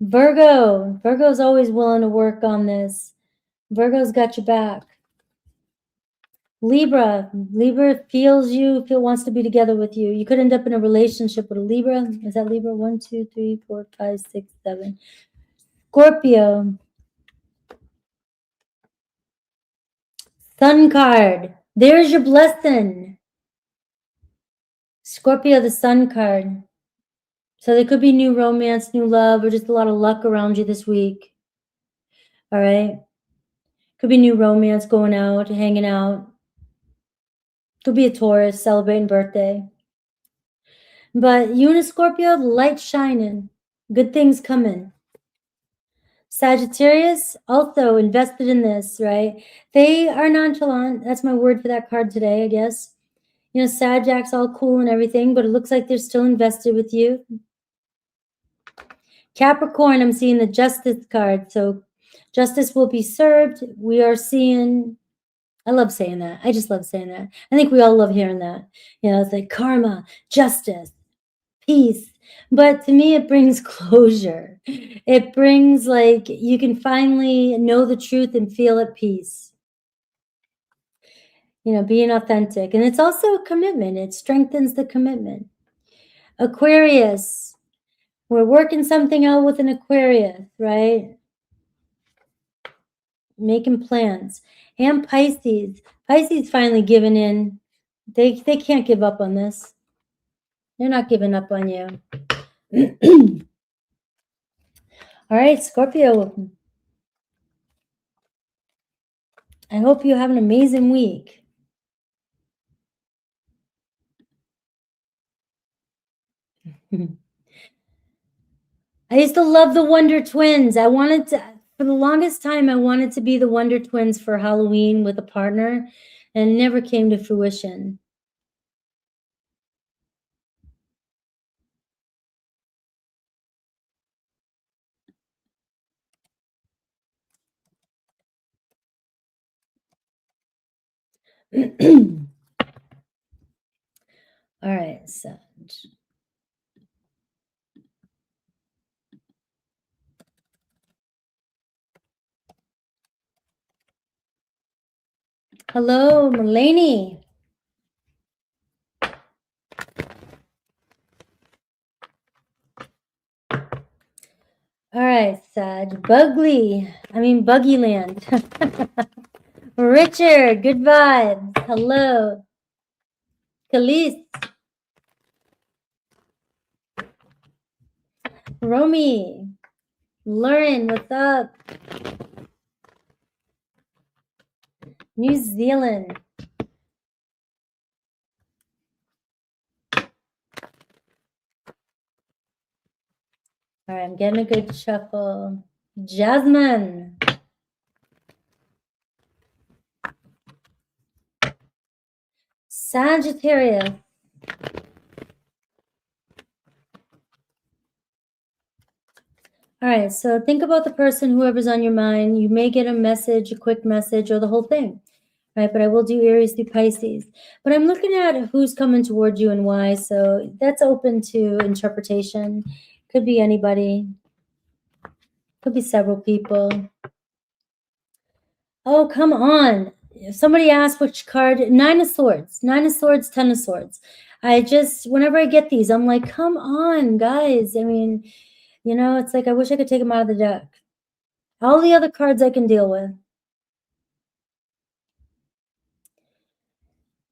Virgo. Virgo's always willing to work on this. Virgo's got your back. Libra. Libra feels you, wants to be together with you. You could end up in a relationship with a Libra. Is that Libra? 1, 2, 3, 4, 5, 6, 7. Scorpio. Sun card. There's your blessing. Scorpio, the Sun card. So there could be new romance, new love, or just a lot of luck around you this week. All right. Could be new romance, going out, hanging out. Could be a Taurus celebrating birthday. But you and a Scorpio, the light shining. Good things coming. Sagittarius also invested in this, right? They are nonchalant. That's my word for that card today, I guess. You know, Sag acts all cool and everything, but it looks like they're still invested with you. Capricorn, I'm seeing the Justice card. So justice will be served. We are seeing, I love saying that. I just love saying that. I think we all love hearing that. You know, it's like karma, justice, peace. But to me, it brings closure. It brings, like, you can finally know the truth and feel at peace. You know, being authentic. And it's also a commitment. It strengthens the commitment. Aquarius. We're working something out with an Aquarius, right? Making plans. And Pisces. Pisces finally giving in. They can't give up on this. They're not giving up on you. All right, Scorpio. I hope you have an amazing week. I used to love the Wonder Twins. I wanted to, for the longest time, I wanted to be the Wonder Twins for Halloween with a partner, and it never came to fruition. All right, Sag. Hello, Mulaney. All right, Sag. Buggyland. Richard, good vibes. Hello. Khalees. Romy. Lauren, what's up? New Zealand. All right, I'm getting a good shuffle. Jasmine. Sagittarius. All right, so think about the person, whoever's on your mind. You may get a message, a quick message, or the whole thing, right? But I will do Aries through Pisces. But I'm looking at who's coming toward you and why, so that's open to interpretation. Could be anybody. Could be several people. Oh, come on. If somebody asked which card, 9 of Swords, 9 of Swords, 10 of Swords. Whenever I get these, I'm like, come on, guys. I mean, you know, it's like I wish I could take them out of the deck. All the other cards I can deal with.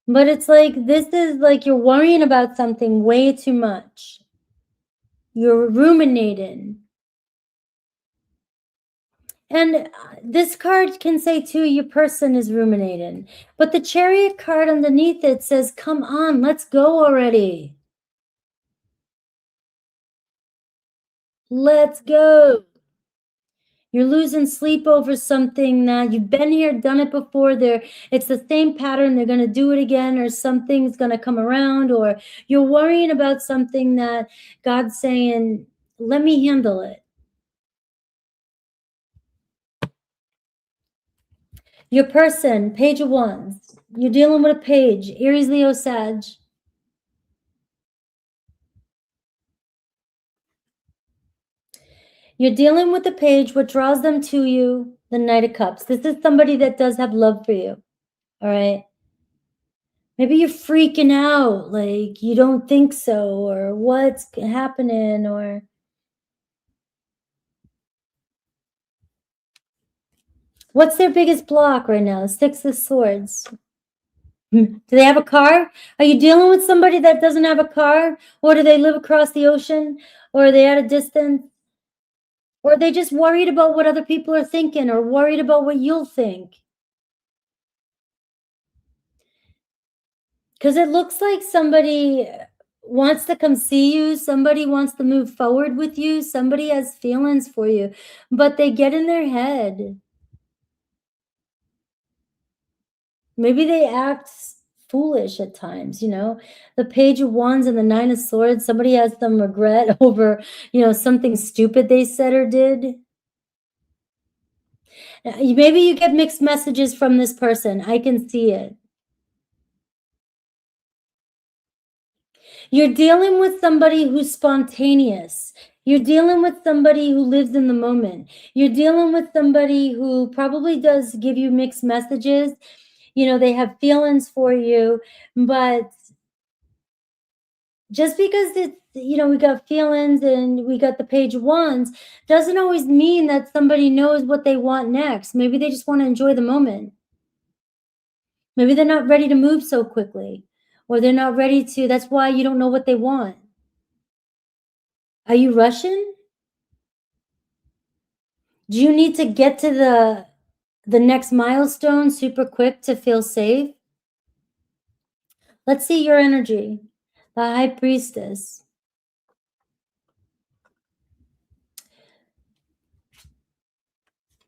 But it's like, this is like you're worrying about something way too much. You're ruminating. And this card can say too, your person is ruminating. But the Chariot card underneath it says, come on, let's go already. Let's go. You're losing sleep over something that you've been here, done it before. It's the same pattern. They're going to do it again, or something's going to come around, or you're worrying about something that God's saying, let me handle it. Your person, Page of Wands. You're dealing with a page, Aries, Leo, Sag. You're dealing with the page. What draws them to you? The Knight of Cups. This is somebody that does have love for you. All right. Maybe you're freaking out, like you don't think so, or what's happening, or what's their biggest block right now? 6 of Swords. Do they have a car? Are you dealing with somebody that doesn't have a car? Or do they live across the ocean? Or are they at a distance? Or are they just worried about what other people are thinking, or worried about what you'll think? Because it looks like somebody wants to come see you. Somebody wants to move forward with you. Somebody has feelings for you, but they get in their head. Maybe they act foolish at times, you know. The Page of Wands and the 9 of Swords, somebody has some regret over, you know, something stupid they said or did. Maybe you get mixed messages from this person. I can see it. You're dealing with somebody who's spontaneous. You're dealing with somebody who lives in the moment. You're dealing with somebody who probably does give you mixed messages. You know, they have feelings for you, but just because it's, you know, we got feelings and we got the Page of Wands doesn't always mean that somebody knows what they want next. Maybe they just want to enjoy the moment. Maybe they're not ready to move so quickly, or they're not ready to, that's why you don't know what they want. Are you Russian? Do you need to get to the next milestone super quick to feel safe? Let's see your energy. The High Priestess.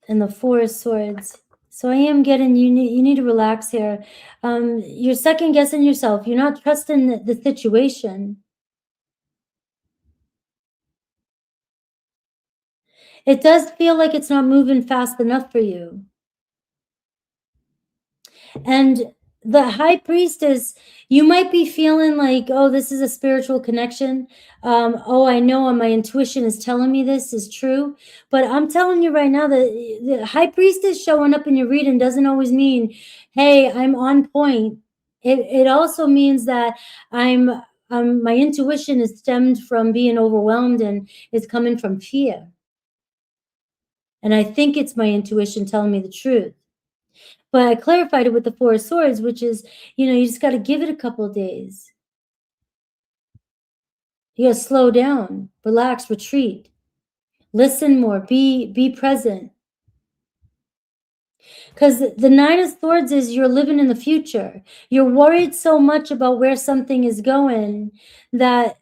And the Four of Swords. So I am getting, you need to relax here. You're second guessing yourself. You're not trusting the situation. It does feel like it's not moving fast enough for you. And the High Priestess, you might be feeling like, oh, this is a spiritual connection. Oh, I know my intuition is telling me this is true. But I'm telling you right now that the High Priestess showing up in your reading doesn't always mean, hey, I'm on point. It also means that my intuition is stemmed from being overwhelmed and is coming from fear. And I think it's my intuition telling me the truth. But I clarified it with the Four of Swords, which is, you just got to give it a couple of days. You got to slow down, relax, retreat, listen more, be present. Because the Nine of Swords is you're living in the future. You're worried so much about where something is going that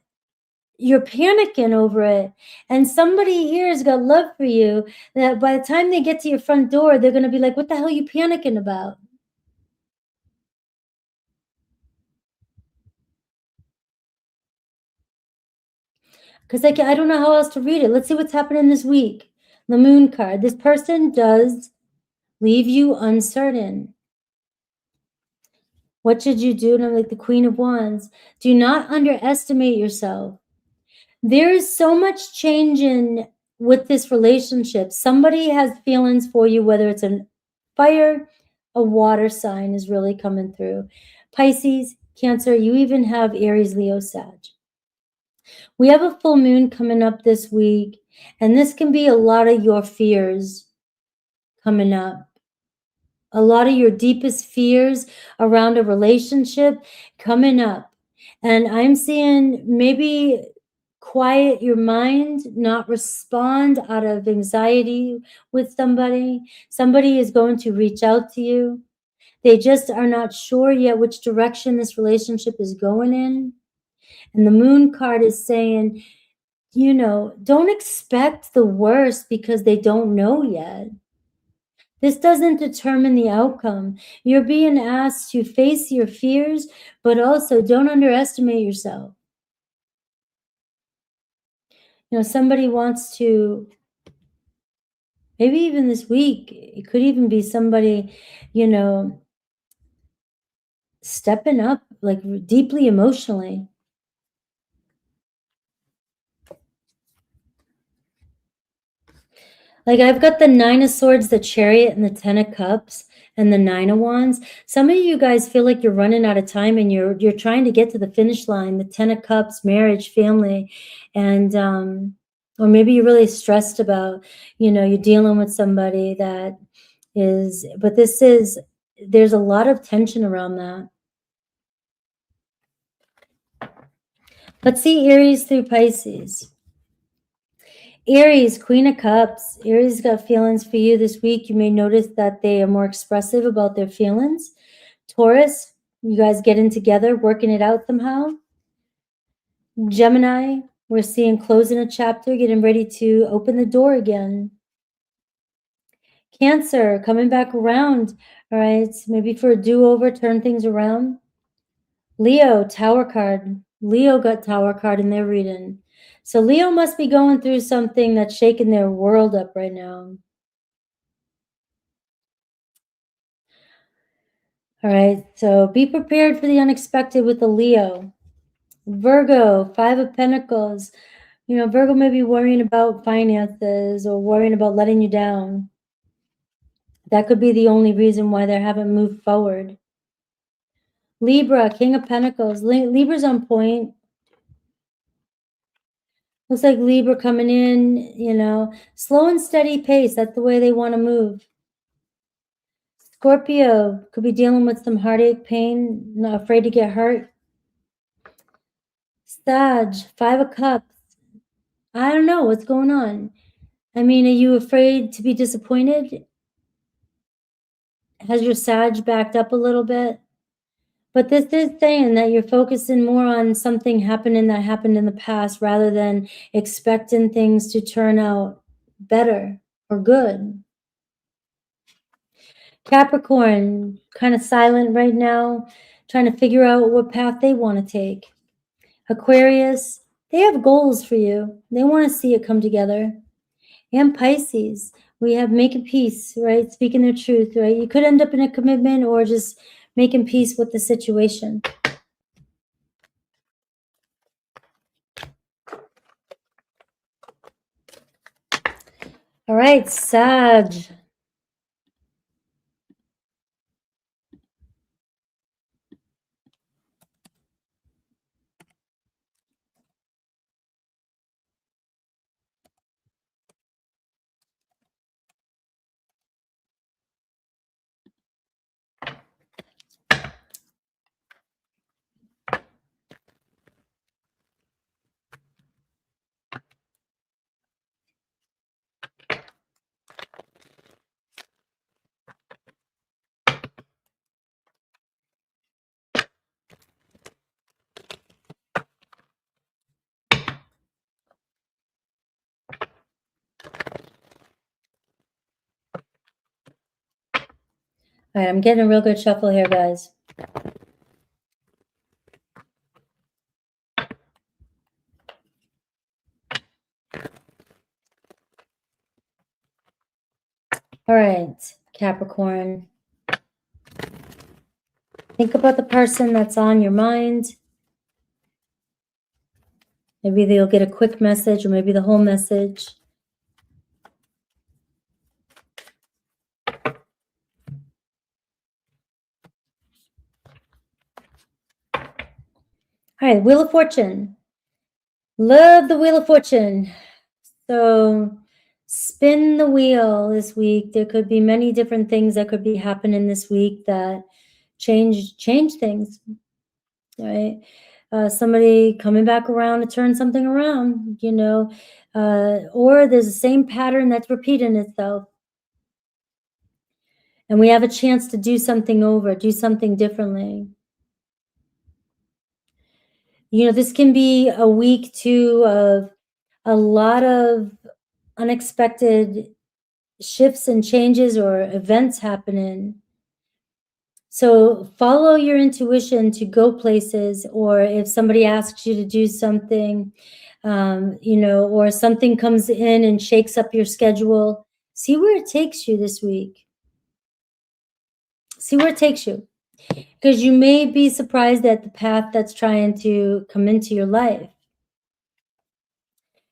you're panicking over it. And somebody here has got love for you that by the time they get to your front door, they're going to be like, what the hell are you panicking about? Because I don't know how else to read it. Let's see what's happening this week. The Moon card. This person does leave you uncertain. What should you do? And I'm like the Queen of Wands. Do not underestimate yourself. There is so much changing with this relationship. Somebody has feelings for you, whether it's a fire, a water sign is really coming through. Pisces, Cancer, you even have Aries, Leo, Sag. We have a full moon coming up this week, and this can be a lot of your fears coming up. A lot of your deepest fears around a relationship coming up. And I'm seeing maybe quiet your mind, not respond out of anxiety with somebody. Somebody is going to reach out to you. They just are not sure yet which direction this relationship is going in. And the Moon card is saying, don't expect the worst because they don't know yet. This doesn't determine the outcome. You're being asked to face your fears, but also don't underestimate yourself. Somebody wants to, maybe even this week, it could even be somebody, stepping up, like deeply emotionally. Like I've got the Nine of Swords, the Chariot, and the Ten of Cups, and the Nine of Wands. Some of you guys feel like you're running out of time and you're trying to get to the finish line. The Ten of Cups, marriage, family, and or maybe you're really stressed about, you're dealing with somebody that is, but there's a lot of tension around that. Let's see Aries through Pisces. Aries, Queen of Cups. Aries got feelings for you this week. You may notice that they are more expressive about their feelings. Taurus, you guys getting together, working it out somehow. Gemini, we're seeing closing a chapter, getting ready to open the door again. Cancer, coming back around, all right? Maybe for a do-over, turn things around. Leo, Tower card. Leo got Tower card in their reading. So Leo must be going through something that's shaking their world up right now. All right, so be prepared for the unexpected with the Leo. Virgo, Five of Pentacles. Virgo may be worrying about finances or worrying about letting you down. That could be the only reason why they haven't moved forward. Libra, King of Pentacles. Libra's on point. Looks like Libra coming in, slow and steady pace. That's the way they want to move. Scorpio could be dealing with some heartache, pain, not afraid to get hurt. Sag, Five of Cups. I don't know what's going on. I mean, are you afraid to be disappointed? Has your Sag backed up a little bit? But this is saying that you're focusing more on something happening that happened in the past rather than expecting things to turn out better or good. Capricorn, kind of silent right now, trying to figure out what path they want to take. Aquarius, they have goals for you. They want to see it come together. And Pisces, we have making peace, right? Speaking their truth, right? You could end up in a commitment or just making peace with the situation. All right, Sag. All right, I'm getting a real good shuffle here, guys. All right, Capricorn. Think about the person that's on your mind. Maybe they'll get a quick message or maybe the whole message. All right, Wheel of Fortune. Love the Wheel of Fortune. So spin the wheel this week. There could be many different things that could be happening this week that change things, right? Somebody coming back around to turn something around, you know, or there's the same pattern that's repeating itself. And we have a chance to do something over, do something differently. You know, this can be a week too of a lot of unexpected shifts and changes or events happening. So follow your intuition to go places, or if somebody asks you to do something, you know, or something comes in and shakes up your schedule, see where it takes you this week. See where it takes you. Because you may be surprised at the path that's trying to come into your life.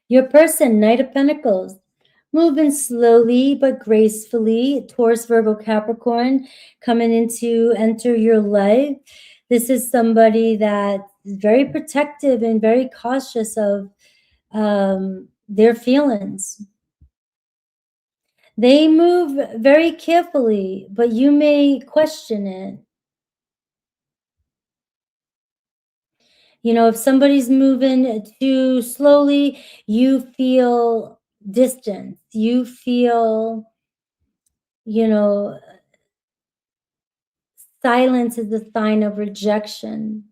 Your person, Knight of Pentacles, moving slowly but gracefully. Taurus, Virgo, Capricorn, coming into enter your life. This is somebody that is very protective and very cautious of their feelings. They move very carefully, but you may question it. You know, if somebody's moving too slowly, you feel distance. You feel, you know, silence is a sign of rejection.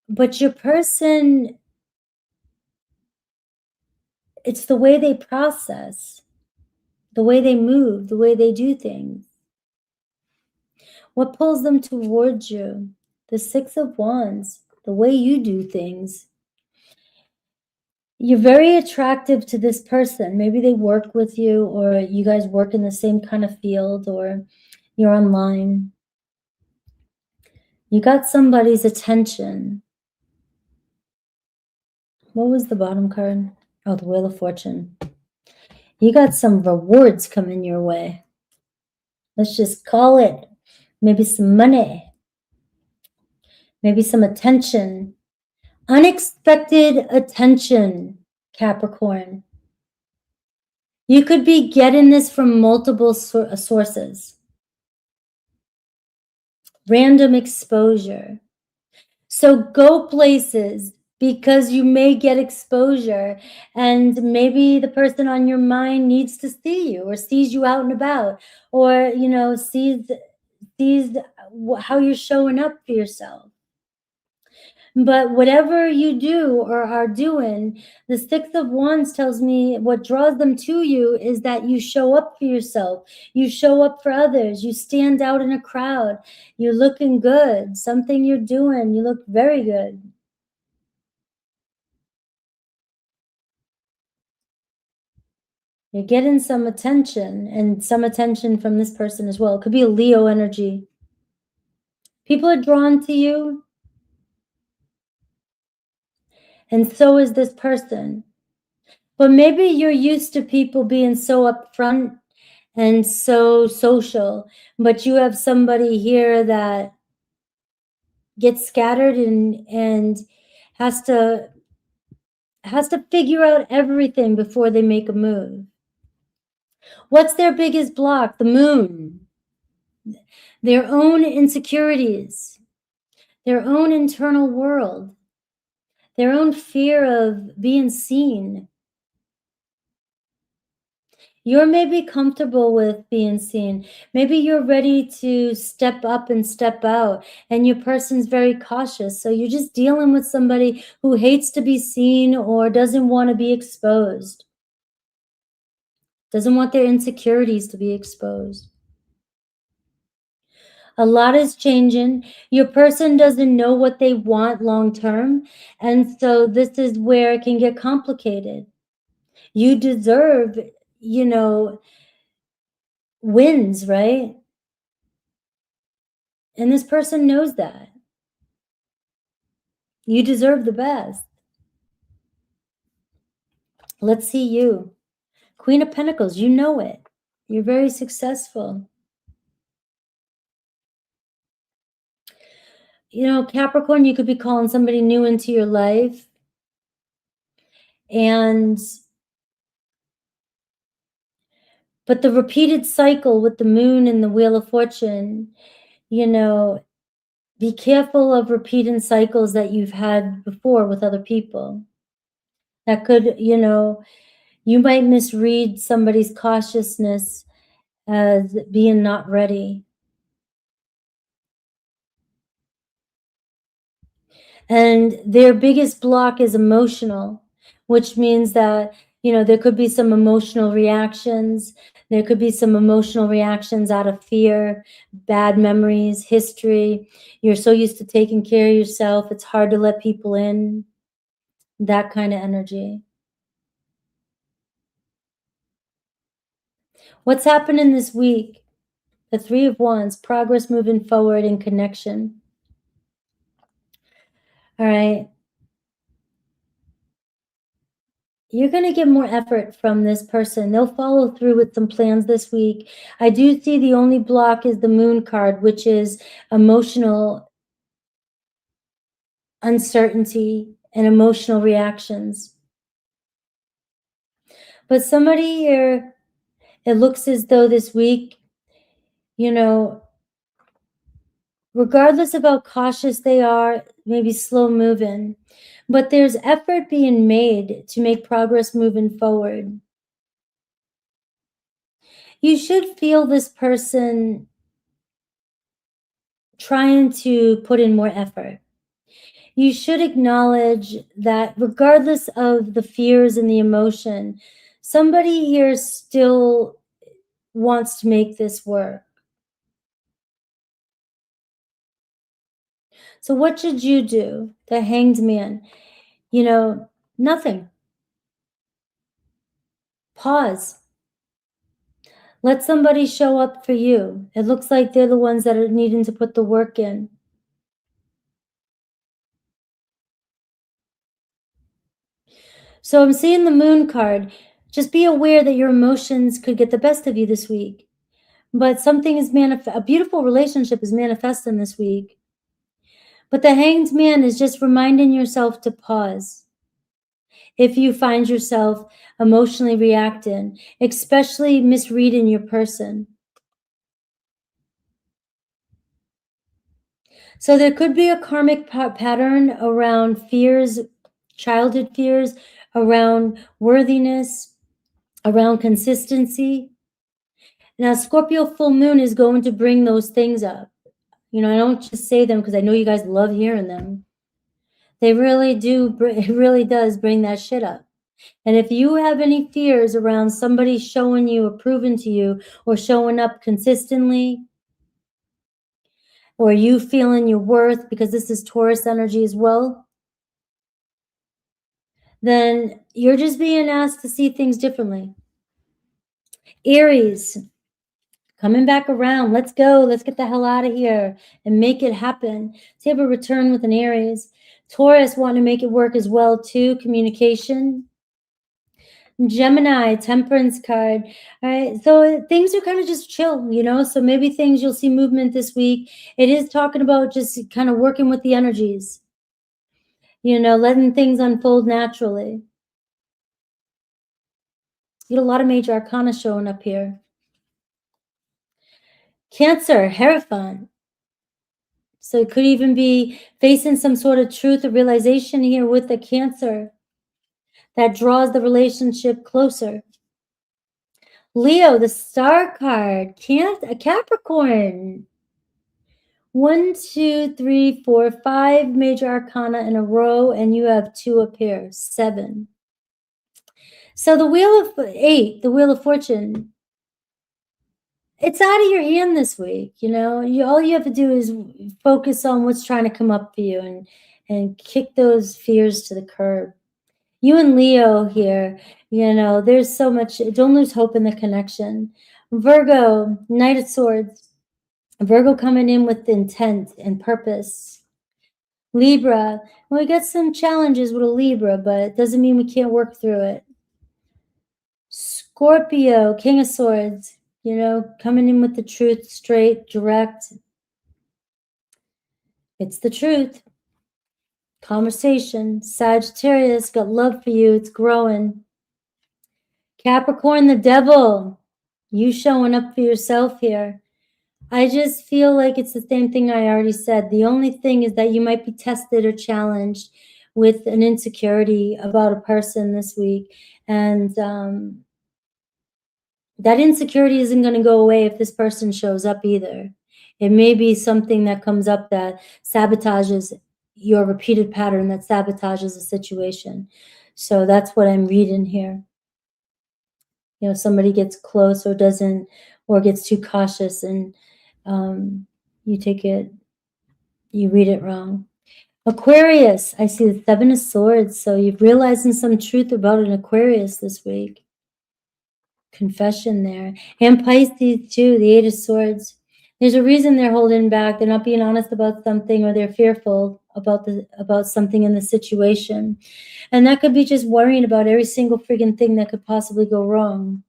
But your person, it's the way they process, the way they move, the way they do things. What pulls them towards you? The Six of Wands, the way you do things. You're very attractive to this person. Maybe they work with you, or you guys work in the same kind of field, or you're online. You got somebody's attention. What was the bottom card? Oh, the Wheel of Fortune. You got some rewards coming your way. Let's just call it. Maybe some money. Maybe some attention. Unexpected attention, Capricorn. You could be getting this from multiple sources. Random exposure. So go places. because you may get exposure, and maybe the person on your mind needs to see you or sees you out and about, or, you know, sees how you're showing up for yourself. But whatever you do or are doing, the Six of Wands tells me what draws them to you is that you show up for yourself. You show up for others. You stand out in a crowd. You're looking good. Something you're doing, you look very good. You're getting some attention, and some attention from this person as well. It could be a Leo energy. People are drawn to you, and so is this person. But maybe you're used to people being so upfront and so social, but you have somebody here that gets scattered and has to figure out everything before they make a move. What's their biggest block? The moon. Their own insecurities, their own internal world, their own fear of being seen. You're maybe comfortable with being seen. Maybe you're ready to step up and step out, and your person's very cautious. So you're just dealing with somebody who hates to be seen or doesn't want to be exposed, doesn't want their insecurities to be exposed. A lot is changing. Your person doesn't know what they want long term, and so this is where it can get complicated. You deserve, you know, wins, right? And this person knows that. You deserve the best. Let's see you. Queen of Pentacles, you know it. You're very successful. You know, Capricorn, you could be calling somebody new into your life. But the repeated cycle with the moon and the Wheel of Fortune, you know, be careful of repeating cycles that you've had before with other people. That could, you know, you might misread somebody's cautiousness as being not ready. And their biggest block is emotional, which means that, you know, there could be some emotional reactions. There could be some emotional reactions out of fear, bad memories, history. You're so used to taking care of yourself, it's hard to let people in. That kind of energy. What's happening this week? The Three of Wands, progress moving forward in connection. All right. You're going to get more effort from this person. They'll follow through with some plans this week. I do see the only block is the Moon card, which is emotional uncertainty and emotional reactions. But somebody here, it looks as though this week, you know, regardless of how cautious they are, maybe slow moving, but there's effort being made to make progress moving forward. You should feel this person trying to put in more effort. You should acknowledge that regardless of the fears and the emotion, somebody here still wants to make this work. So what should you do? The Hanged Man, you know, nothing. Pause. Let somebody show up for you. It looks like they're the ones that are needing to put the work in. So I'm seeing the Moon card. Just be aware that your emotions could get the best of you this week. But something is a beautiful relationship is manifesting this week. But the Hanged Man is just reminding yourself to pause. If you find yourself emotionally reacting, especially misreading your person. So there could be a karmic pattern around fears childhood fears around worthiness, around consistency. Now, Scorpio full moon is going to bring those things up. You know, I don't just say them because I know you guys love hearing them. They really do. It really does bring that shit up. And if you have any fears around somebody showing you or proving to you or showing up consistently, or you feeling your worth, because this is Taurus energy as well, then you're just being asked to see things differently. Aries, coming back around. Let's go. Let's get the hell out of here and make it happen. So you have a return with an Aries. Taurus wanting to make it work as well too. Communication. Gemini, temperance card. All right. So things are kind of just chill, you know? So maybe things you'll see movement this week. It is talking about just kind of working with the energies, you know, letting things unfold naturally. You get a lot of major arcana showing up here. Cancer, Hierophant. So it could even be facing some sort of truth or realization here with the Cancer that draws the relationship closer. Leo, the star card, Capricorn. 1, 2, 3, 4, 5 major arcana in a row, and you have 2 up here, 7. So the wheel of 8, the wheel of fortune, it's out of your hand this week. You know, all you have to do is focus on what's trying to come up for you and kick those fears to the curb. You and Leo here, you know, there's so much. Don't lose hope in the connection. Virgo, Knight of Swords. Virgo coming in with intent and purpose. Libra, we got some challenges with a Libra, but it doesn't mean we can't work through it. Scorpio, King of Swords, you know, coming in with the truth, straight, direct. It's the truth. Conversation. Sagittarius, got love for you. It's growing. Capricorn, the devil. You showing up for yourself here. I just feel like it's the same thing I already said. The only thing is that you might be tested or challenged with an insecurity about a person this week. And that insecurity isn't going to go away if this person shows up either. It may be something that comes up that sabotages your repeated pattern, that sabotages a situation. So that's what I'm reading here. You know, somebody gets close or doesn't, or gets too cautious, and you take it, you read it wrong. Aquarius, I see the 7 of Swords. So you've realizing some truth about an Aquarius this week. Confession there. And Pisces too, the 8 of Swords. There's a reason they're holding back. They're not being honest about something, or they're fearful about something in the situation. And that could be just worrying about every single freaking thing that could possibly go wrong.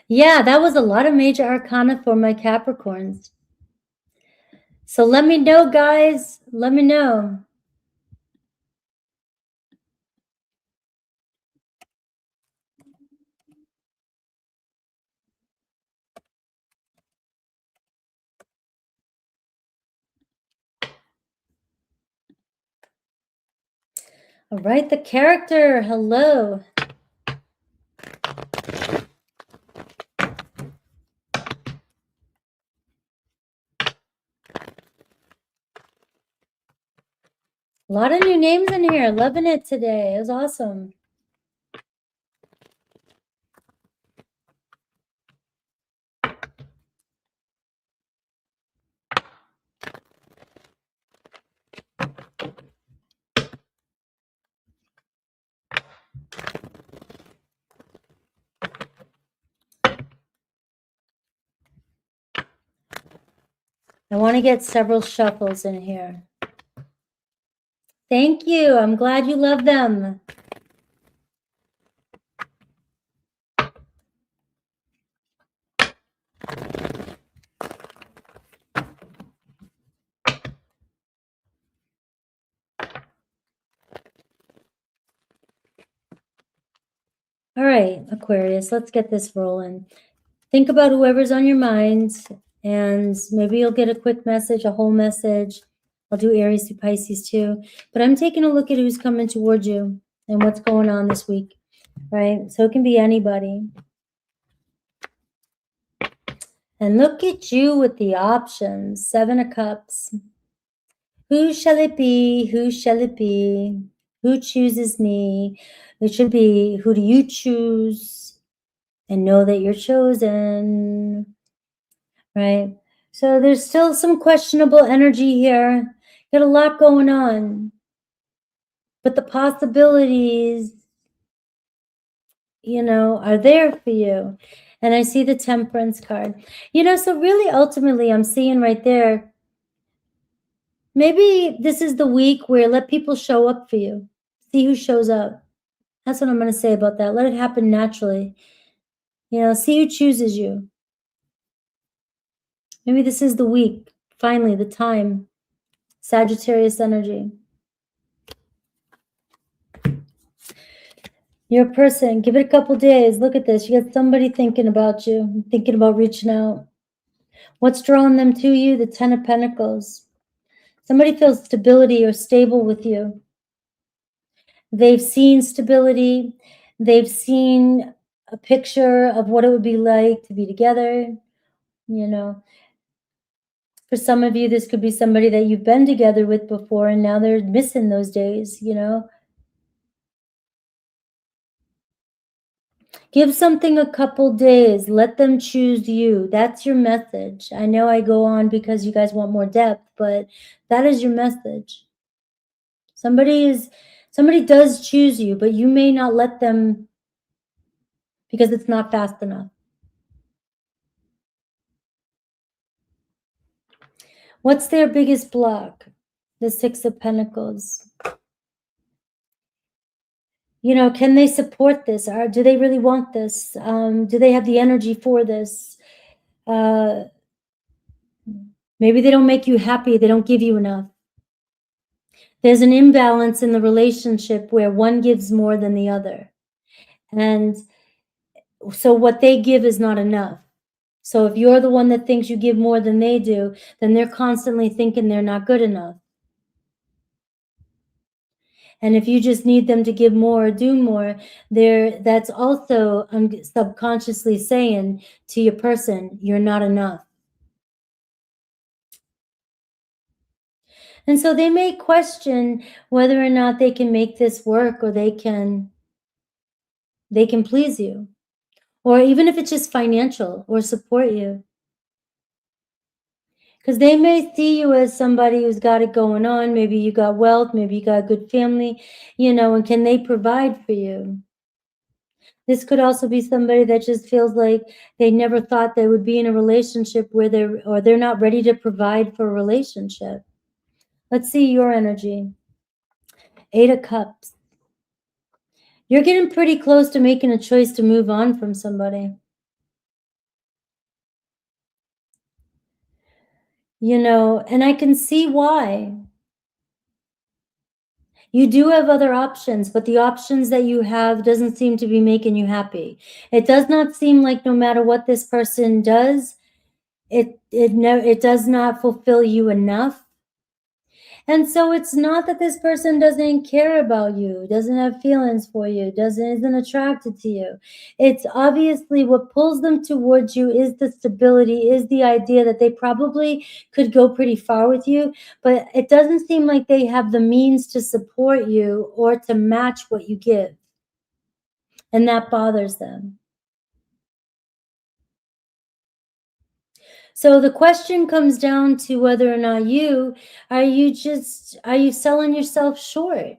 Yeah, that was a lot of major arcana for my Capricorns. So let me know, guys. Let me know. All right, the character. Hello. A lot of new names in here. Loving it today. It was awesome. I want to get several shuffles in here. Thank you. I'm glad you love them. All right, Aquarius, let's get this rolling. Think about whoever's on your mind, and maybe you'll get a quick message, a whole message. I'll do Aries to Pisces too, but I'm taking a look at who's coming towards you and what's going on this week, right? So it can be anybody. And look at you with the options. 7 of Cups. Who shall it be? Who shall it be? Who chooses me? It should be, who do you choose? And know that you're chosen, right? So there's still some questionable energy here. Got a lot going on. But the possibilities, you know, are there for you. And I see the Temperance card. You know, so really ultimately I'm seeing right there, maybe this is the week where let people show up for you. See who shows up. That's what I'm going to say about that. Let it happen naturally. You know, see who chooses you. Maybe this is the week. Finally, the time. Sagittarius energy. Your person, give it a couple days. Look at this. You got somebody thinking about you, thinking about reaching out. What's drawing them to you? The 10 of Pentacles. Somebody feels stability or stable with you. They've seen stability. They've seen a picture of what it would be like to be together. You know, for some of you, this could be somebody that you've been together with before, and now they're missing those days, you know. Give something a couple days. Let them choose you. That's your message. I know I go on because you guys want more depth, but that is your message. Somebody does choose you, but you may not let them because it's not fast enough. What's their biggest block? The 6 of Pentacles. You know, can they support this? Or do they really want this? Do they have the energy for this? Maybe they don't make you happy. They don't give you enough. There's an imbalance in the relationship where one gives more than the other. And so what they give is not enough. So if you're the one that thinks you give more than they do, then they're constantly thinking they're not good enough. And if you just need them to give more or do more, that's also subconsciously saying to your person, you're not enough. And so they may question whether or not they can make this work, or they can please you, or even if it's just financial or support you. Because they may see you as somebody who's got it going on. Maybe you got wealth, maybe you got a good family, you know, and can they provide for you? This could also be somebody that just feels like they never thought they would be in a relationship where they're not ready to provide for a relationship. Let's see your energy. 8 of Cups. You're getting pretty close to making a choice to move on from somebody. You know, and I can see why. You do have other options, but the options that you have doesn't seem to be making you happy. It does not seem like no matter what this person does, it does not fulfill you enough. And so it's not that this person doesn't care about you, doesn't have feelings for you, isn't attracted to you. It's obviously what pulls them towards you is the stability, is the idea that they probably could go pretty far with you, but it doesn't seem like they have the means to support you or to match what you give. And that bothers them. So the question comes down to whether or not are you selling yourself short?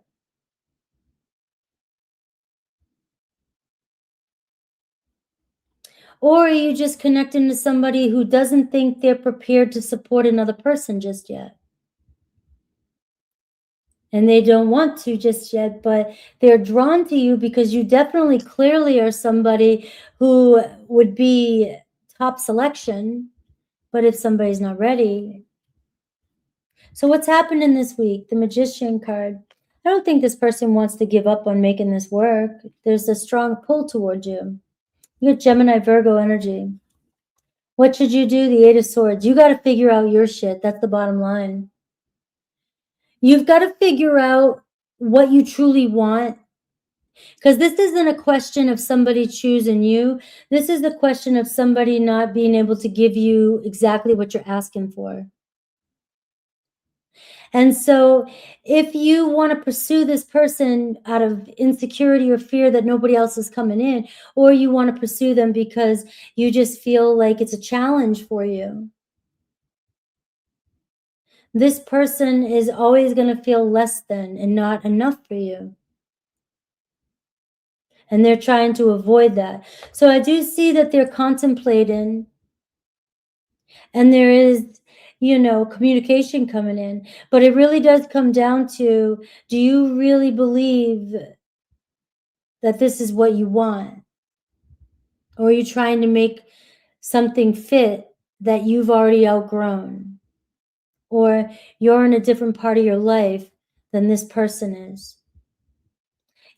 Or are you just connecting to somebody who doesn't think they're prepared to support another person just yet? And they don't want to just yet, but they're drawn to you because you definitely clearly are somebody who would be top selection. But if somebody's not ready. So what's happening this week? The Magician card. I don't think this person wants to give up on making this work. There's a strong pull towards you. You got Gemini, Virgo energy. What should you do? The 8 of Swords. You got to figure out your shit. That's the bottom line. You've got to figure out what you truly want. Because this isn't a question of somebody choosing you. This is a question of somebody not being able to give you exactly what you're asking for. And so if you want to pursue this person out of insecurity or fear that nobody else is coming in, or you want to pursue them because you just feel like it's a challenge for you, this person is always going to feel less than and not enough for you. And they're trying to avoid that. So I do see that they're contemplating, and there is, you know, communication coming in. But it really does come down to, do you really believe that this is what you want? Or are you trying to make something fit that you've already outgrown? Or you're in a different part of your life than this person is?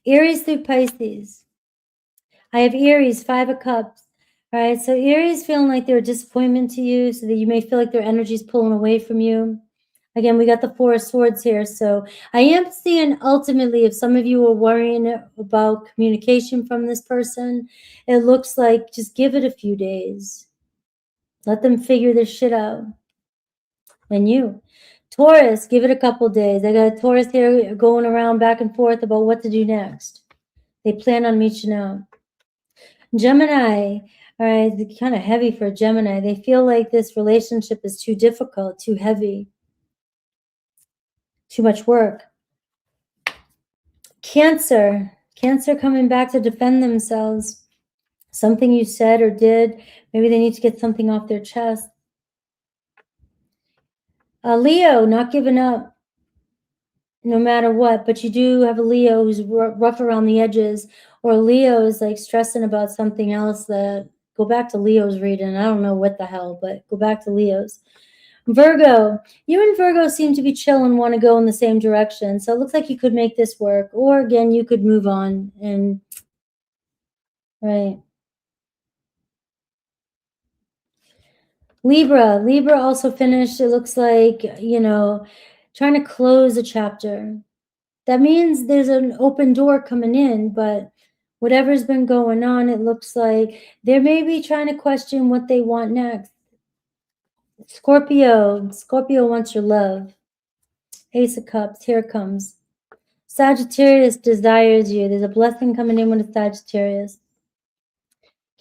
Aries through Pisces. I have Aries, 5 of Cups. All right, so Aries feeling like they're a disappointment to you, so that you may feel like their energy is pulling away from you. Again, we got the 4 of Swords here. So I am seeing ultimately, if some of you are worrying about communication from this person, it looks like just give it a few days. Let them figure this shit out. And you, Taurus, give it a couple days. I got a Taurus here going around back and forth about what to do next. They plan on reaching out. Gemini, all right, it's kind of heavy for Gemini. They feel like this relationship is too difficult, too heavy, too much work. Cancer coming back to defend themselves. Something you said or did, maybe they need to get something off their chest. Leo, not giving up no matter what, but you do have a Leo who's rough around the edges, or Leo is like stressing about something else. That go back to Leo's reading. I don't know what the hell, but go back to Leo's. Virgo, you and Virgo seem to be chill and want to go in the same direction. So it looks like you could make this work, or again, you could move on and right. Libra also finished. It looks like, you know, trying to close a chapter. That means there's an open door coming in, but whatever's been going on, it looks like they may be trying to question what they want next. Scorpio wants your love. Ace of Cups, here it comes. Sagittarius desires you. There's a blessing coming in with a Sagittarius.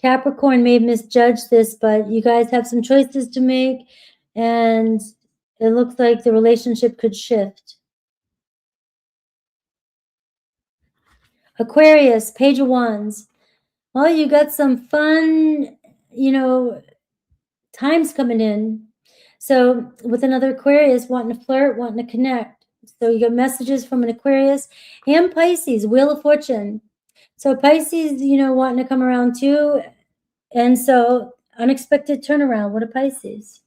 Capricorn may misjudge this, but you guys have some choices to make, and it looks like the relationship could shift. Aquarius, Page of Wands. Well, you got some fun, you know, times coming in. So with another Aquarius wanting to flirt, wanting to connect. So you get messages from an Aquarius and Pisces, Wheel of Fortune. So Pisces, you know, wanting to come around too. And so unexpected turnaround with a Pisces.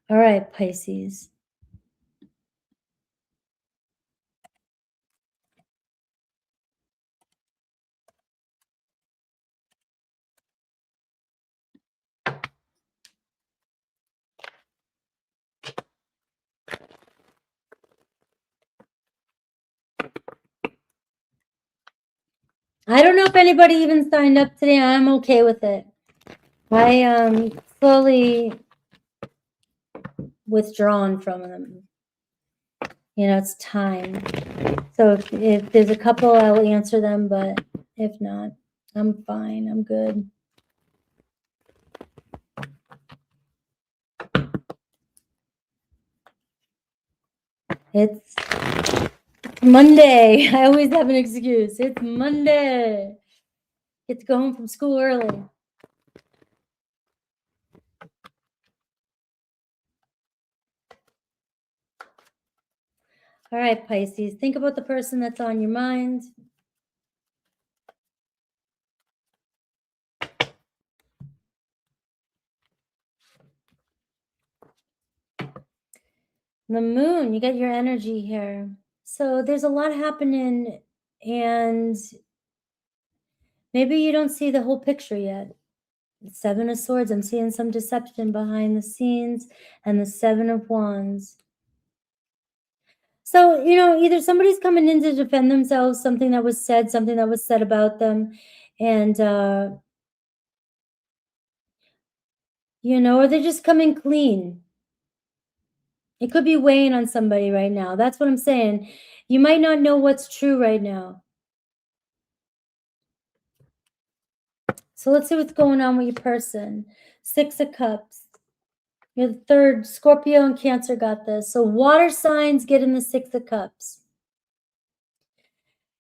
All right, Pisces. I don't know if anybody even signed up today. I'm okay with it. I slowly withdrawn from them. You know, it's time. So if there's a couple, I'll answer them, but if not, I'm fine. I'm good. It's Monday. I always have an excuse. It's Monday. Get to go home from school early. All right, Pisces, think about the person that's on your mind. The moon, you got your energy here. So there's a lot happening, and maybe you don't see the whole picture yet. The Seven of Swords, I'm seeing some deception behind the scenes, and the Seven of Wands. So, you know, either somebody's coming in to defend themselves, something that was said about them, and, you know, or they're just coming clean. It could be weighing on somebody right now. That's what I'm saying. You might not know what's true right now. So let's see what's going on with your person. Six of Cups. You're the third. Scorpio and Cancer got this. So water signs get in the Six of Cups.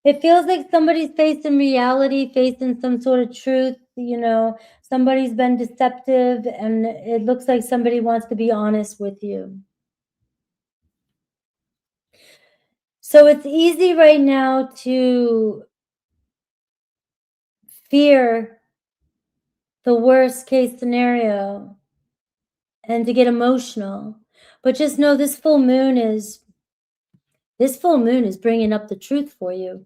It feels like somebody's facing reality, facing some sort of truth. You know, somebody's been deceptive, and it looks like somebody wants to be honest with you. So it's easy right now to fear the worst case scenario and to get emotional. But just know this full moon is bringing up the truth for you.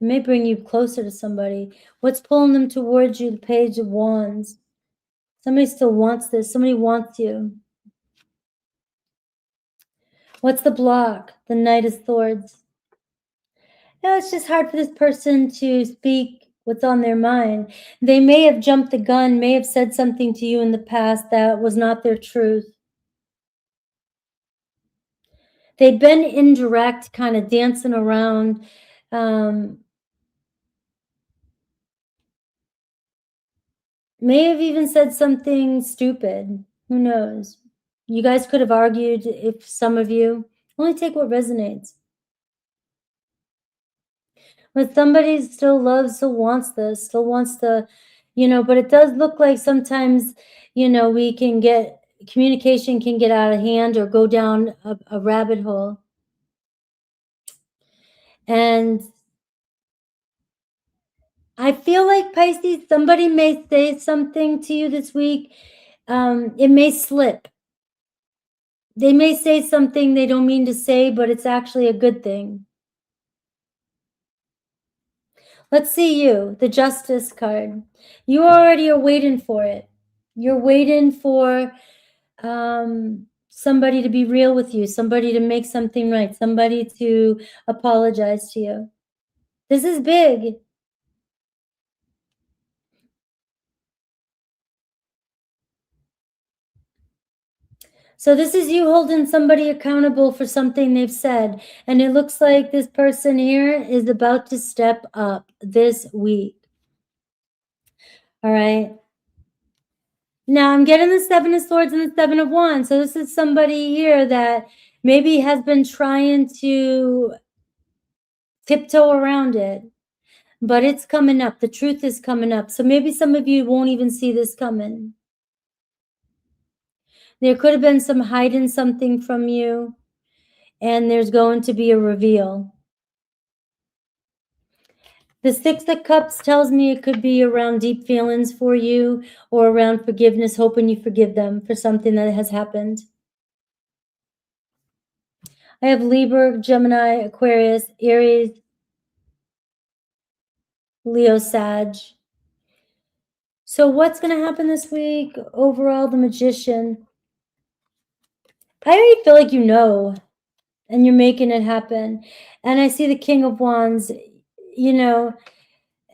It may bring you closer to somebody. What's pulling them towards you? The Page of Wands. Somebody still wants this. Somebody wants you. What's the block? The Knight of Swords. No, it's just hard for this person to speak what's on their mind. They may have jumped the gun, may have said something to you in the past that was not their truth. They've been indirect, kind of dancing around. May have even said something stupid. Who knows? You guys could have argued, if some of you. Only take what resonates. But somebody still loves, still wants this, still wants to, you know, but it does look like sometimes, you know, communication can get out of hand or go down a rabbit hole. And I feel like, Pisces, somebody may say something to you this week. It may slip. They may say something they don't mean to say, but it's actually a good thing. Let's see you, the Justice card. You already are waiting for it. You're waiting for somebody to be real with you, somebody to make something right, somebody to apologize to you. This is big. So this is you holding somebody accountable for something they've said. And it looks like this person here is about to step up this week. All right. Now I'm getting the Seven of Swords and the Seven of Wands. So this is somebody here that maybe has been trying to tiptoe around it, but it's coming up. The truth is coming up. So maybe some of you won't even see this coming. There could have been some hiding something from you, and there's going to be a reveal. The Six of Cups tells me it could be around deep feelings for you, or around forgiveness, hoping you forgive them for something that has happened. I have Libra, Gemini, Aquarius, Aries, Leo, Sag. So what's going to happen this week? Overall, the Magician. I already feel like you know, and you're making it happen. And I see the King of Wands, you know.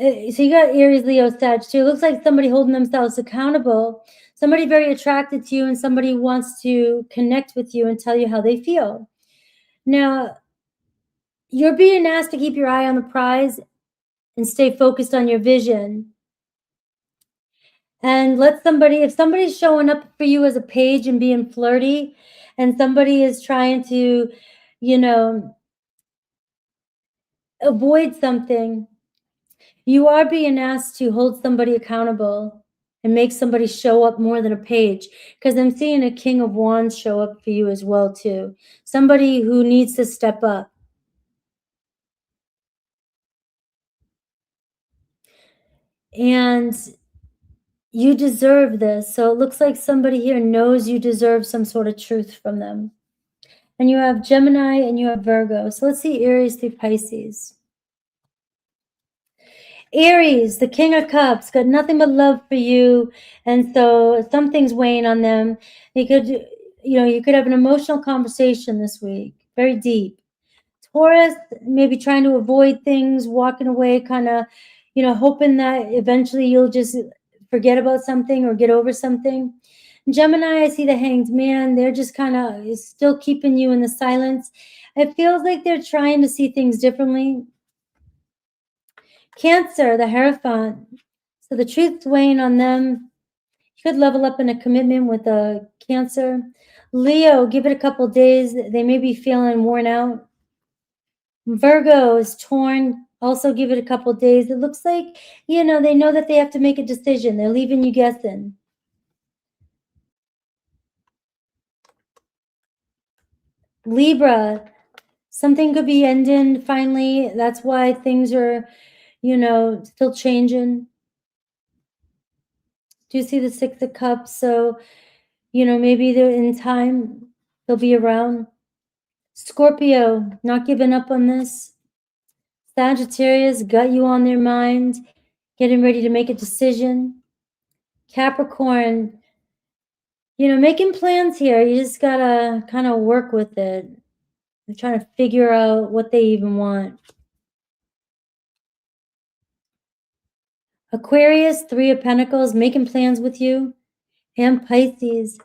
So you got Aries, Leo, Sag too. It looks like somebody holding themselves accountable. Somebody very attracted to you, and somebody wants to connect with you and tell you how they feel. Now, you're being asked to keep your eye on the prize and stay focused on your vision. And if somebody's showing up for you as a page and being flirty, and somebody is trying to, you know, avoid something, you are being asked to hold somebody accountable. and make somebody show up more than a page, because I'm seeing a King of Wands show up for you as well too. Somebody who needs to step up. And you deserve this. So it looks like somebody here knows you deserve some sort of truth from them. And you have Gemini and you have Virgo. So let's see Aries through Pisces. Aries, the King of Cups, got nothing but love for you. And so something's weighing on them. You could have an emotional conversation this week, very deep. Taurus, maybe trying to avoid things, walking away, kind of, hoping that eventually you'll just forget about something or get over something. Gemini, I see the Hanged Man. They're just kind of still keeping you in the silence. It feels like they're trying to see things differently. Cancer, the Hierophant. So the truth's weighing on them. You could level up in a commitment with a Cancer. Leo, give it a couple days. They may be feeling worn out. Virgo is torn. Also give it a couple days. It looks like, they know that they have to make a decision. They're leaving you guessing. Libra, something could be ending finally. That's why things are, still changing. Do you see the Six of Cups? So, maybe they're in time. They'll be around. Scorpio, not giving up on this. Sagittarius, got you on their mind, getting ready to make a decision. Capricorn, making plans here. You just gotta kind of work with it. They're trying to figure out what they even want. Aquarius, Three of Pentacles, making plans with you. And Pisces,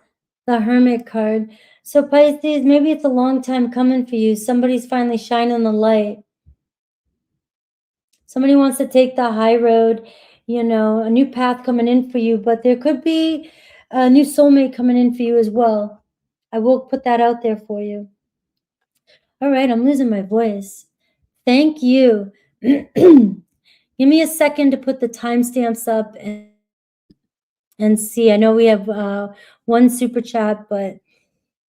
the Hermit card. So Pisces, maybe it's a long time coming for you. Somebody's finally shining the light. Somebody wants to take the high road, a new path coming in for you, but there could be a new soulmate coming in for you as well. I will put that out there for you. All right, I'm losing my voice. Thank you. Give me a second to put the timestamps up and see. I know we have one super chat, and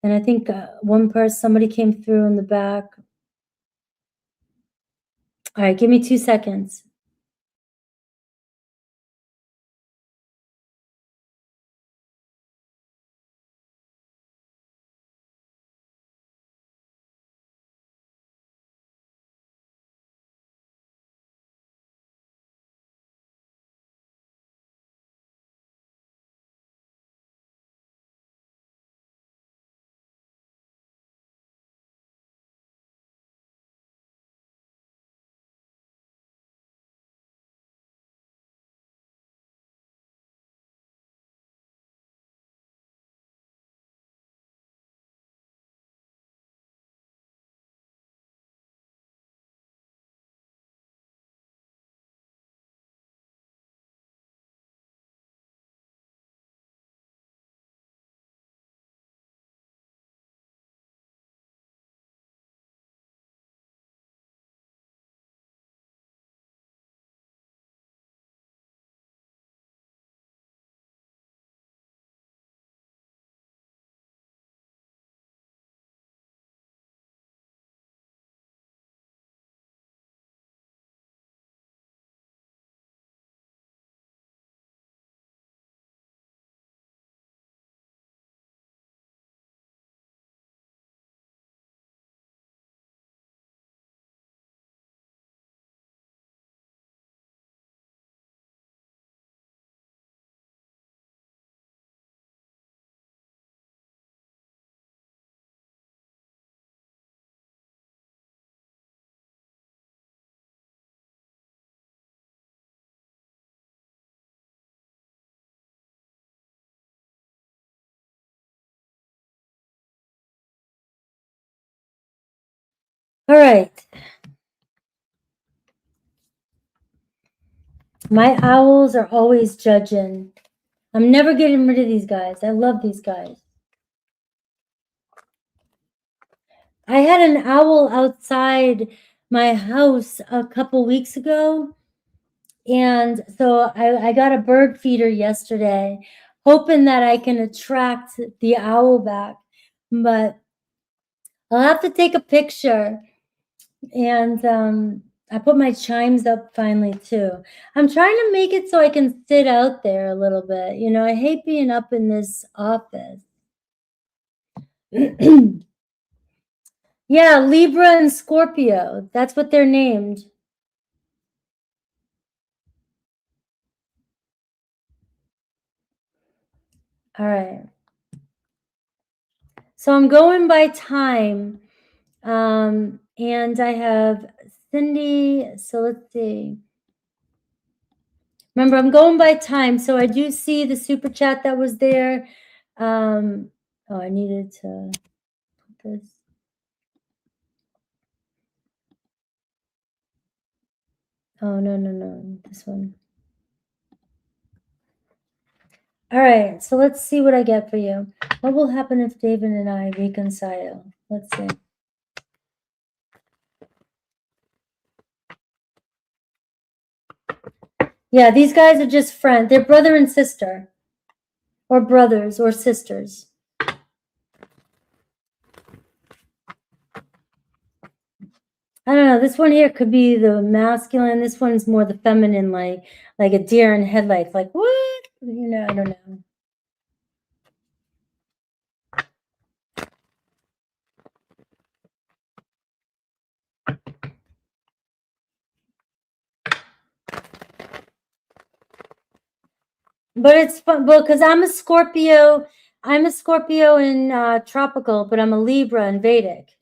I think somebody came through in the back. All right, give me 2 seconds. All right. My owls are always judging. I'm never getting rid of these guys. I love these guys. I had an owl outside my house a couple weeks ago, And so I got a bird feeder yesterday, hoping that I can attract the owl back, but I'll have to take a picture. And I put my chimes up finally too. I'm trying to make it so I can sit out there a little bit. You know, I hate being up in this office. Yeah, Libra and Scorpio. That's what they're named. All right. So I'm going by time. And I have Cindy. So let's see. Remember, I'm going by time. So I do see the super chat that was there. Oh, I needed to put this. Oh, no, this one. All right, so let's see what I get for you. What will happen if David and I reconcile? Let's see. Yeah, these guys are just friends. They're brother and sister, or brothers or sisters. I don't know. This one here could be the masculine. This one's more the feminine, like a deer in headlights. Like, what? You know, I don't know. But it's fun, well, because I'm a Scorpio. I'm a Scorpio in tropical, but I'm a Libra in Vedic.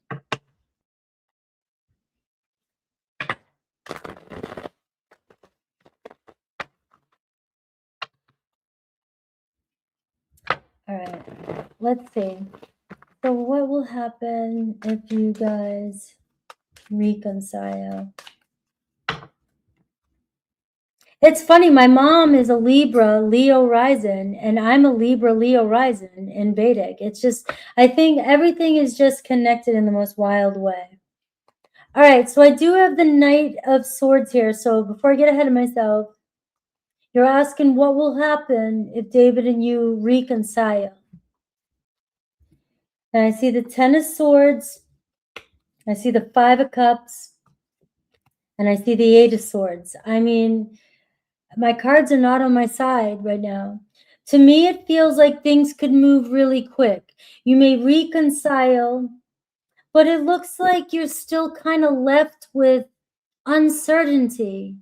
All right, let's see. So what will happen if you guys reconcile? It's funny, my mom is a Libra, Leo rising, and I'm a Libra, Leo rising in Vedic. It's just, I think everything is just connected in the most wild way. All right, so I do have the Knight of Swords here. So before I get ahead of myself, you're asking what will happen if David and you reconcile. And I see the 10 of Swords, I see the 5 of Cups, and I see the 8 of Swords. I mean, my cards are not on my side right now. To me, it feels like things could move really quick. You may reconcile, but it looks like you're still kind of left with uncertainty.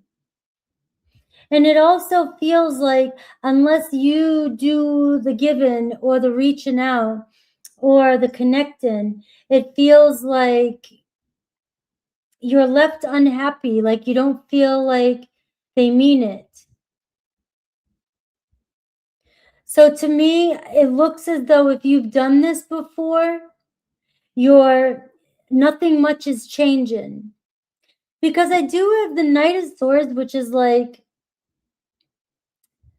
And it also feels like unless you do the giving or the reaching out or the connecting, it feels like you're left unhappy, like you don't feel like they mean it. So to me, it looks as though if you've done this before, nothing much is changing. Because I do have the Knight of Swords, which is like,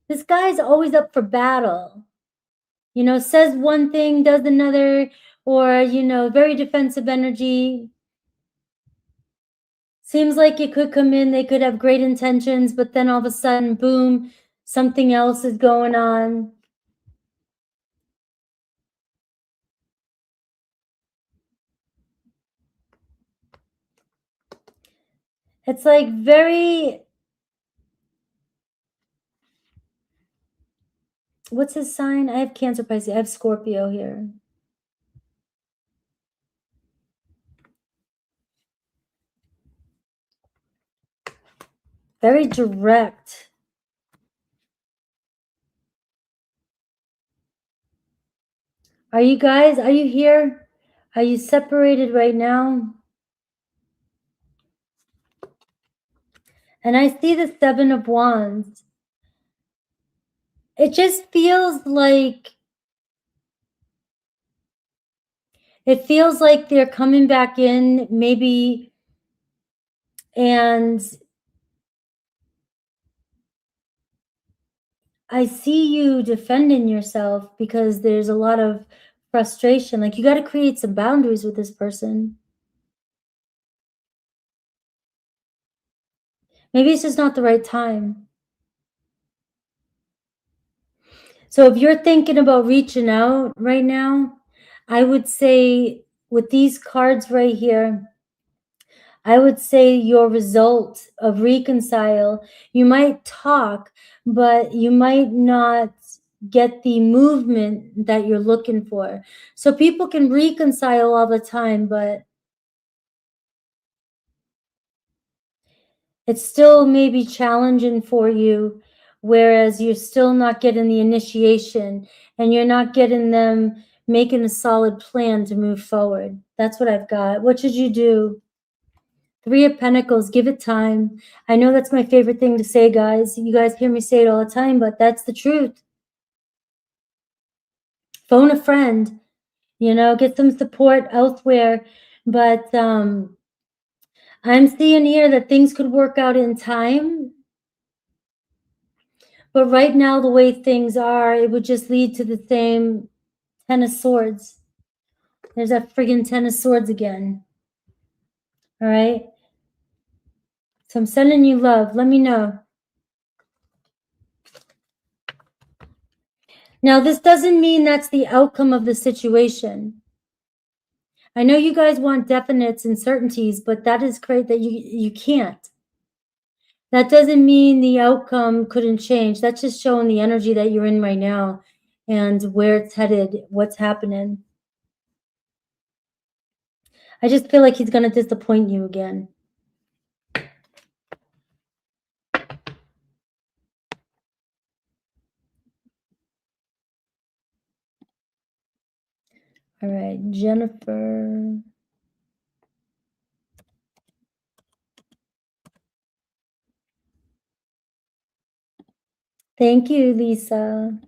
this guy's always up for battle. You know, says one thing, does another, or, you know, very defensive energy. Seems like it could come in, they could have great intentions, but then all of a sudden, boom, something else is going on. It's like very, what's his sign? I have Cancer, Pisces, I have Scorpio here. Very direct. Are you here? Are you separated right now? And I see the 7 of Wands. It just feels like, they're coming back in, maybe, and I see you defending yourself because there's a lot of frustration. Like, you got to create some boundaries with this person. Maybe it's just not the right time. So if you're thinking about reaching out right now, I would say with these cards right here, I would say your result of reconcile, you might talk, but you might not get the movement that you're looking for. So people can reconcile all the time, but it's still maybe challenging for you, whereas you're still not getting the initiation and you're not getting them making a solid plan to move forward. That's what I've got. What should you do? 3 of Pentacles, give it time. I know that's my favorite thing to say, guys. You guys hear me say it all the time, but that's the truth. Phone a friend, you know, get some support elsewhere. But I'm seeing here that things could work out in time. But right now, the way things are, it would just lead to the same 10 of Swords. There's that friggin' 10 of Swords again. All right? So I'm sending you love. Let me know. Now, this doesn't mean that's the outcome of the situation. I know you guys want definites and certainties, but that is great that you can't. That doesn't mean the outcome couldn't change. That's just showing the energy that you're in right now and where it's headed, what's happening. I just feel like he's going to disappoint you again. All right, Jennifer. Thank you, Lisa.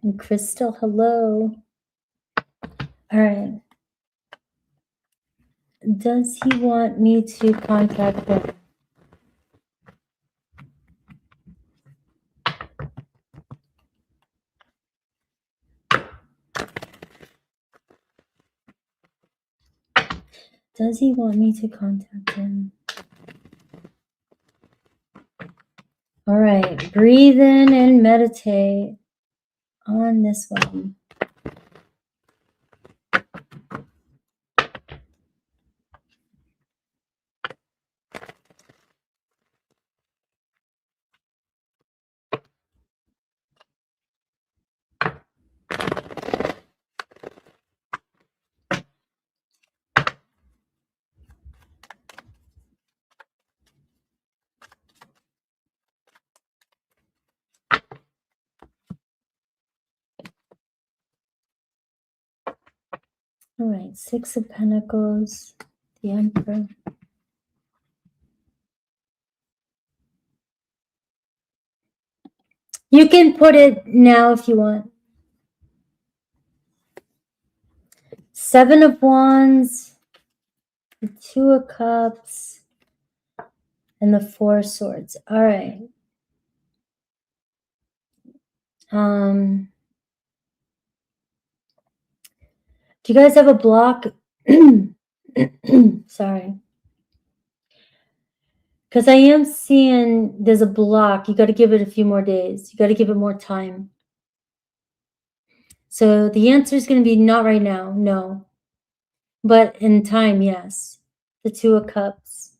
And Crystal, hello. All right. Does he want me to contact him? Does he want me to contact him? All right, breathe in and meditate on this one. All right, 6 of Pentacles, the Emperor. You can put it now if you want. 7 of Wands, the 2 of Cups, and the 4 of Swords. All right. Do you guys have a block? Sorry. Because I am seeing there's a block. You got to give it a few more days. You got to give it more time. So the answer is going to be not right now, no. But in time, yes. The 2 of Cups.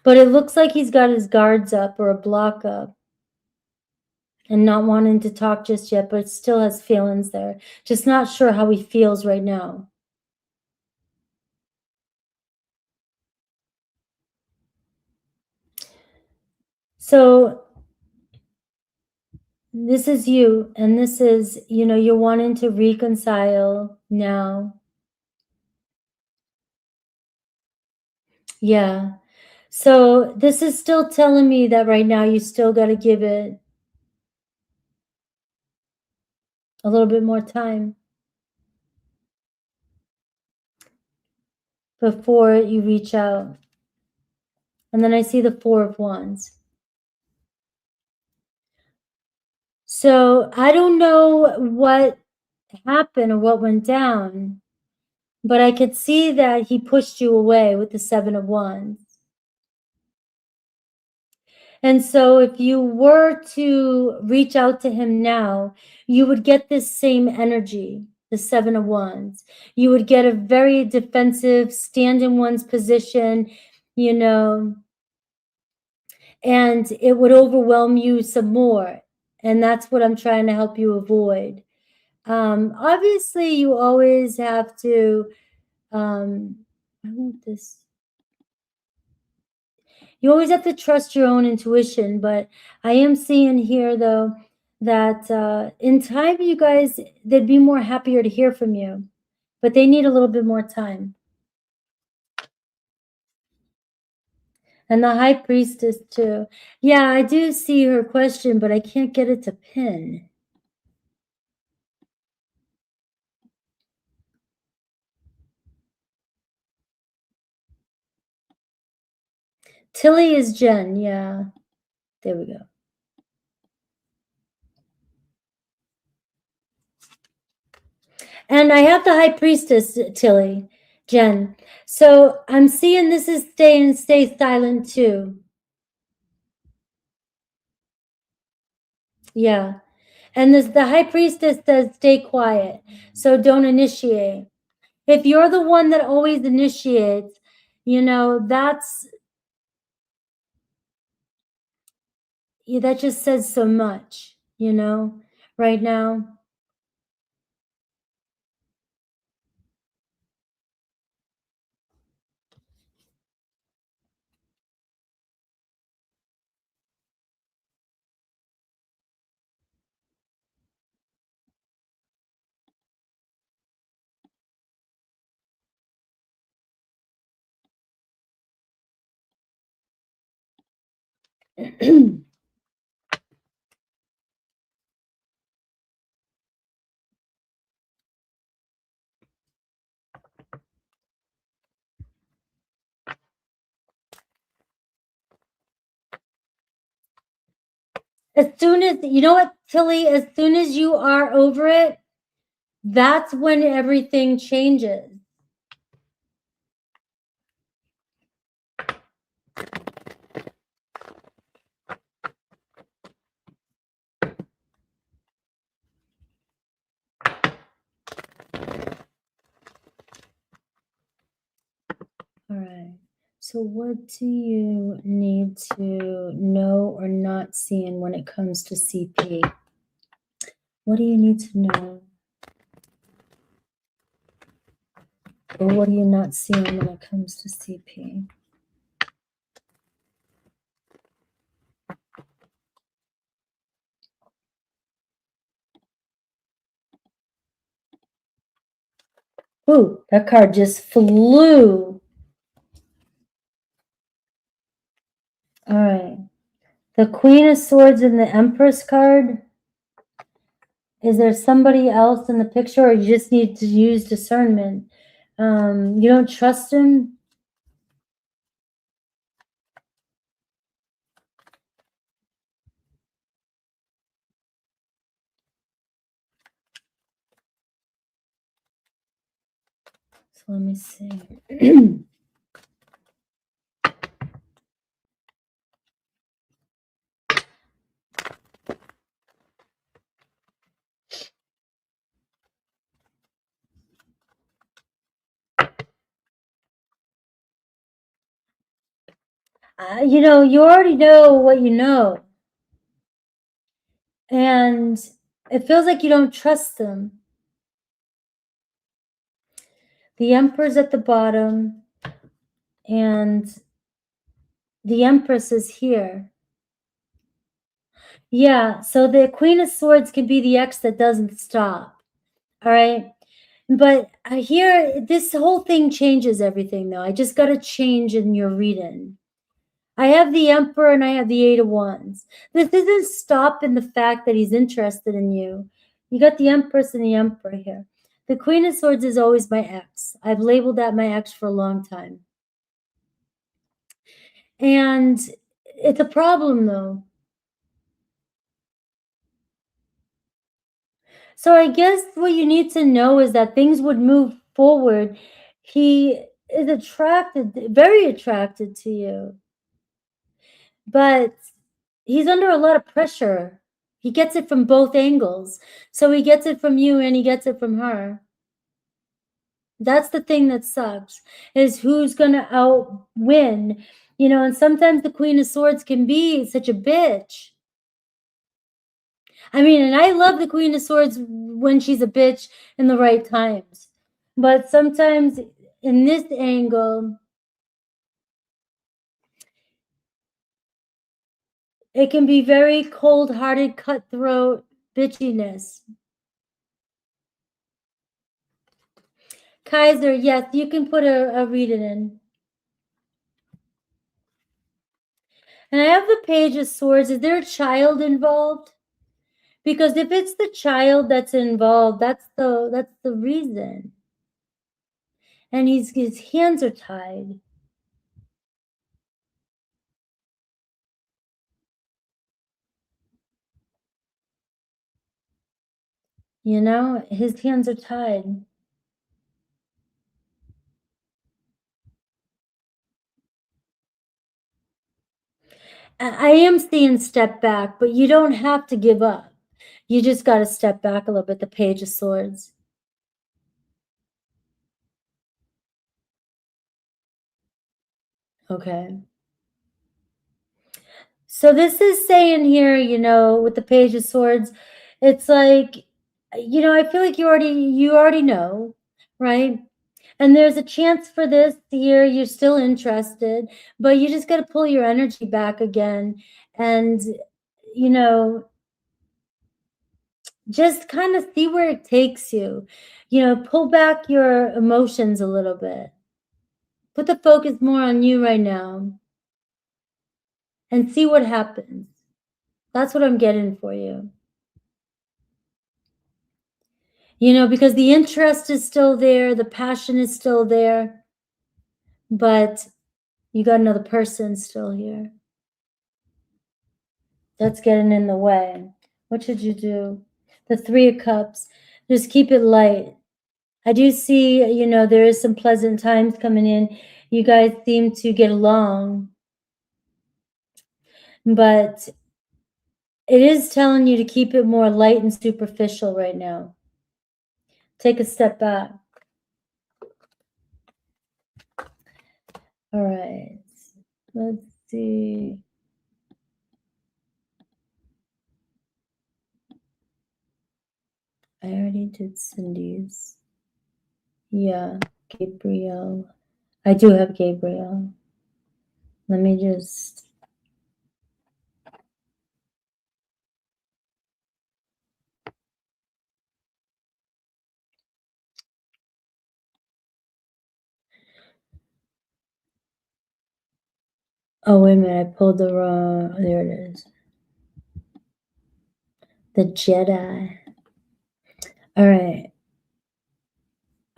But it looks like he's got his guards up or a block up and not wanting to talk just yet, but still has feelings there. Just not sure how he feels right now. So this is you, and this is, you know, you're wanting to reconcile now. Yeah. So this is still telling me that right now you still got to give it a little bit more time before you reach out. And then I see the 4 of Wands. So I don't know what happened or what went down, But I could see that he pushed you away with the 7 of Wands. And so if you were to reach out to him now, you would get this same energy, the 7 of Wands. You would get a very defensive, stand in one's position, you know, and it would overwhelm you some more. And that's what I'm trying to help you avoid. Obviously, you always have to, I want this. You always have to trust your own intuition, but I am seeing here, though, that in time, you guys, they'd be more happier to hear from you, but they need a little bit more time. And the High Priestess, too. Yeah, I do see her question, but I can't get it to pin. Tilly is Jen, yeah. There we go. And I have the High Priestess, Tilly, Jen. So I'm seeing this is stay silent too. Yeah. And the High Priestess says stay quiet. So don't initiate. If you're the one that always initiates, you know, that just says so much, you know, right now. As soon as, you know what, Tilly, as soon as you are over it, that's when everything changes. All right. So what do you need to know or not seeing when it comes to CP? What do you need to know? Or what are you not seeing when it comes to CP? Ooh, that card just flew. All right. The Queen of Swords and the Empress card. Is there somebody else in the picture, or you just need to use discernment? You don't trust him? So let me see. You know, you already know what you know. And it feels like you don't trust them. The Emperor's at the bottom. And the Empress is here. Yeah, so the Queen of Swords could be the ex that doesn't stop. All right? But here, this whole thing changes everything, though. I just got to change in your reading. I have the Emperor and I have the 8 of Wands. This isn't stopping the fact that he's interested in you. You got the Empress and the Emperor here. The Queen of Swords is always my ex. I've labeled that my ex for a long time. And it's a problem, though. So I guess what you need to know is that things would move forward. He is very attracted to you, but he's under a lot of pressure. He gets it from both angles. So he gets it from you and he gets it from her. That's the thing that sucks, is who's going to outwin, you know, and sometimes the Queen of Swords can be such a bitch. I mean, and I love the Queen of Swords when she's a bitch in the right times. But sometimes in this angle, it can be very cold-hearted, cutthroat bitchiness. Kaiser, yes, you can put a reading in. And I have the Page of Swords. Is there a child involved? Because if it's the child that's involved, that's the reason. And his hands are tied. You know, his hands are tied. I am seeing step back, but you don't have to give up. You just got to step back a little bit, the Page of Swords. Okay. So this is saying here, you know, with the Page of Swords, it's like, you know, I feel like you already know, right? And there's a chance for this here. You're still interested, but you just got to pull your energy back again. And, you know, just kind of see where it takes you. You know, pull back your emotions a little bit. Put the focus more on you right now and see what happens. That's what I'm getting for you. You know, because the interest is still there, the passion is still there, but you got another person still here. That's getting in the way. What should you do? The Three of Cups. Just keep it light. I do see, you know, there is some pleasant times coming in. You guys seem to get along. But it is telling you to keep it more light and superficial right now. Take a step back. All right. Let's see. I already did Cindy's. Yeah, Gabriel. I do have Gabriel. Let me just... Oh, wait a minute. I pulled the wrong... There it is. The Jedi. All right.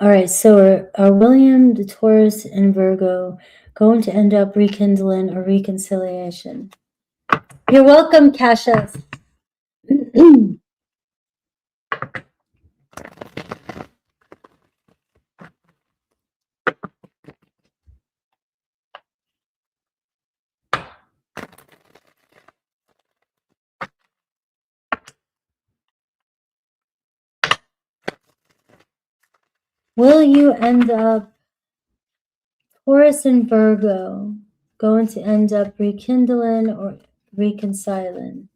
All right, so are William, the Taurus, and Virgo going to end up rekindling a reconciliation? You're welcome, Cassius. Will you end up, Taurus and Virgo, going to end up rekindling or reconciling?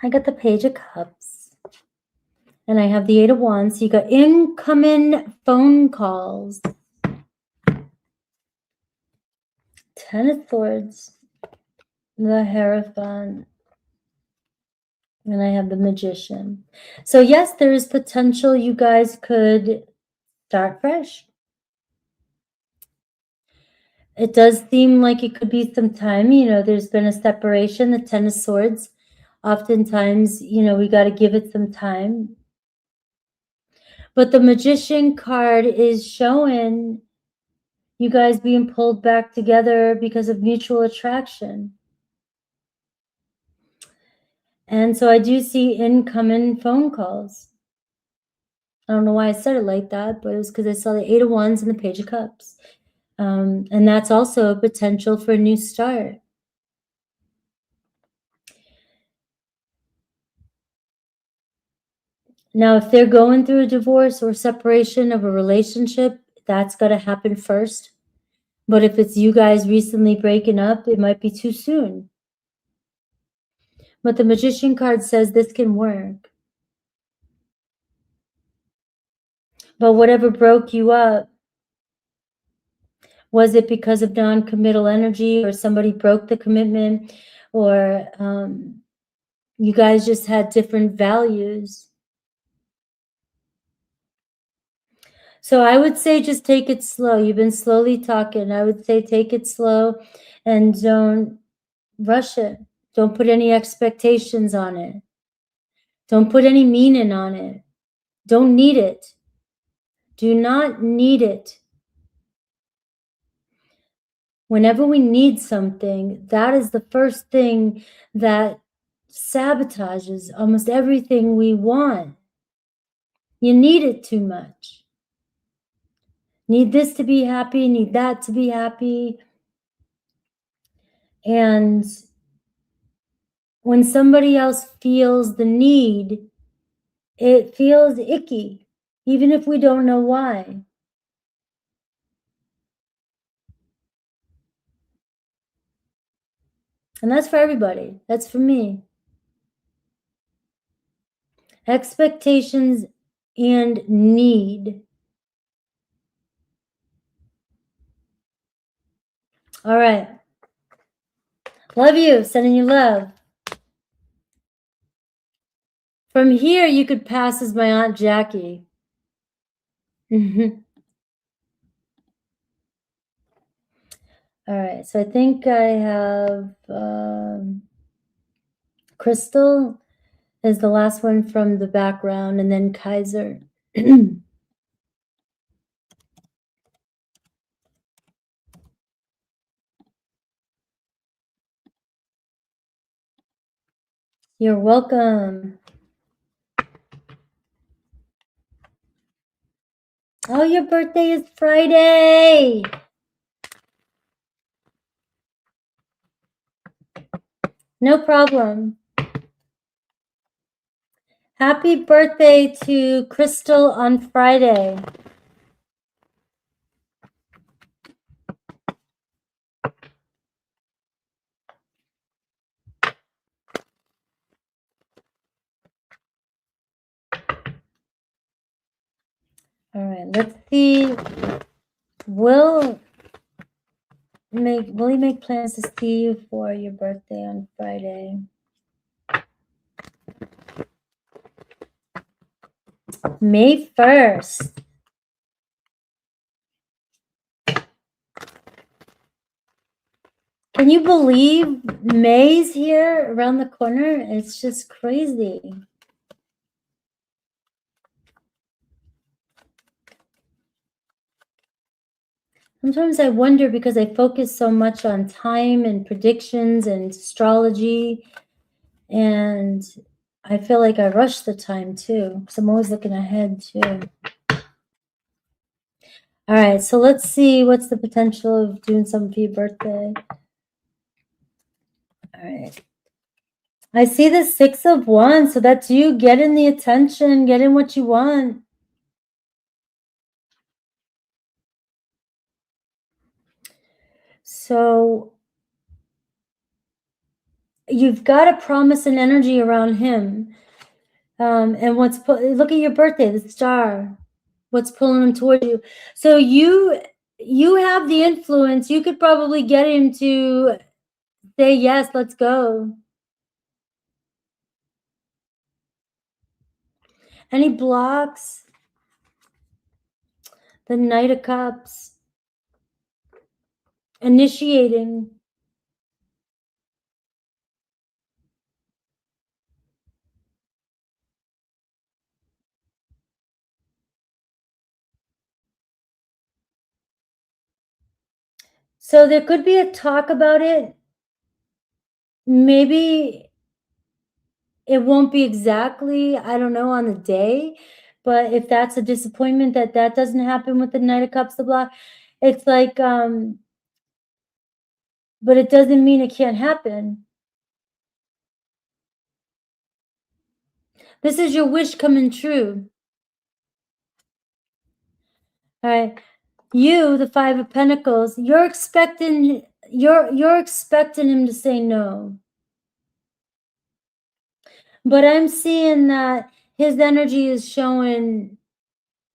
I got the Page of Cups. And I have the Eight of Wands. You got incoming phone calls. Ten of Swords. The Hierophant. And I have the Magician. So yes, there is potential you guys could start fresh. It does seem like it could be some time. You know, there's been a separation. The Ten of Swords. Oftentimes, you know, we got to give it some time. But the Magician card is showing you guys being pulled back together because of mutual attraction. And so I do see incoming phone calls. I don't know why I said it like that, but it was because I saw the 8 of Wands and the Page of Cups. And that's also a potential for a new start. Now, if they're going through a divorce or separation of a relationship, that's got to happen first. But if it's you guys recently breaking up, it might be too soon. But the Magician card says this can work. But whatever broke you up, was it because of non-committal energy, or somebody broke the commitment, or you guys just had different values? So I would say just take it slow. You've been slowly talking. I would say take it slow and don't rush it. Don't put any expectations on it. Don't put any meaning on it. Don't need it. Do not need it. Whenever we need something, that is the first thing that sabotages almost everything we want. You need it too much. Need this to be happy, need that to be happy. And when somebody else feels the need, it feels icky, even if we don't know why. And that's for everybody. That's for me. Expectations and need. All right. Love you. Sending you love. From here, you could pass as my Aunt Jackie. All right. So I think I have Crystal is the last one from the background, and then Kaiser. You're welcome. Oh, your birthday is Friday. No problem. Happy birthday to Crystal on Friday. All right, let's see. Will he make plans to see you for your birthday on Friday? May 1st. Can you believe May's here around the corner? It's just crazy. Sometimes I wonder, because I focus so much on time and predictions and astrology, and I feel like I rush the time too, because I'm always looking ahead too. All right, so let's see what's the potential of doing something for your birthday. All right. I see the 6 of Wands, so that's you getting the attention, getting what you want. So you've got a promise and energy around him. And look at your birthday, the star. What's pulling him towards you? So you have the influence. You could probably get him to say, yes, let's go. Any blocks? The Knight of Cups. Initiating. So there could be a talk about it. Maybe it won't be exactly, I don't know, on the day, but if that's a disappointment that doesn't happen with the Knight of Cups, the block, it's like, but it doesn't mean it can't happen. This is your wish coming true. All right. You, the Five of Pentacles, you're expecting him to say no. But I'm seeing that his energy is showing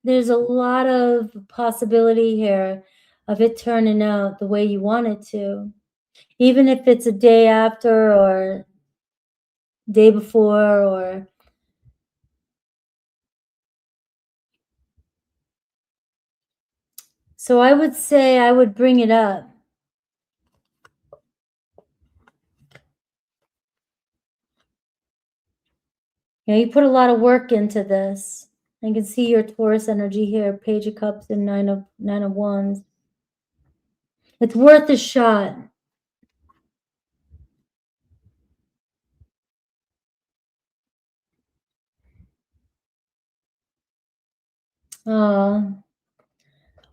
there's a lot of possibility here of it turning out the way you want it to. Even if it's a day after or day before or so I would say I would bring it up. You know, you put a lot of work into this. I can see your Taurus energy here, Page of Cups and Nine of Wands. It's worth a shot. Oh,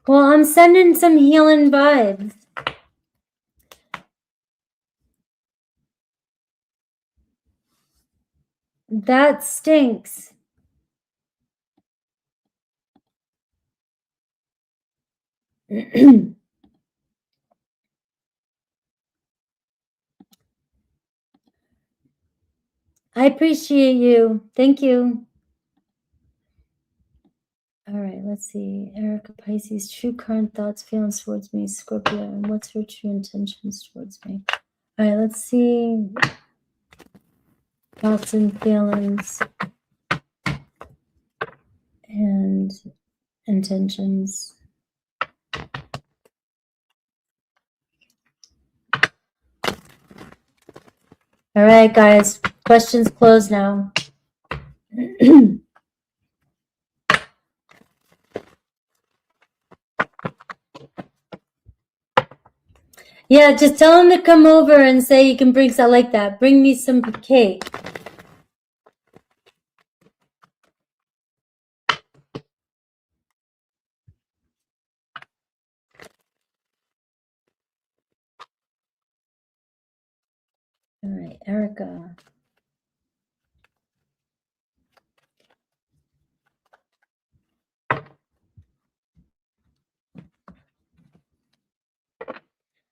well, I'm sending some healing vibes. That stinks. I appreciate you. Thank you. All right, let's see. Erica Pisces, true current thoughts, feelings towards me, Scorpio, and what's her true intentions towards me? All right, let's see. Thoughts and feelings and intentions. All right, guys, questions closed now. Yeah, just tell him to come over and say you can bring something like that. Bring me some cake. All right, Erica.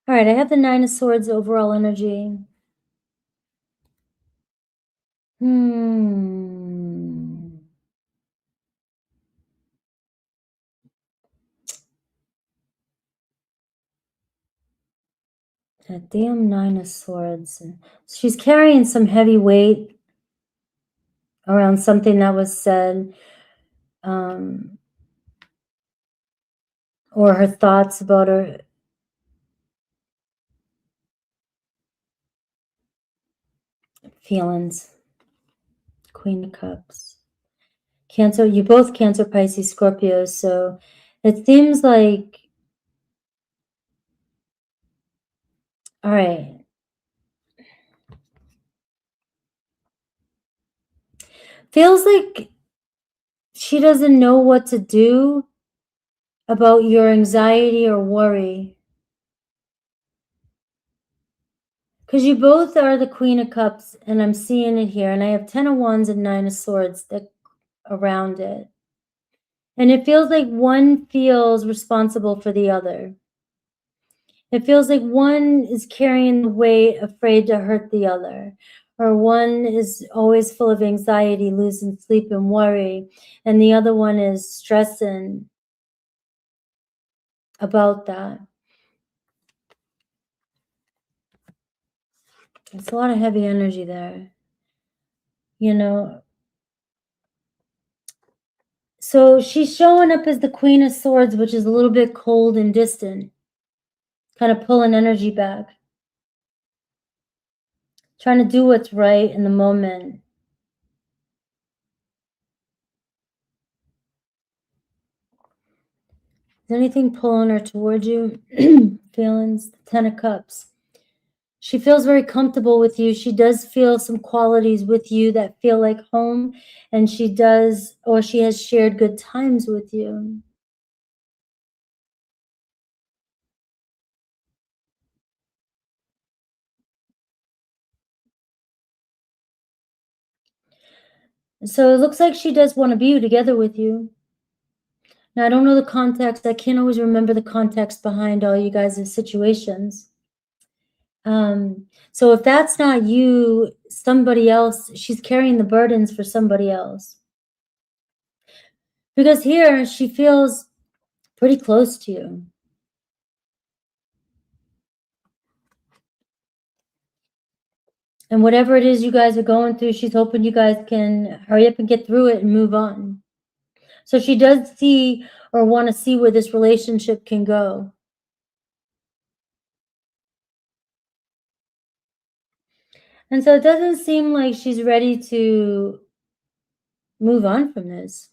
All right, I have the Nine of Swords overall energy. That damn Nine of Swords. She's carrying some heavy weight around something that was said. Or her thoughts about her feelings. Queen of Cups. Cancer, you both Cancer, Pisces, Scorpio, so it seems like, all right. Feels like she doesn't know what to do about your anxiety or worry. Because you both are the Queen of Cups, and I'm seeing it here, and I have 10 of Wands and 9 of Swords that around it. And it feels like one feels responsible for the other. It feels like one is carrying the weight, afraid to hurt the other. Or one is always full of anxiety, losing sleep and worry. And the other one is stressing about that. It's a lot of heavy energy there. You know. So she's showing up as the Queen of Swords, which is a little bit cold and distant. Kind of pulling energy back. Trying to do what's right in the moment. Is anything pulling her towards you? feelings, the 10 of Cups. She feels very comfortable with you. She does feel some qualities with you that feel like home, and she does, or she has shared good times with you. So it looks like she does want to be together with you. Now, I don't know the context. I can't always remember the context behind all you guys' situations. So if that's not you, somebody else, she's carrying the burdens for somebody else. Because here she feels pretty close to you. And whatever it is you guys are going through, she's hoping you guys can hurry up and get through it and move on. So she does see or want to see where this relationship can go. And so it doesn't seem like she's ready to move on from this.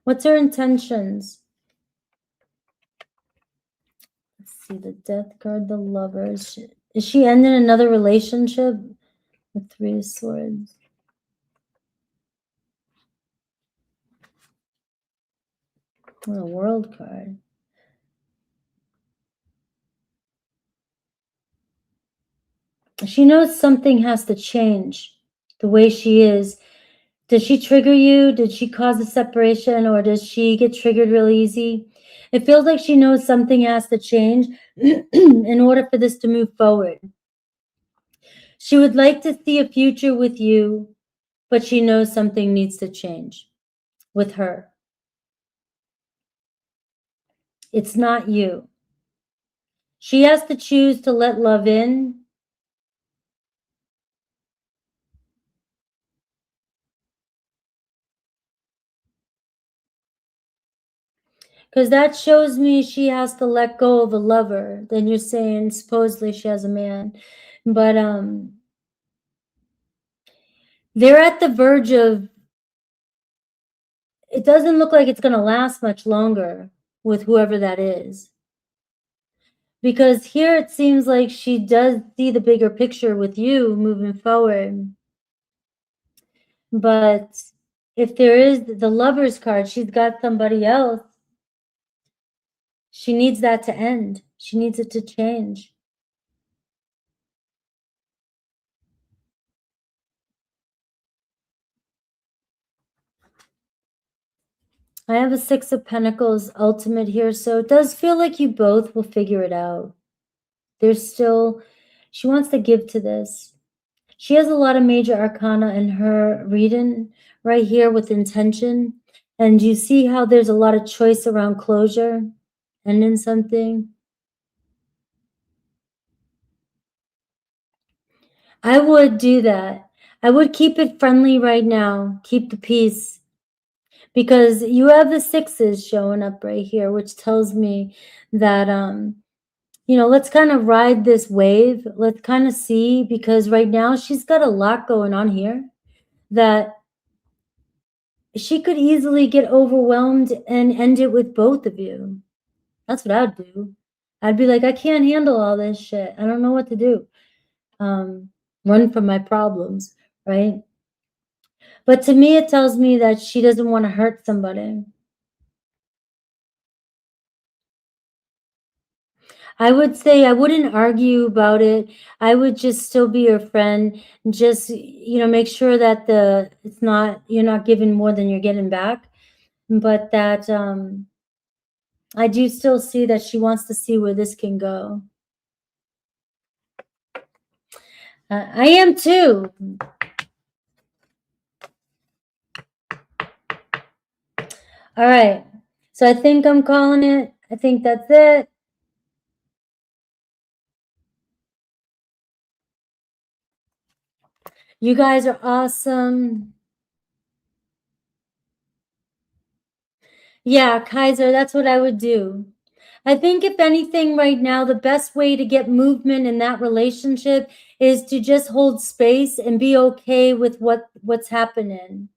What's her intentions? Let's see, the Death card, the Lovers. Is she ending another relationship? The Three of Swords. The World card. She knows something has to change the way she is. Does she trigger you? Did she cause a separation, or does she get triggered real easy? It feels like she knows something has to change in order for this to move forward. She would like to see a future with you, but she knows something needs to change with her. It's not you. She has to choose to let love in. Because that shows me she has to let go of a lover. Then you're saying supposedly she has a man. But they're at the verge of, it doesn't look like it's going to last much longer with whoever that is. Because here it seems like she does see the bigger picture with you moving forward. But if there is the Lover's card, she's got somebody else. She needs that to end. She needs it to change. I have a Six of Pentacles ultimate here, so it does feel like you both will figure it out. There's still, she wants to give to this. She has a lot of major arcana in her reading right here with intention. And you see how there's a lot of choice around closure, ending something. I would do that. I would keep it friendly right now. Keep the peace. Because you have the sixes showing up right here, which tells me that, you know, let's kind of ride this wave. Let's kind of see, because right now she's got a lot going on here that she could easily get overwhelmed and end it with both of you. That's what I'd do. I'd be like, I can't handle all this shit. I don't know what to do. Run from my problems, right? But to me, it tells me that she doesn't want to hurt somebody. I would say I wouldn't argue about it. I would just still be your friend. Just, you know, make sure that it's not, you're not giving more than you're getting back. But that I do still see that she wants to see where this can go. I am too. All right. So I think I'm calling it. I think that's it. You guys are awesome. Yeah, Kaiser, that's what I would do. I think if anything right now, the best way to get movement in that relationship is to just hold space and be okay with what's happening.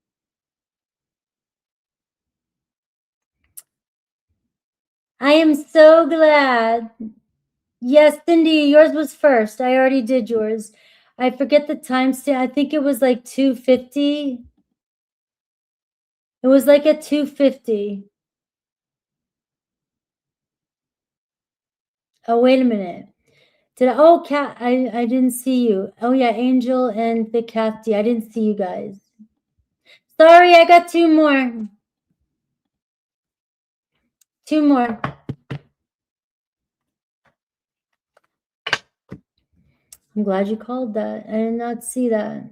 I am so glad. Yes, Cindy, yours was first. I already did yours. I forget the timestamp. I think it was like 2:50. It was like at 2:50. Oh, wait a minute. Oh, Cat, I didn't see you. Oh, yeah, Angel and the Kathy. I didn't see you guys. Sorry, I got two more. Two more. I'm glad you called that. I did not see that.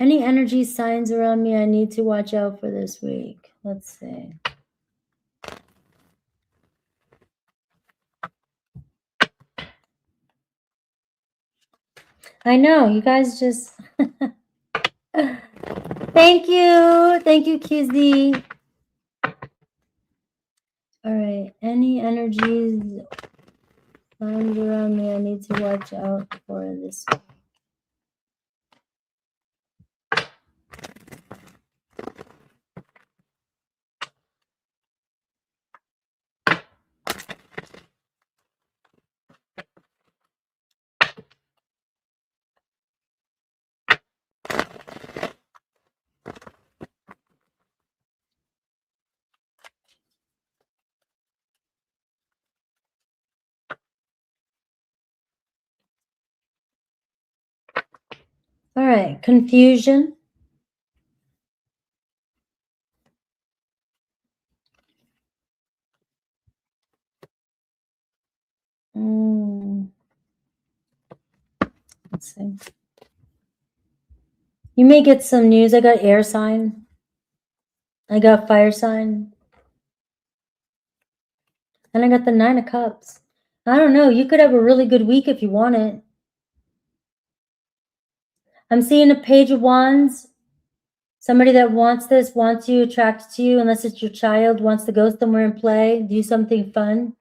Any energy signs around me I need to watch out for this week? Let's see. I know, you guys just... Thank you. Thank you, Kizzy. All right. Any energies signs around me I need to watch out for this week? All right. Confusion. Let's see. You may get some news. I got air sign. I got fire sign. And I got the 9 of Cups. I don't know. You could have a really good week if you want it. I'm seeing a Page of Wands. Somebody that wants this, wants you, attracted to you, unless it's your child, wants to go somewhere and play, do something fun.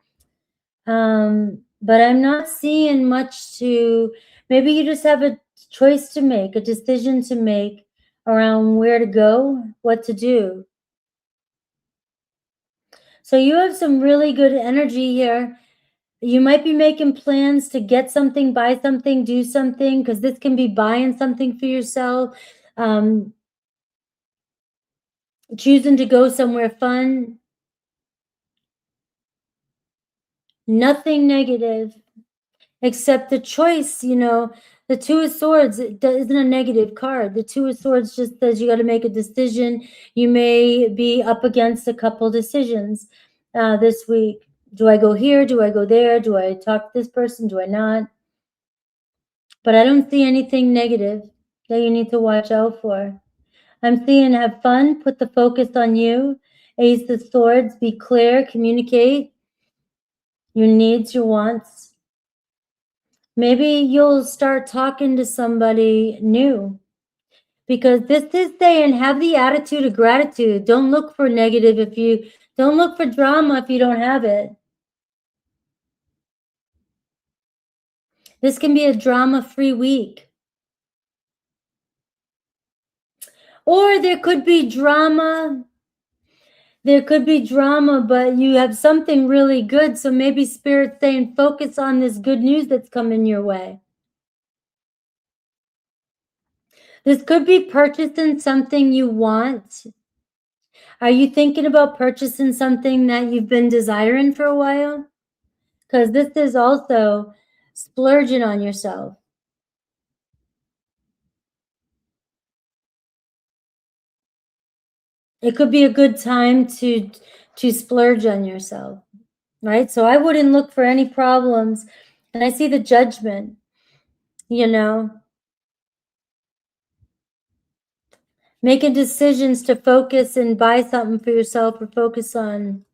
But I'm not seeing much to... Maybe you just have a choice to make, a decision to make around where to go, what to do. So you have some really good energy here. You might be making plans to get something, buy something, do something, because this can be buying something for yourself, choosing to go somewhere fun. Nothing negative, except the choice, you know, the 2 of Swords isn't a negative card. The 2 of Swords just says you got to make a decision. You may be up against a couple decisions this week. Do I go here? Do I go there? Do I talk to this person? Do I not? But I don't see anything negative that you need to watch out for. I'm seeing have fun, put the focus on you. Ace of Swords, be clear, communicate your needs, your wants. Maybe you'll start talking to somebody new, because this is saying have the attitude of gratitude. Don't look for negative don't look for drama if you don't have it. This can be a drama-free week. Or there could be drama. There could be drama, but you have something really good. So maybe Spirit's saying focus on this good news that's coming your way. This could be purchasing something you want. Are you thinking about purchasing something that you've been desiring for a while? Because this is also splurging on yourself. It could be a good time to splurge on yourself, right? So I wouldn't look for any problems. And I see the Judgment, you know, making decisions to focus and buy something for yourself, or focus on...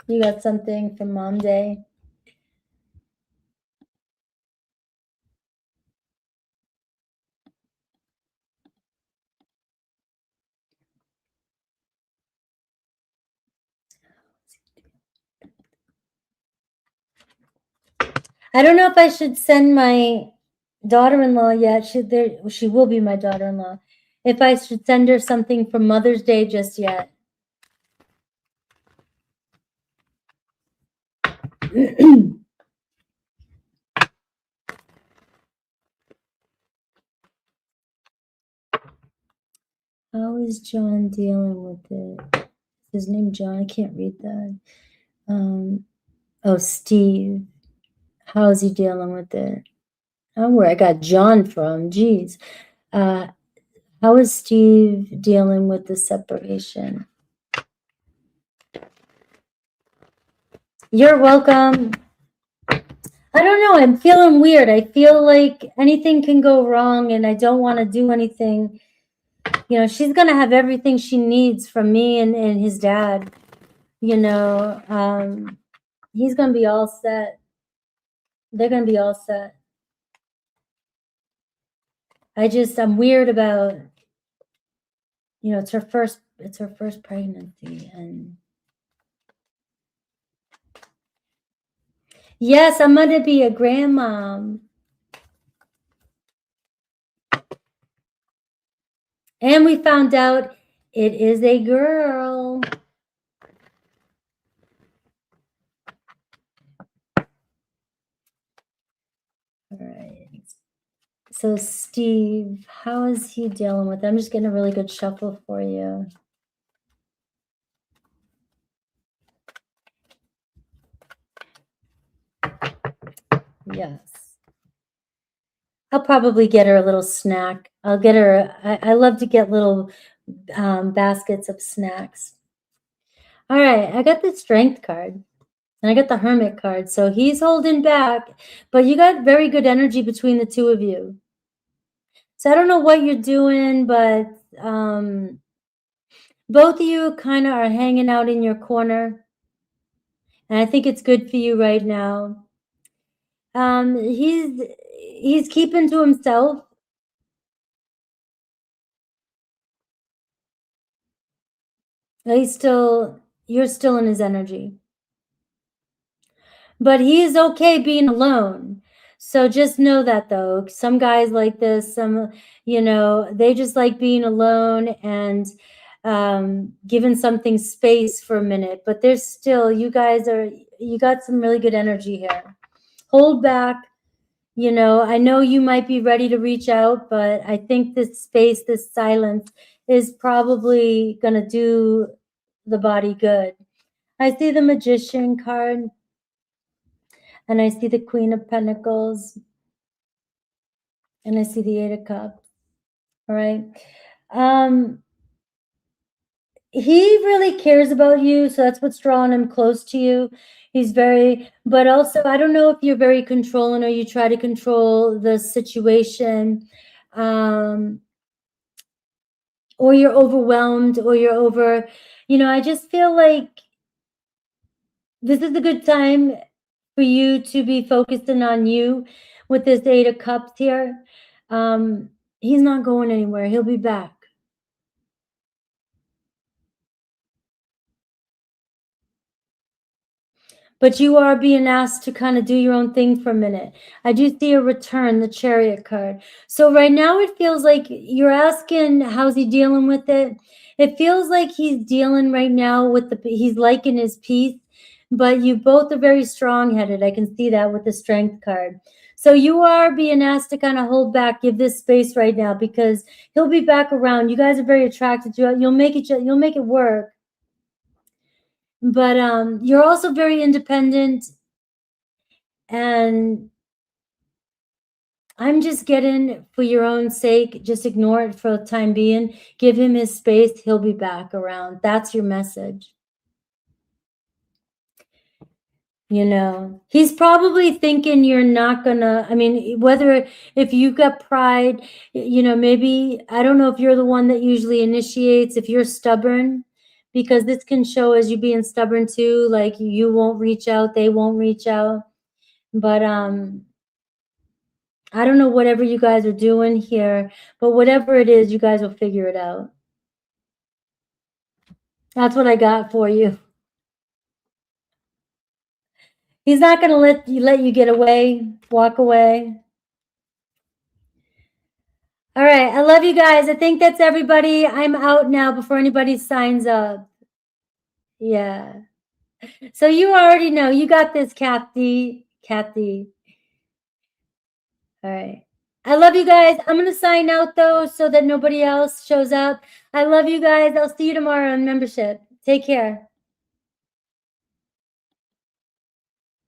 You got something from Mom Day. I don't know if I should send my daughter-in-law yet. She will be my daughter-in-law. If I should send her something for Mother's Day just yet. How is John dealing with it? His name John, I can't read that. Oh, Steve. How is he dealing with it? Oh, where I got John from, geez. How is Steve dealing with the separation? You're welcome. I don't know, I'm feeling weird. I feel like anything can go wrong and I don't want to do anything. You know, she's going to have everything she needs from me and his dad. You know, he's going to be all set. They're going to be all set. I'm weird about, you know, it's her first pregnancy. And yes, I'm going to be a grandmom. And we found out it is a girl. All right. So Steve, how is he dealing with it? I'm just getting a really good shuffle for you. Yes. I'll probably get her a little snack. I'll get her, I love to get little baskets of snacks. All right, I got the Strength card. And I got the Hermit card. So he's holding back, but you got very good energy between the two of you. So I don't know what you're doing, but both of you kind of are hanging out in your corner. And I think it's good for you right now. He's keeping to himself. You're still in his energy. But he is okay being alone. So just know that, though. Some guys like this, you know, they just like being alone and giving something space for a minute. But there's still, you got some really good energy here. Hold back. You know, I know you might be ready to reach out, but I think this space, this silence is probably going to do the body good. I see the Magician card. And I see the Queen of Pentacles. And I see the Eight of Cups. All right. He really cares about you. So that's what's drawing him close to you. But also, I don't know if you're very controlling or you try to control the situation. Or you're overwhelmed or you know, I just feel like this is a good time for you to be focusing on you with this Eight of Cups here. He's not going anywhere. He'll be back. But you are being asked to kind of do your own thing for a minute. I do see a return, the Chariot card. So right now it feels like you're asking, how's he dealing with it? It feels like he's dealing right now with he's liking his peace, but you both are very strong-headed. I can see that with the Strength card. So you are being asked to kind of hold back, give this space right now, because he'll be back around. You guys are very attracted to it. You'll make it work. But you're also very independent, and I'm just getting, for your own sake, just ignore it for the time being. Give him his space. He'll be back around. That's your message. You know, he's probably thinking you're not gonna, I mean, if you've got pride, you know, maybe, I don't know if you're the one that usually initiates, if you're stubborn, because this can show as you being stubborn too, like you won't reach out, they won't reach out. But I don't know whatever you guys are doing here, but whatever it is, you guys will figure it out. That's what I got for you. He's not going to let you get away, walk away. All right. I love you guys. I think that's everybody. I'm out now before anybody signs up. Yeah. So you already know. You got this, Kathy. Kathy. All right. I love you guys. I'm going to sign out, though, so that nobody else shows up. I love you guys. I'll see you tomorrow on membership. Take care.